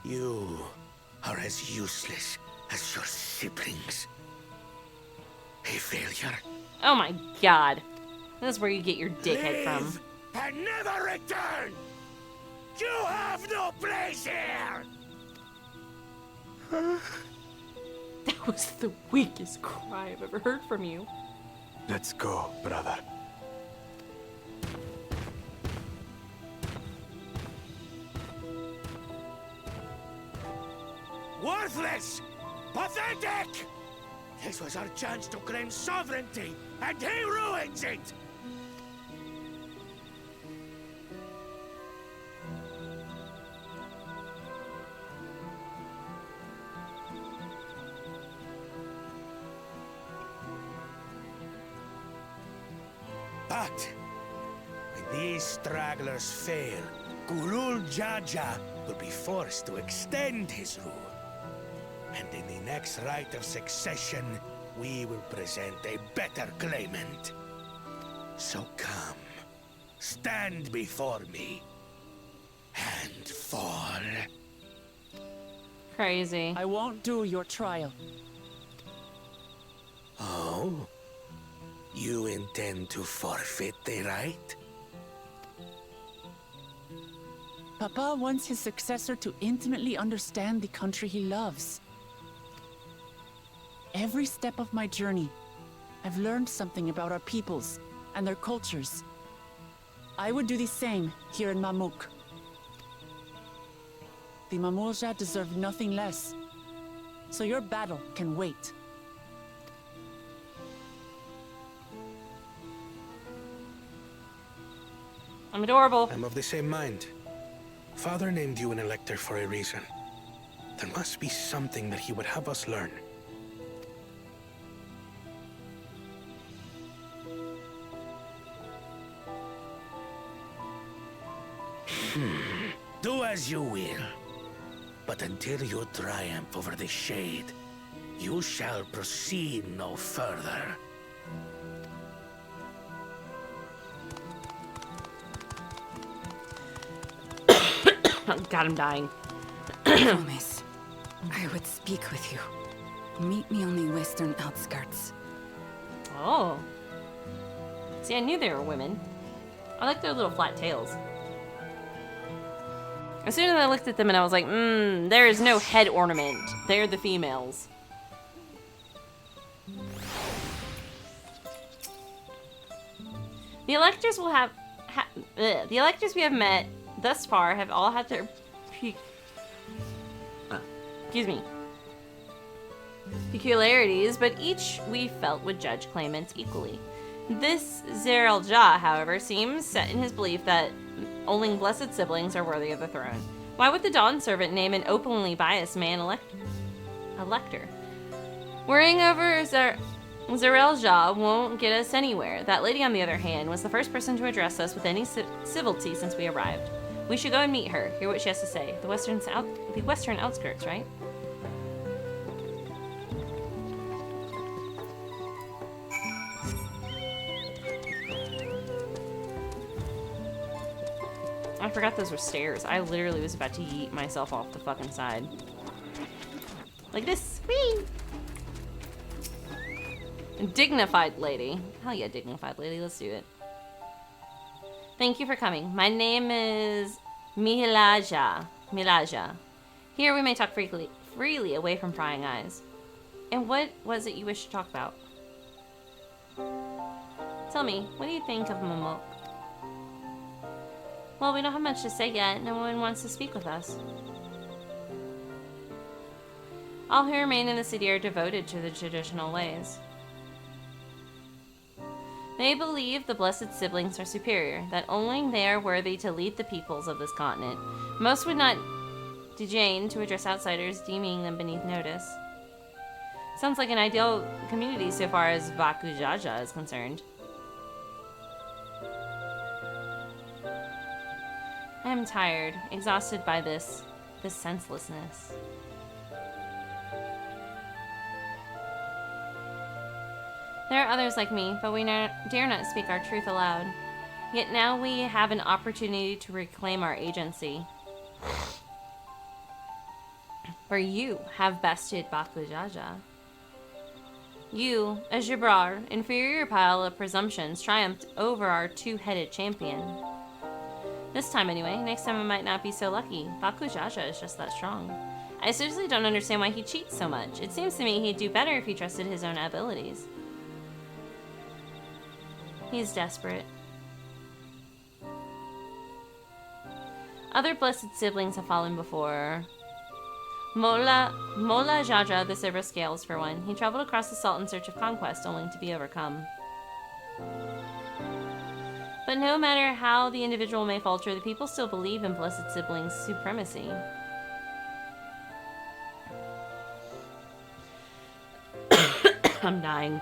You are as useless as your siblings. A failure. Oh my god. This is where you get your dickhead from. And never return! You have no place here! That was the weakest cry I've ever heard from you. Let's go, brother. Worthless! Pathetic! This was our chance to claim sovereignty, and he ruins it! But when these stragglers fail, Gulul Jaja will be forced to extend his rule. And in the next rite of succession, we will present a better claimant. So come, stand before me, and fall. Crazy. I won't do your trial. Oh? You intend to forfeit the right? Papa wants his successor to intimately understand the country he loves. Every step of my journey, I've learned something about our peoples and their cultures. I would do the same here in Mamuk. The Mamulja deserve nothing less, so your battle can wait. I'm adorable. I'm of the same mind. Father named you an elector for a reason. There must be something that he would have us learn. Do as you will. But until you triumph over the shade, you shall proceed no further. God, I'm dying. Promise, I would speak with you. Meet me on the western outskirts. Oh. See, I knew they were women. I like their little flat tails. As soon as I looked at them and I was like, there is no head ornament. They're the females. The electors will have... the electors we have met thus far have all had their... excuse me. Peculiarities, but each we felt would judge claimants equally. This Zerelja, however, seems set in his belief that only blessed siblings are worthy of the throne. Why would the Dawnservant name an openly biased man elector? Worrying over Zerelja won't get us anywhere. That lady, on the other hand, was the first person to address us with any civility since we arrived. We should go and meet her, hear what she has to say. The western outskirts, right? I forgot those were stairs. I literally was about to yeet myself off the fucking side. Like this. Whee! Dignified lady. Hell yeah, dignified lady. Let's do it. Thank you for coming. My name is Milaja. Here we may talk freely away from prying eyes. And what was it you wish to talk about? Tell me, what do you think of Momo? Well, we don't have much to say yet. No one wants to speak with us. All who remain in the city are devoted to the traditional ways. They believe the blessed siblings are superior, that only they are worthy to lead the peoples of this continent. Most would not deign to address outsiders, deeming them beneath notice. Sounds like an ideal community so far as Bakujaja is concerned. I am tired, exhausted by this senselessness. There are others like me, but we dare not speak our truth aloud. Yet now we have an opportunity to reclaim our agency. For you have bested Bakujaja. You, a Jabrar, inferior pile of presumptions, triumphed over our two-headed champion. This time anyway, next time I might not be so lucky. Bakujaja is just that strong. I seriously don't understand why he cheats so much. It seems to me he'd do better if he trusted his own abilities. He's desperate. Other blessed siblings have fallen before. Mola Jaja, the silver scales, for one. He traveled across the salt in search of conquest, only to be overcome. But no matter how the individual may falter, the people still believe in blessed siblings' supremacy. I'm dying.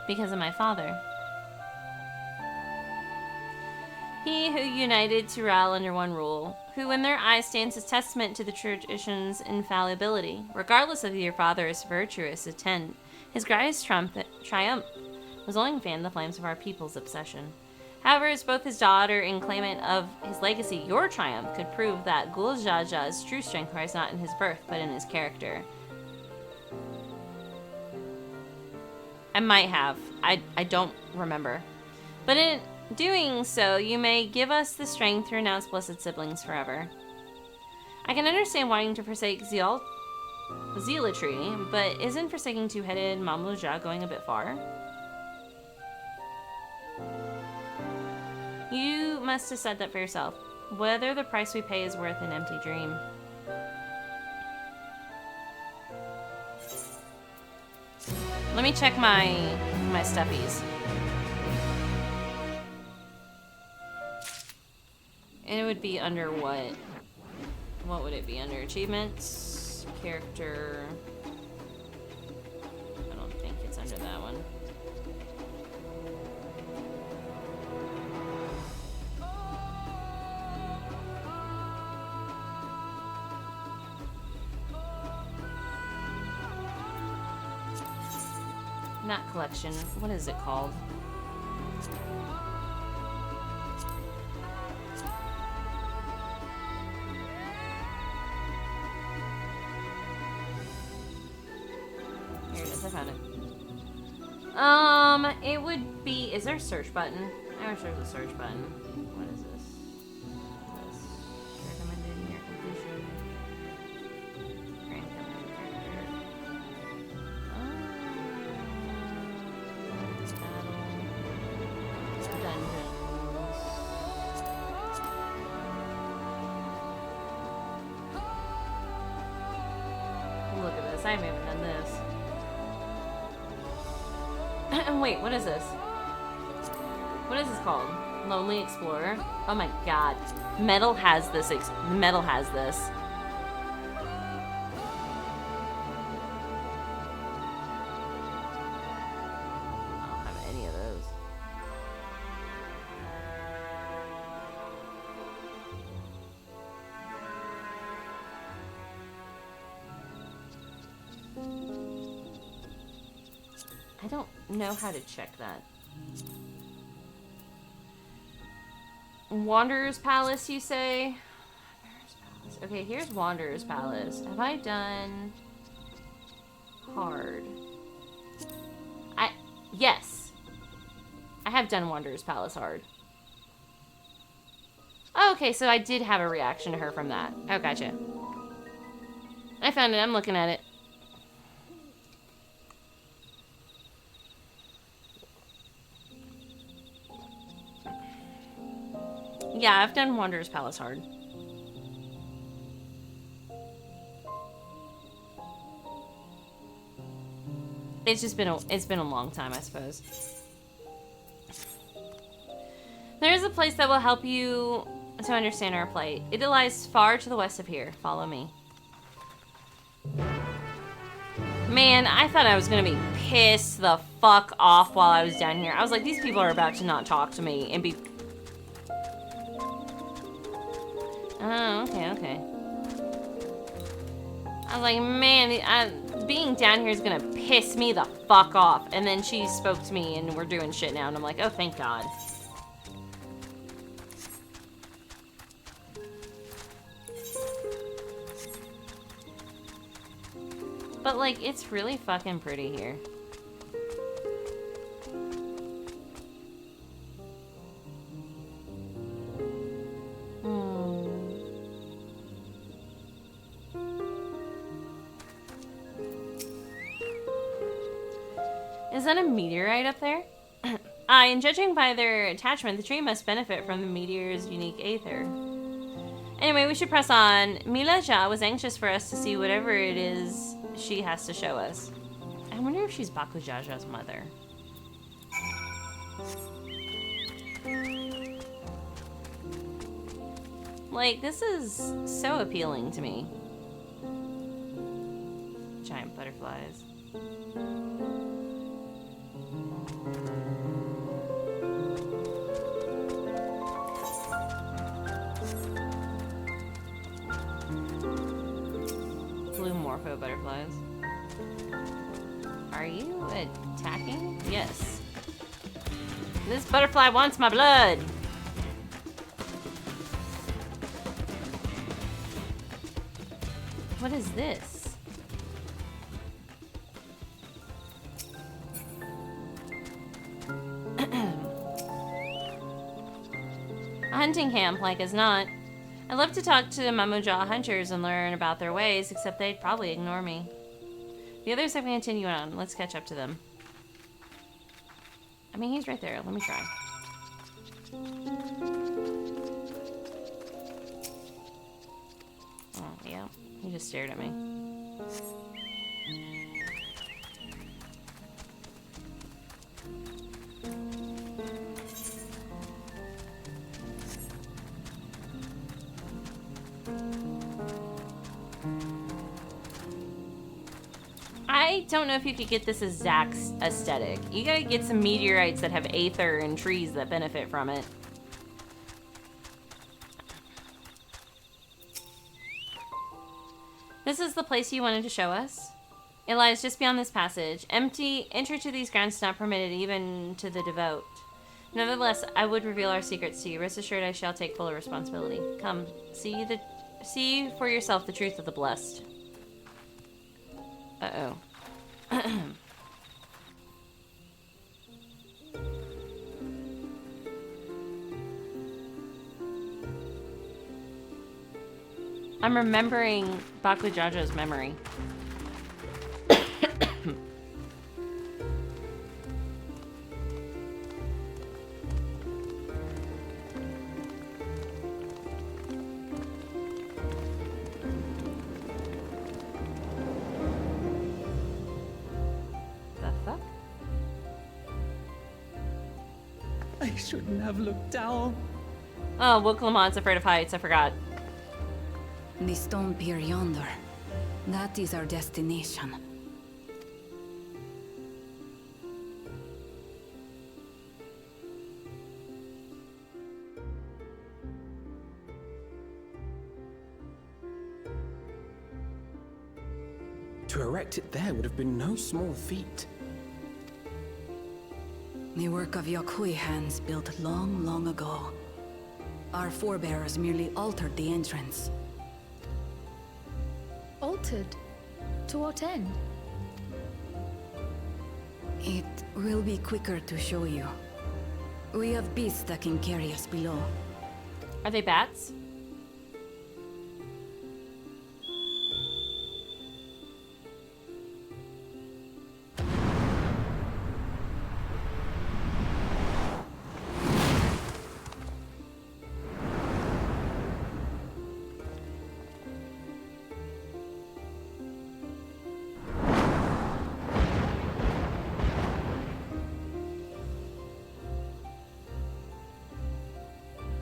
Because of my father. He who united Tural under one rule, who in their eyes stands as testament to the tradition's infallibility. Regardless of your father's virtuous intent, his greatest triumph was only to fan the flames of our people's obsession. However, as both his daughter and claimant of his legacy, your triumph could prove that Guljaja's true strength lies not in his birth, but in his character. I might have. I don't remember. But in doing so, you may give us the strength to renounce blessed siblings forever. I can understand wanting to forsake zealotry, but isn't forsaking two-headed Mamluja going a bit far? You must decide that for yourself, whether the price we pay is worth an empty dream. Let me check my stuffies. And it would be under what? What would it be under? Achievements? Character? I don't think it's under that one. not collection. What is it called? Here it is, I found it. It would be, is there a search button? I wish there was a search button. What is this? Recommended near completion. Grand company character. Battle. Dungeons. Look at this, I haven't done this. Wait, what is this? What is this called? Lonely Explorer? Oh my god. Metal has this. Metal has this. I don't have any of those. I don't know how to check that. Wanderer's Palace, you say? Wanderer's Palace. Okay, here's Wanderer's Palace. Have I done hard? Yes. I have done Wanderer's Palace hard. Oh, okay, so I did have a reaction to her from that. Oh, gotcha. I found it. I'm looking at it. Yeah, I've done Wanderer's Palace hard. It's just been a long time, I suppose. There is a place that will help you to understand our plight. It lies far to the west of here. Follow me. Man, I thought I was gonna be pissed the fuck off while I was down here. I was like, these people are about to not talk to me and be... Oh, okay. I was like, man, being down here is gonna piss me the fuck off. And then she spoke to me and we're doing shit now. And I'm like, oh, thank God. But, like, it's really fucking pretty here. Is that a meteorite up there? And judging by their attachment, the tree must benefit from the meteor's unique aether. Anyway, we should press on. Mila Jha was anxious for us to see whatever it is she has to show us. I wonder if she's Baku Jaja's mother. Like, this is so appealing to me. Giant butterflies. Blue morpho butterflies. Are you attacking? Yes. This butterfly wants my blood. What is this? A hunting camp, like as not. I'd love to talk to the Mamuja hunters and learn about their ways, except they'd probably ignore me. The others have continued on. Let's catch up to them. I mean, he's right there. Let me try. Oh, yeah. He just stared at me. I don't know if you could get this exact aesthetic. You gotta get some meteorites that have aether and trees that benefit from it. This is the place you wanted to show us? It lies just beyond this passage. Empty, entry to these grounds is not permitted even to the devout. Nevertheless, I would reveal our secrets to you. Rest assured I shall take full responsibility. Come, see for yourself the truth of the blessed. Uh-oh. I'm remembering Bakujajo's memory. The fuck? I shouldn't have looked down. Oh, Wooklamant's afraid of heights. I forgot. The stone pier yonder. That is our destination. To erect it there would have been no small feat. The work of Yakui hands built long, long ago. Our forebears merely altered the entrance. Altered? To what end? It will be quicker to show you. We have beasts that can carry us below. Are they bats?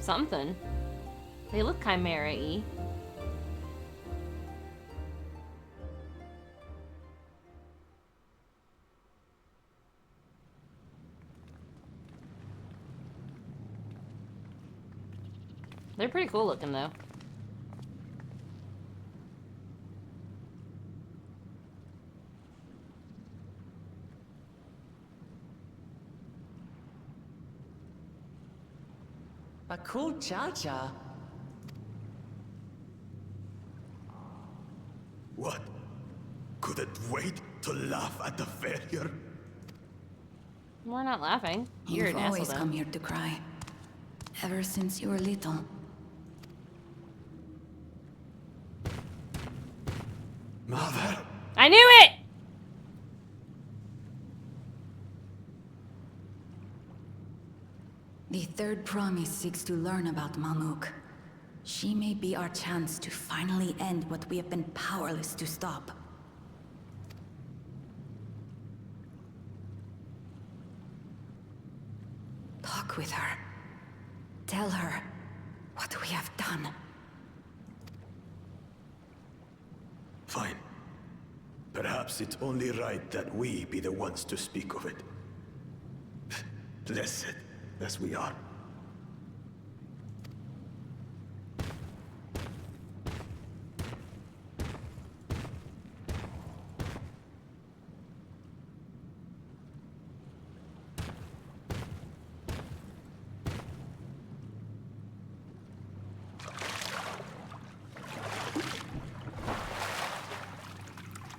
Something. They look chimera-y. They're pretty cool looking though. Bakujaja? What? Could it wait to laugh at the failure? We're not laughing. You're You've an always asshole. come here to cry. Ever since you were little. Mother? I knew it! The third promise seeks to learn about Mamuk. She may be our chance to finally end what we have been powerless to stop. Talk with her. Tell her what we have done. Fine. Perhaps it's only right that we be the ones to speak of it. Blessed as we are.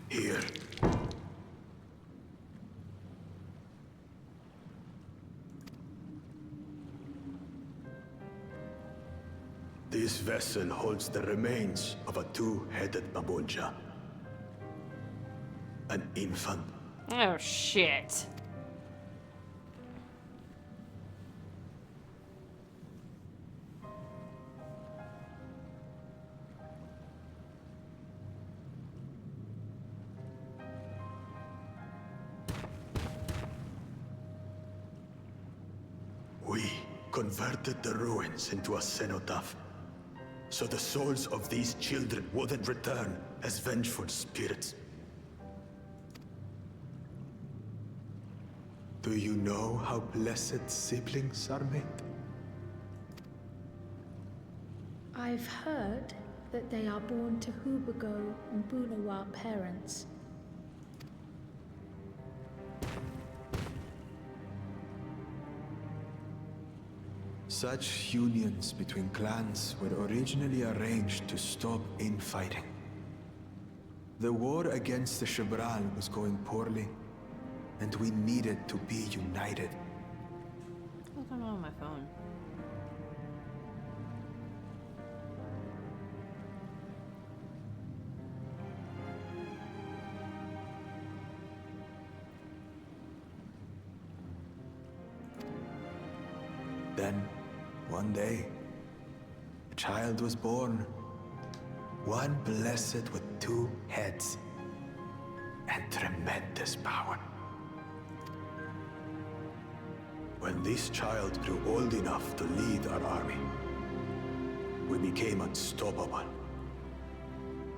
Here. This vessel holds the remains of a two-headed Mamulja. An infant. Oh, shit. We converted the ruins into a cenotaph, so the souls of these children wouldn't return as vengeful spirits. Do you know how blessed siblings are made? I've heard that they are born to Hubago and Bunawa parents. Such unions between clans were originally arranged to stop infighting. The war against the Shibral was going poorly, and we needed to be united. What's going on my phone? Then, one day, a child was born. One blessed with 2 heads and tremendous power. When this child grew old enough to lead our army, we became unstoppable.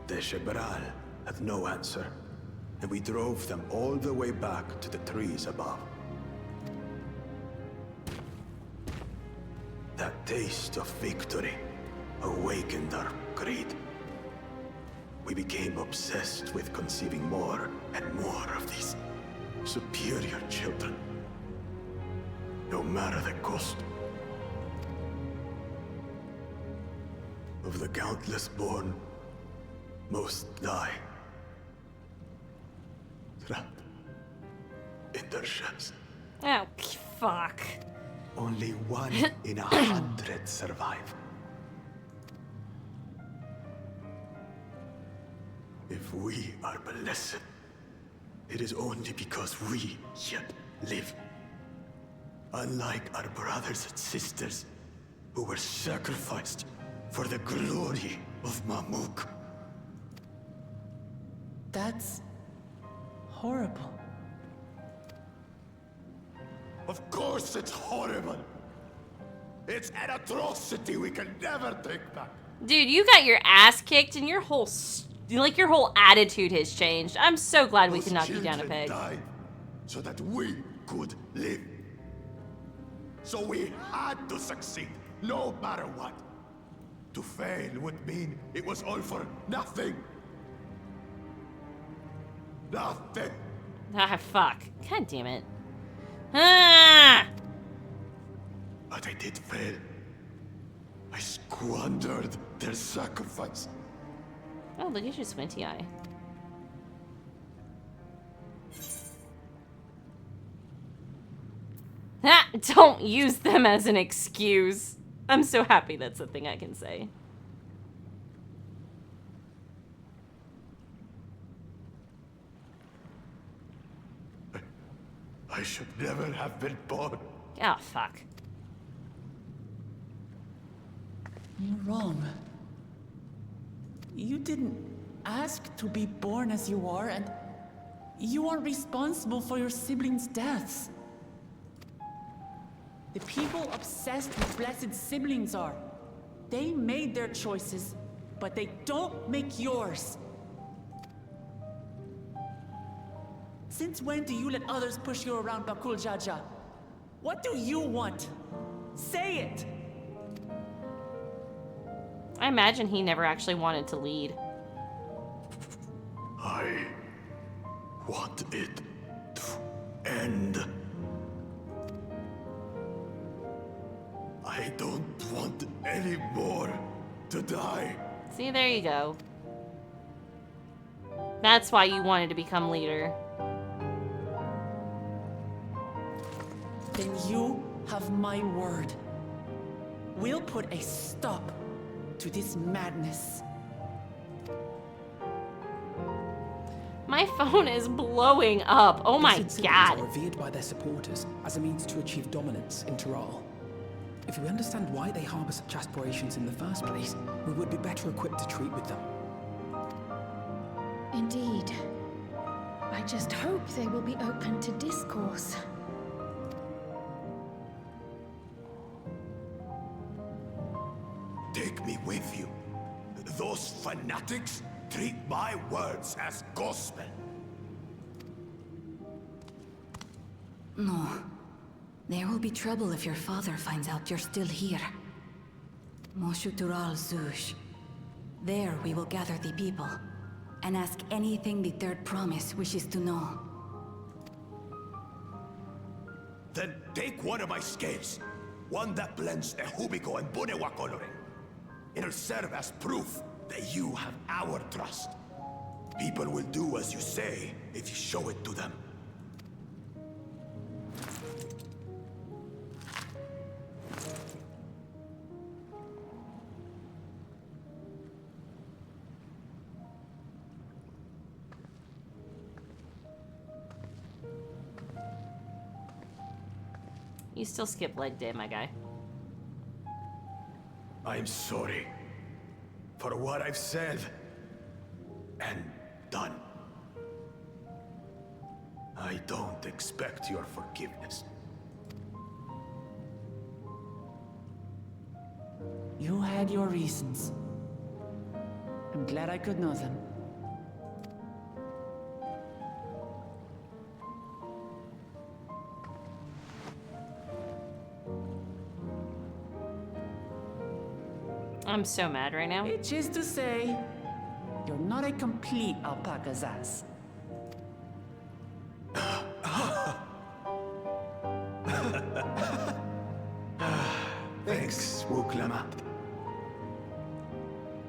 The Shibral had no answer, and we drove them all the way back to the trees above. That taste of victory awakened our greed. We became obsessed with conceiving more and more of these superior children, no matter the cost. Of the countless born, most die, trapped in their shells. Oh, fuck. Only 1 in 100 survive. If we are blessed, it is only because we yet live. Unlike our brothers and sisters, who were sacrificed for the glory of Mamuk. That's horrible. Of course it's horrible. It's an atrocity we can never take back. Dude, you got your ass kicked and your whole attitude has changed. I'm so glad we can knock you down a peg. Died so that we could live. So we had to succeed, no matter what. To fail would mean it was all for nothing. Nothing. Ah, fuck. God damn it. Ah! But I did fail. I squandered their sacrifice. Oh, look at your squinty eye. Ah, don't use them as an excuse. I'm so happy that's the thing I can say. I should never have been born. Oh, fuck. You're wrong. You didn't ask to be born as you are, and you aren't responsible for your siblings' deaths. The people obsessed with blessed siblings are. They made their choices, but they don't make yours. Since when do you let others push you around Bakul Jaja? What do you want? Say it! I imagine he never actually wanted to lead. I want it to end. I don't want any more to die. See, there you go. That's why you wanted to become leader. Then you have my word. We'll put a stop to this madness. My phone is blowing up. Oh my Blessed god. siblings are revered by their supporters as a means to achieve dominance in Tyral. If we understand why they harbor such aspirations in the first place, we would be better equipped to treat with them. Indeed. I just hope they will be open to discourse. Take me with you. Those fanatics treat my words as gospel. No. There will be trouble if your father finds out you're still here. Moshutural Zush. There we will gather the people, and ask anything the Third Promise wishes to know. Then take one of my scales. One that blends Ehubiko and Bunewa coloring. It'll serve as proof that you have our trust. People will do as you say if you show it to them. You still skip leg day, my guy. I'm sorry for what I've said and done. I don't expect your forgiveness. You had your reasons. I'm glad I could know them. I'm so mad right now. Which is to say, you're not a complete alpaca's ass. Thanks, Wuklama.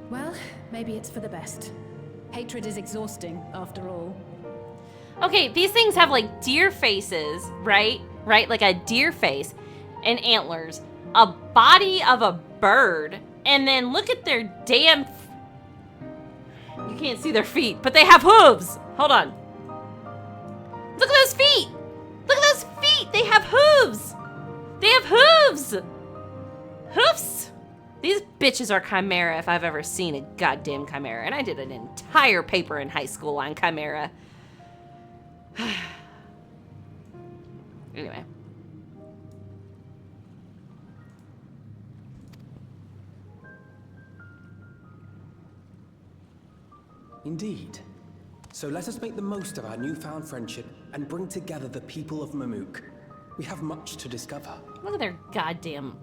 Well, maybe it's for the best. Hatred is exhausting, after all. Okay, these things have like deer faces, right? Right? Like a deer face and antlers, a body of a bird, and then look at their damn... You can't see their feet, but they have hooves. Hold on. Look at those feet. Look at those feet. They have hooves. They have hooves. Hoofs. These bitches are Chimera if I've ever seen a goddamn Chimera. And I did an entire paper in high school on Chimera. Anyway. Indeed. So let us make the most of our newfound friendship and bring together the people of Mamook. We have much to discover. Look at their goddamn...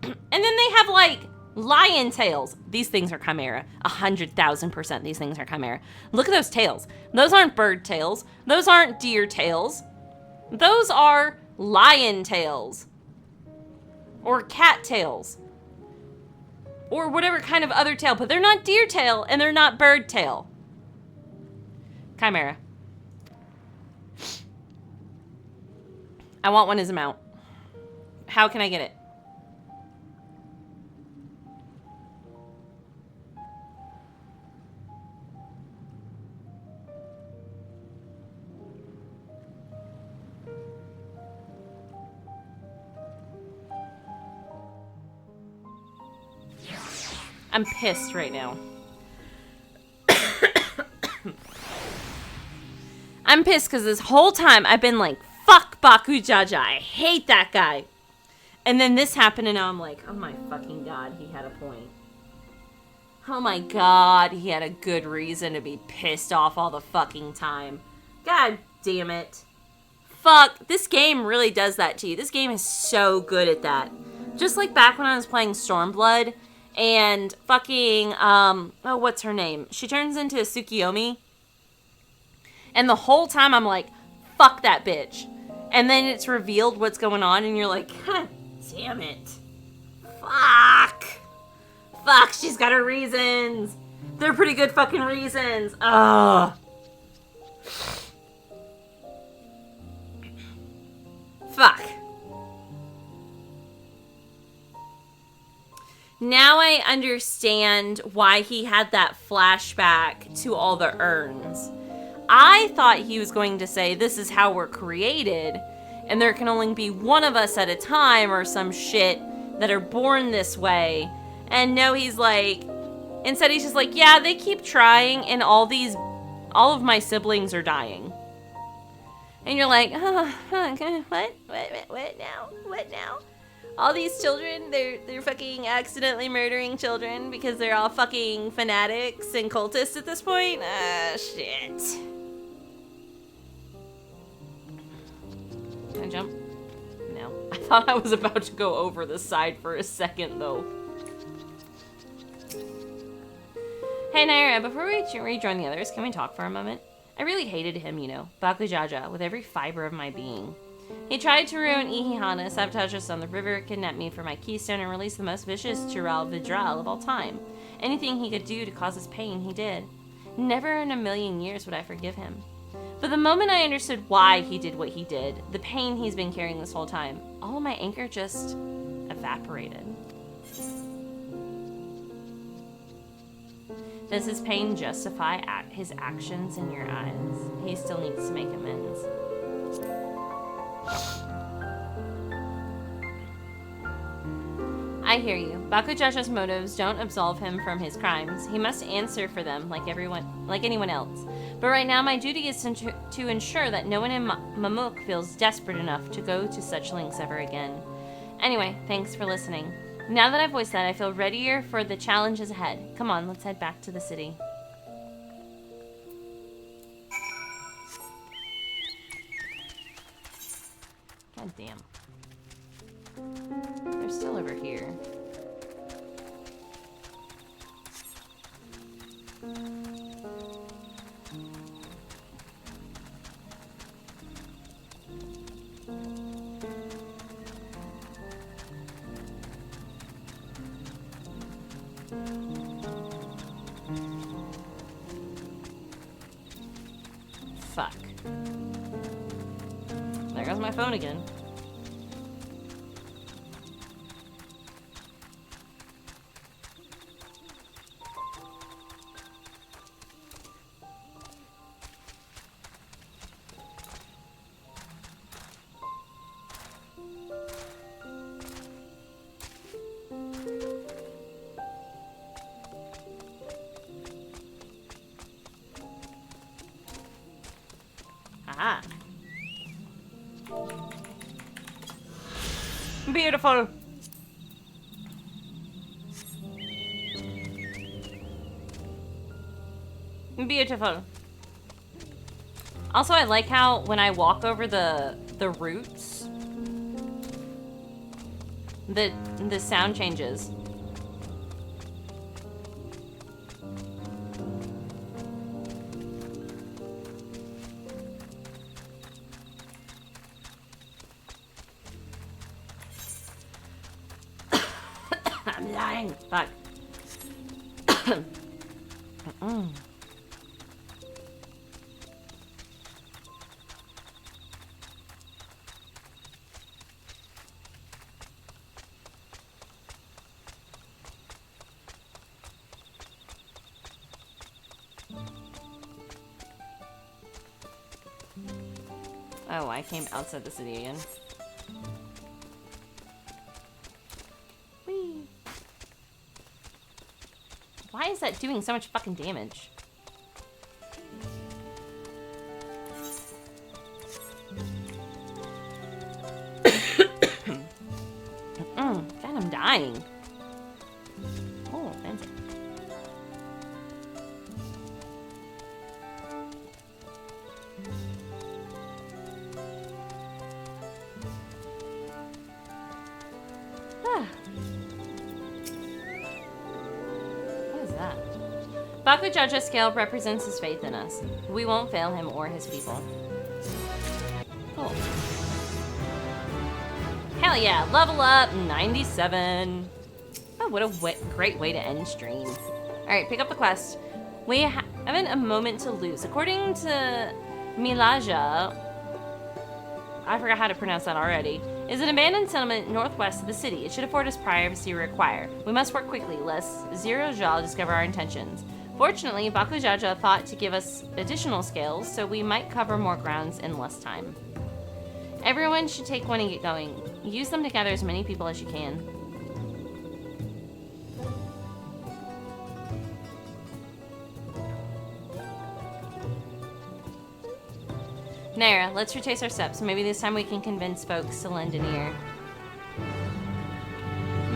And then they have, like, lion tails. These things are Chimera. 100,000% these things are Chimera. Look at those tails. Those aren't bird tails. Those aren't deer tails. Those are lion tails. Or cat tails. Or whatever kind of other tail. But they're not deer tail and they're not bird tail. Chimera. I want one as a mount. How can I get it? I'm pissed right now. I'm pissed because this whole time I've been like, fuck Baku Jaja. I hate that guy. And then this happened and now I'm like, oh my fucking god, he had a point. Oh my god, he had a good reason to be pissed off all the fucking time. God damn it. Fuck, this game really does that to you. This game is so good at that. Just like back when I was playing Stormblood and fucking, oh, what's her name? She turns into a Tsukiyomi. And the whole time I'm like, fuck that bitch. And then it's revealed what's going on and you're like, God damn it. Fuck. Fuck, she's got her reasons. They're pretty good fucking reasons. Ugh. Fuck. Now I understand why he had that flashback to all the urns. I thought he was going to say, this is how we're created, and there can only be one of us at a time or some shit that are born this way. And no, he's like, instead he's just like, yeah, they keep trying, and all of my siblings are dying. And you're like, oh, okay, what now? What now? All these children, they're fucking accidentally murdering children because they're all fucking fanatics and cultists at this point? Ah, shit. Can I jump? No. I thought I was about to go over the side for a second, though. Hey, Naira, before we rejoin the others, can we talk for a moment? I really hated him, you know, Bakujaja, with every fiber of my being. He tried to ruin Ihihana, sabotage us on the river, kidnap me for my keystone, and release the most vicious Chiral Vidral of all time. Anything he could do to cause us pain, he did. Never in a million years would I forgive him. But the moment I understood why he did what he did, the pain he's been carrying this whole time, all of my anger just evaporated. Does his pain justify his actions in your eyes? He still needs to make amends. I hear you. Bakujaja's motives don't absolve him from his crimes. He must answer for them like anyone else. But right now, my duty is to ensure that no one in Mamuk feels desperate enough to go to such lengths ever again. Anyway, thanks for listening. Now that I've voiced that, I feel readier for the challenges ahead. Come on, let's head back to the city. God damn. They're still over here. Fuck. There goes my phone again. Ah. Beautiful. Beautiful. Also, I like how when I walk over the roots, the sound changes. I'm lying. Fuck. Oh, I came outside the city again. Whee! Why is that doing so much fucking damage? God, I'm dying. Oh, fancy. Bakujaja's scale represents his faith in us. We won't fail him or his people. Cool. Hell yeah, level up 97. Oh, what a great way to end stream. Alright, pick up the quest. We haven't a moment to lose. According to Milaja, I forgot how to pronounce that already, is an abandoned settlement northwest of the city. It should afford us privacy we require. We must work quickly, lest Zero Jaw discover our intentions. Fortunately, Bakujaja thought to give us additional scales, so we might cover more grounds in less time. Everyone should take one and get going. Use them to gather as many people as you can. Naira, let's retrace our steps. Maybe this time we can convince folks to lend an ear.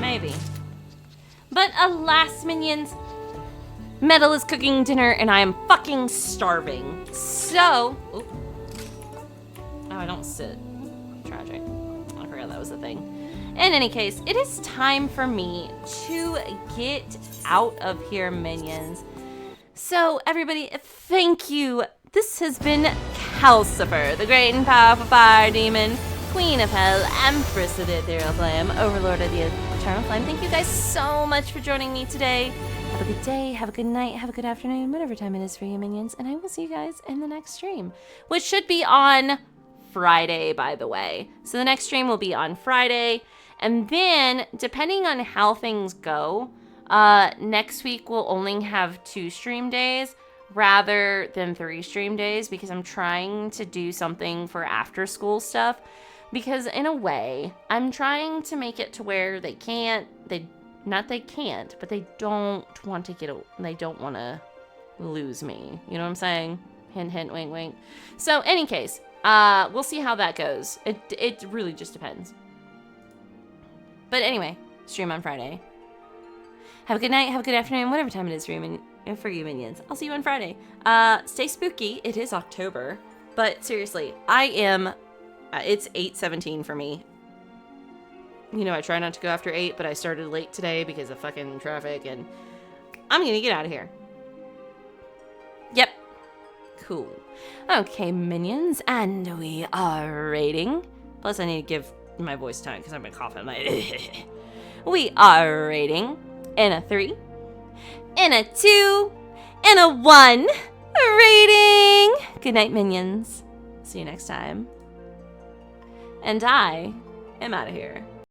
Maybe. But alas, minions! Metal is cooking dinner and I am fucking starving. So... Oop. Oh, I don't sit. Tragic. I forgot that was the thing. In any case, it is time for me to get out of here, minions. So, everybody, thank you. This has been Kalcifer, the great and powerful fire demon, Queen of Hell, Empress of the Ethereal Flame, Overlord of the Eternal Flame. Thank you guys so much for joining me today. Have a good day, have a good night, have a good afternoon, whatever time it is for you, minions. And I will see you guys in the next stream, which should be on Friday, by the way. So the next stream will be on Friday. And then, depending on how things go, next week we'll only have 2 stream days rather than 3 stream days, because I'm trying to do something for after school stuff. Because in a way, I'm trying to make it to where they can't, but they don't want to lose me. You know what I'm saying? Hint, hint, wink, wink. So, any case, we'll see how that goes. It really just depends. But anyway, stream on Friday. Have a good night, have a good afternoon, whatever time it is for you minions. I'll see you on Friday. Stay spooky. It is October. But seriously, it's 8:17 for me. You know, I try not to go after 8, but I started late today because of fucking traffic, and I'm gonna get out of here. Yep. Cool. Okay, minions, and we are rating. Plus, I need to give my voice time because I've been coughing. We are rating in a 3, in a 2, in a 1 rating. Good night, minions. See you next time. And I am out of here.